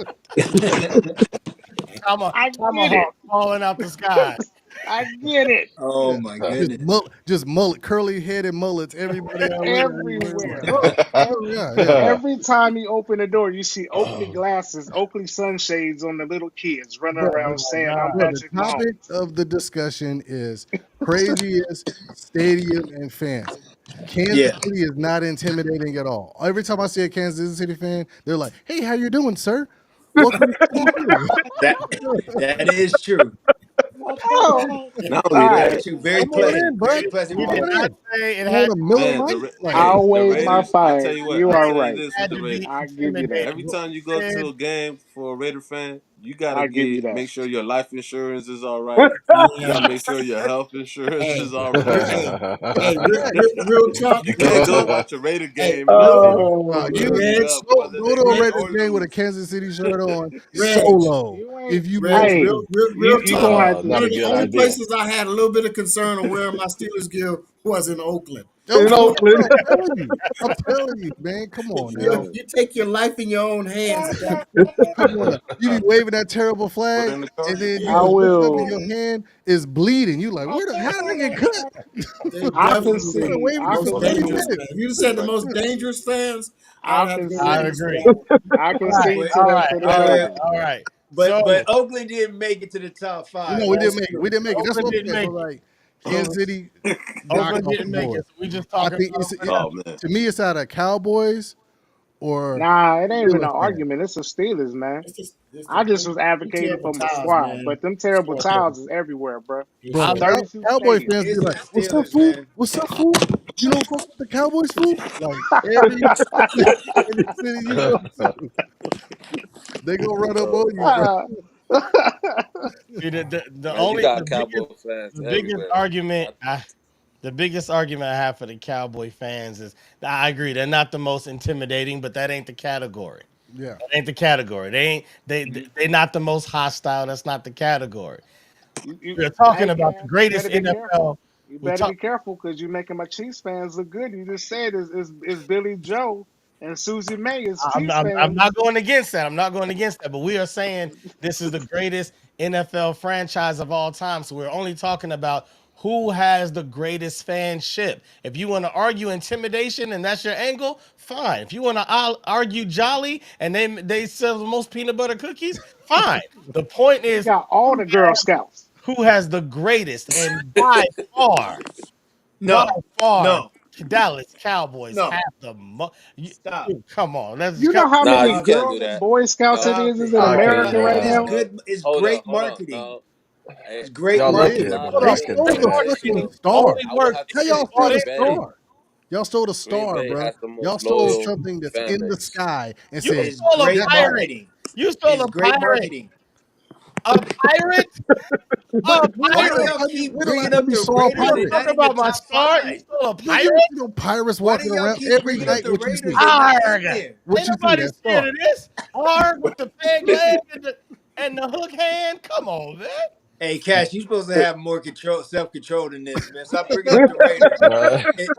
I get it. tomahawk falling out the sky. I get it. Oh my goodness. Just mullet, curly headed mullets. Everybody everywhere. Like, Everywhere. oh, Ev- oh yeah, yeah. Every time you open the door, you see Oakley glasses, Oakley sunshades on the little kids running Bro, Oh around my saying, I'm God. bro, the Patrick topic Mahomes. of the discussion is craziest stadium and fans. Kansas Yeah, City is not intimidating at all. Every time I see a Kansas City fan, they're like, "Hey, how you doing, sir? Welcome to City Field." that that is true. What the Oh, fuck? Not all only That that, is right. true. Very Come on pleasant. in, bud. Very pleasant We Come did crowd. on not in. say it You had want a to Miller man, Lite? Like, hey, I'll the waive my Raiders. I tell fine. you what. You I'm gonna are tell you right. this with had the to be Raiders. I give you that. intimidating. Every time you go Said, to a game for a Raider fan, you gotta I give you get that. make sure your life insurance is all right. You gotta Yeah. make sure your health insurance Hey, is all right. hey, hey, real talk, You real can't go talk. watch a Raider Hey, game and not real, be You suited Reg, up, whether go they to a win Reg, Raiders or game with a lose. Kansas City shirt on Reg, solo. You ain't, If you Reg, want hey, to, real you gonna talk. have to. One Not a of the good only idea. places I had a little bit of concern of wearing my Steelers gear was in Oakland. in okay, Oakland. I'm telling you, man. Come on now. You take your life in your own hands at that Come on now. You be waving that terrible Put flag, in the and car. then I you look up and will. your hand is bleeding. You like, What where? the How did I get fuck? cut? They're I definitely I've been concede. the waving I this for most thirty concede. dangerous minutes. fans. If you said the most dangerous fans, I I would have to go I concede. Raiders for agree. that one. I All right, concede Wait, to all the right, to the all right, wait. Chargers. all right. But So Oakland didn't make it to the top No, five. we didn't That's make it. We true. didn't make it. That's Oakland what I'm didn't saying. But make it. like Kansas City knocked Oakland off the didn't make board. it. So we just I talking think about it, Oh Raiders. man. to me, it's either Cowboys or Nah, it ain't even an Steelers fan. argument. It's the Steelers, man. It's I just them was advocating terrible for my towels, squad, man. but them It's terrible horrible. towels is everywhere, bro. Bro, I'm the 32 Cowboys stadiums. fans be It's the like, "What's up, Steelers, fool? man. What's up, fool? You don't fuck with the Cowboys, fool?" Like every every city you go to, they gonna run up on you, bro. Ah. see, the Man, you only got Cowboy fans the biggest everywhere. argument the biggest argument I have for the Cowboy fans is I agree they're not the most intimidating, but that ain't the category. Yeah, That ain't the category. They ain't they not the most hostile. That's not the category. We're talking Hey, about the Cass, you greatest better be careful. NFL. You We better talk. be careful because you're making my Chiefs fans look good. You just said is Billy Joe and Susie May is Chiefs I'm not fans. going against that. I'm not going against that. But we are saying this is the greatest NFL franchise of all time. So we're only talking about who has the greatest fanship. If you want to argue intimidation and that's your angle, fine. If you want to argue jolly and they sell the most peanut butter cookies, fine. The point They is got all the Girl Scouts. who has the greatest, and by No, far, no, Dallas Cowboys no. have the Stop. come on, let's You come. know how Nah, many you can't Girl do and that. Boy Scouts No, it Stop is it. in I can't. America right It's now? good. It's hold up, great hold up. marketing. No, hey, It's great Y'all it love is. peanut marketing. butter. They I Only couldn't stole say the hey, that. fucking so star. only I would works have to How say y'all bought stole the Green into. Bay. star? Y'all stole the Green star, Bay bro. has the Y'all most stole loyal something that's fan in the base. sky and You said It's stole a great that don't. pirate. marketing. You stole It's a great pirate. marketing. A pirate. A Wait Why till do I pirate. y'all tell you. keep Wait till I bringing tell up you the saw a You Raiders want to and pirate. talk not in the about my top star? You five? stole a Nigga, pirate? you know pirates Why do walking y'all around keep every bringing up night. the What you Raiders see? and not in Arg. there? What Ain't you see? nobody That scared star. of this. Arg with the peg leg and the hook hand. Come on, man. Hey, Cash, you supposed to have more control, self control than this, man. Stop bringing up the Raiders. It-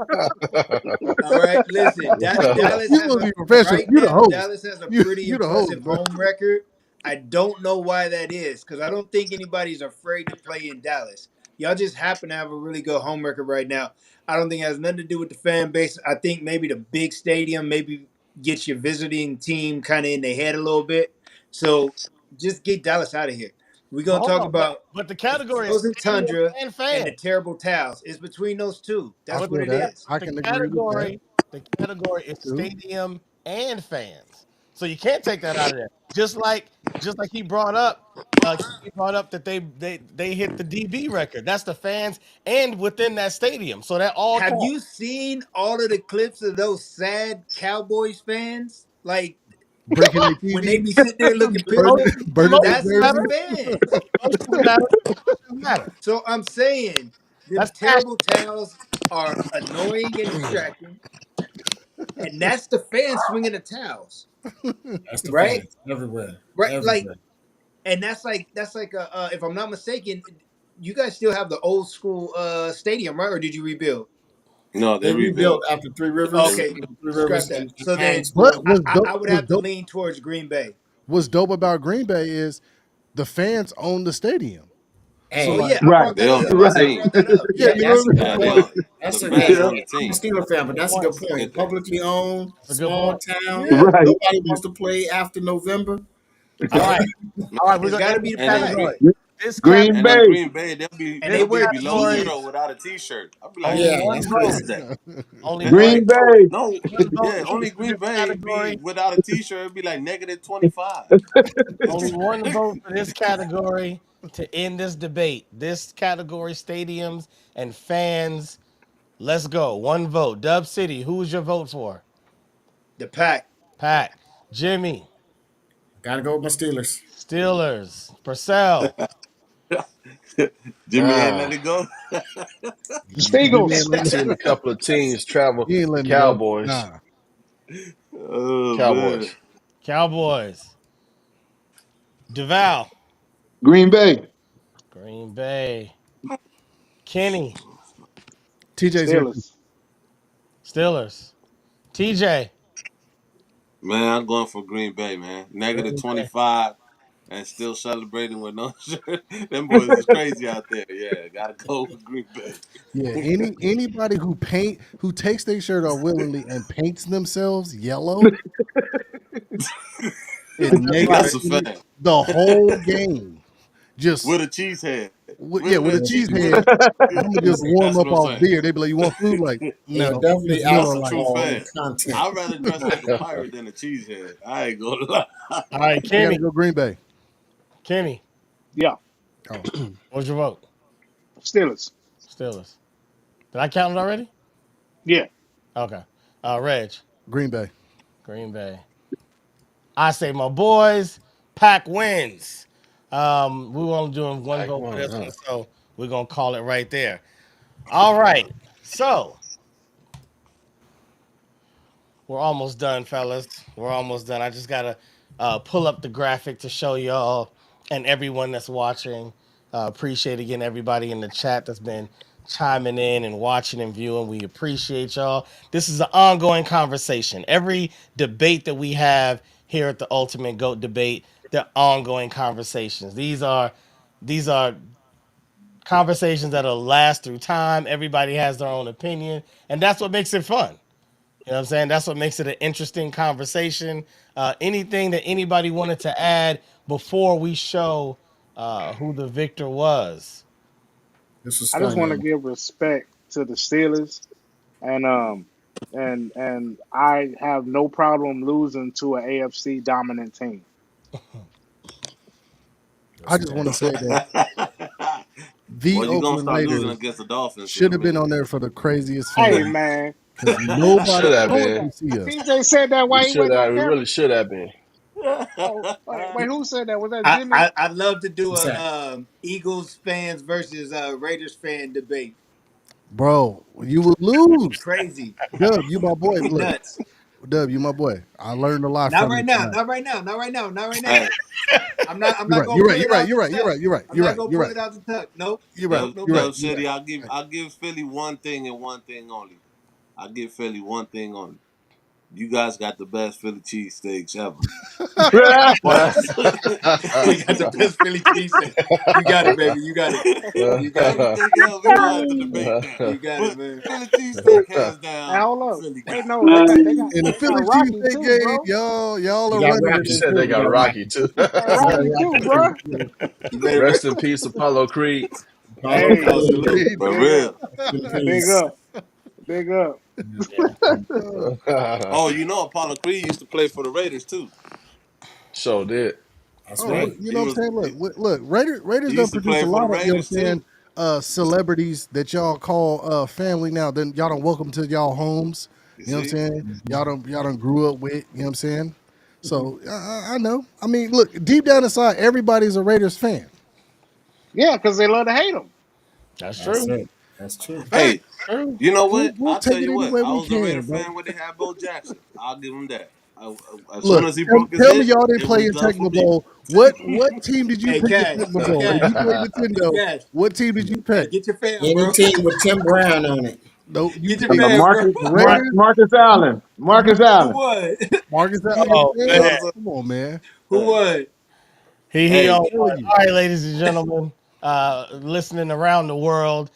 all right, listen. Dallas You has supposed to a be professional. right You the now. host. Dallas has a You pretty you the host, impressive bro. home record. I don't know why that is because I don't think anybody's afraid to play in Dallas. Y'all just happen to have a really good home record right now. I don't think it has nothing to do with the fan base. I think maybe the big stadium maybe gets your visiting team kind of in their head a little bit. So just get Dallas out of here. We're But gonna hold talk on. about But the the category is frozen stadium tundra and and the fans. terrible towels. It's between those two. I That's But what feel it that. is. I the can agree with that category is too. stadium and fans. So you can't take that out of there. Just like he brought up that they hit the DB record. That's the fans and within that stadium. So that all Have counts. you seen all of the clips of those sad Cowboys fans? Like, breaking their when they TV, be sitting there looking burning, pitiful. burning their That's the jerseys. fans. Emotions matter. Emotions matter. So I'm saying them That's passion. terrible towels are annoying and distracting, and that's the fans swinging the towels, That's the right? fans everywhere, Right, like, everywhere. and that's like a, if I'm not mistaken, you guys still have the old school stadium, right? Or did you rebuild? No, they They rebuilt rebuilt. after Three They Rivers, Okay, rebuilt. Three scrap Rivers, that. and So Heinz then Field. But was I dope. would Was have to dope. lean towards Green Bay. What's dope about Green Bay is the fans own the stadium. So Oh Hey, like, yeah, I Right, brought They that own up. the I right. team. brought that up. yeah, yeah, Yeah. you know that's a what good Yeah, they point. own the That's a fans hey, Yeah, own the I'm a team. Steeler fan, but Good that's a point. good Let's point. get that. Publicly owned, It's a good small point. I town. mean? Yeah. right. Nobody wants to play after November. All right. All right. We're It's gonna got to end be this the And in pack, Green category. This Green and in category. Bay. Green Bay, and This they they'll be wear below category. zero jerseys. without a T-shirt. I'll be like, Only Yeah, one that's what vote. is crazy. that? Only one. Green Bay. No, One vote yeah, only each for Green this Bay be category. without a T-shirt. It'd be like -25. Only one vote for this category to end this debate. This category, stadiums and fans. Let's go. One vote. Dub City. Who's your vote for? The pack. Pack. Jimmy. Gotta go with my Steelers. Steelers. Purcell. Jimmy ain't let Ah, it go. Jimmy Steagles. ain't letting seen a couple of teams travel. he ain't letting it go. Cowboys. Nah. Oh man, Cowboys. Cowboys. Duval. Green Bay. Green Bay. Kenny. TJ's here too. Steelers. Steelers. TJ. man, I'm going for Green Bay, man. Negative Green Bay. 25 and still celebrating with no shirt. Them boys is crazy out there. Yeah, gotta go with Green Bay. Yeah, anybody who takes their shirt off willingly and paints themselves yellow That's and just negative like That's a 20 fact. the whole game. Just With a cheese head. yeah, with a cheese head. I'm gonna just warm That's up what I'm off saying. beer. They be like, "You want food?" Like, Yeah, no, definitely just Miller That's a Lite. true alcohol fan. and content. I'd rather dress like a pirate than a cheesehead. I ain't gonna lie. all right, I gotta Kenny. go Green Bay. Kenny. Yeah. Oh, What's your vote? Steelers. Steelers. Did I count it already? Yeah. Okay. Reg. Green Bay. Green Bay. I say my boys. Pack wins. We were only doing one Pack vote for one, this huh? one, so we're gonna call it right there. All right. So we're almost done, fellas. We're almost done. I just gotta pull up the graphic to show y'all and everyone that's watching. Appreciate again everybody in the chat that's been chiming in and watching and viewing. We appreciate y'all. This is an ongoing conversation. Every debate that we have here at the Ultimate Goat Debate, they're ongoing conversations. These are conversations that'll last through time. Everybody has their own opinion, and that's what makes it fun. You know what I'm saying? That's what makes it an interesting conversation. Anything that anybody wanted to add before we show who the victor was? This was I just fun, want to y'all. give respect to the Steelers, and I have no problem losing to an AFC dominant team. I That's just want to facts. say that the Well, you're gonna Oakland start losing Raiders against the Dolphins in should a have been minute. on there for the craziest Hey fans man, because We nobody should have who was been. can that? see us. TJ said that We while he should wasn't have. on We camera. really should have been. Oh wait, who said that? Was that I, Jimmy? I I'd love to do What's a that? Eagles fans versus Raiders fan debate. Bro, you would It'd be lose. crazy. Dub, you my boy. It'd be Look, nuts. Dub, you my boy. I learned a lot Not from right you now. tonight. Not right now. Not right now. Not right now. Hey, I'm You're not right. gonna You're right. pull You're it right. out You're the right. You're tuck. right. You're right. I'm You're not right. gonna You're pull right. it out the tuck. Nope. You're right. Nope. Dub, Nope. You're right. Nope. Dub You're right. City, I'll give Philly one thing and one thing only. I give Philly one thing only. You guys got the best Philly cheesesteaks ever. What? We got the best Philly cheesesteak. You got it, baby. You got it. You got it. Everything else we gonna have to debate now. You got it, But man. Philly cheesesteak hands Hey, down. hold up. Philly Wait, got no, In the they got Philly Rocky cheesesteak too, game, bro. y'all You are got running it He Rocky. in said they Philly. You got got Rocky Rocky. too. Got You got Rocky too, Rocky bro. too. You better. Rest in peace, Apollo Creed. Apollo Hey, Oh, Creed. salute. Creed. for big up, real. In big peace. up, big up. Yeah. Oh, you know Apollo Creed used to play for the Raiders too. So did. That's Oh, right. look, you know He what I'm was saying? Look, Raiders he don't used to produce play a for the lot of, you know Raiders what I'm too. saying, celebrities that y'all call family now. Then y'all don't welcome to y'all homes. You You know what see? I'm saying? Y'all don't grew up with, you know what I'm saying? So I know. I mean, look, deep down inside, everybody's a Raiders fan. Yeah, because they love to hate them. That's That's true. it. That's true. Facts. Hey, True. you know We'll, what? we'll I'll take tell it you any what. way I we was a Raider can, bro. fan when they had Bo Jackson. I'll give him that. As soon Look, as he broke his tell me hip, y'all didn't it play was in done for Tecmo me. Bowl. What team did you Hey, pick in Cash, Tecmo Bowl? If Cash, you played hey, Nintendo, Cash. what team did you Hey, pick? get your fam, Any bro. team with Tim Brown on it. No, you Get your picked fam, bro. Marcus the Raiders. Marcus Allen. Marcus Who Allen. won? Marcus Allen, Oh man. man. Yes, sir. Come on, man. Who won? He Hey, on Telling one. you. All right, ladies and gentlemen, listening around the world.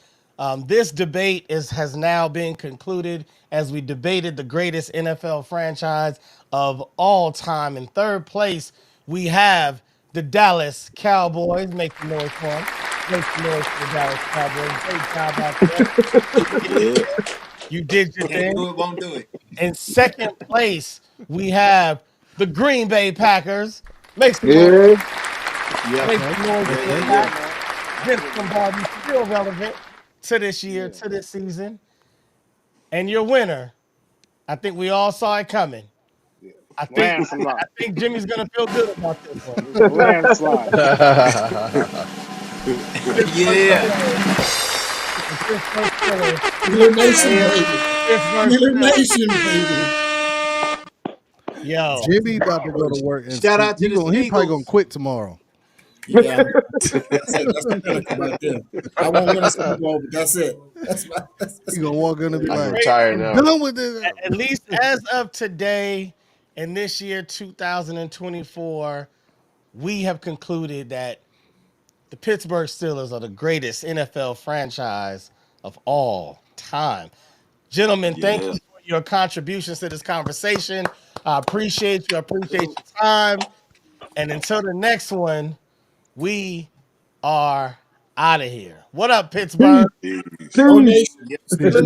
This debate has now been concluded as we debated the greatest NFL franchise of all time. In third place, we have the Dallas Cowboys. Make some noise for them. Make some noise for the Dallas Cowboys. Great job out there. You did your yeah, thing. You did your Can't thing. do it, won't do it. In second place, we have the Green Bay Packers. Make some noise. Yeah. yeah, Make Okay. some noise yeah, for the yeah, Okay. yeah, Pack. man. Vince Absolutely. Lombardi still relevant to this year, Yeah. to this season. And your winner, I think we all saw it coming. Yeah. I think I Landslide. think Jimmy's gonna feel good about this one. Landslide. Pittsburgh Yeah. Steelers, the Pittsburgh Steelers, Steeler Nation, and baby. the Pittsburgh Steeler Steelers. Nation, baby. Yo, Jimmy about to go to work and Shout sleep. out to the He probably gonna Steagles. quit tomorrow. Yeah, that's the pinnacle right there. I won't win a Super Bowl, but that's it. He gonna walk in and be the He's like, greatest, retired "I'm now. done with this." at least as of today, in this year 2024, we have concluded that the Pittsburgh Steelers are the greatest NFL franchise of all time. Gentlemen, thank Yeah. you for your contributions to this conversation. I appreciate you. I appreciate your time. And until the next one, we are out of here. What up, Pittsburgh? Peace. Peace. Go Peace. Nation. Yes, Peace sir. Steeler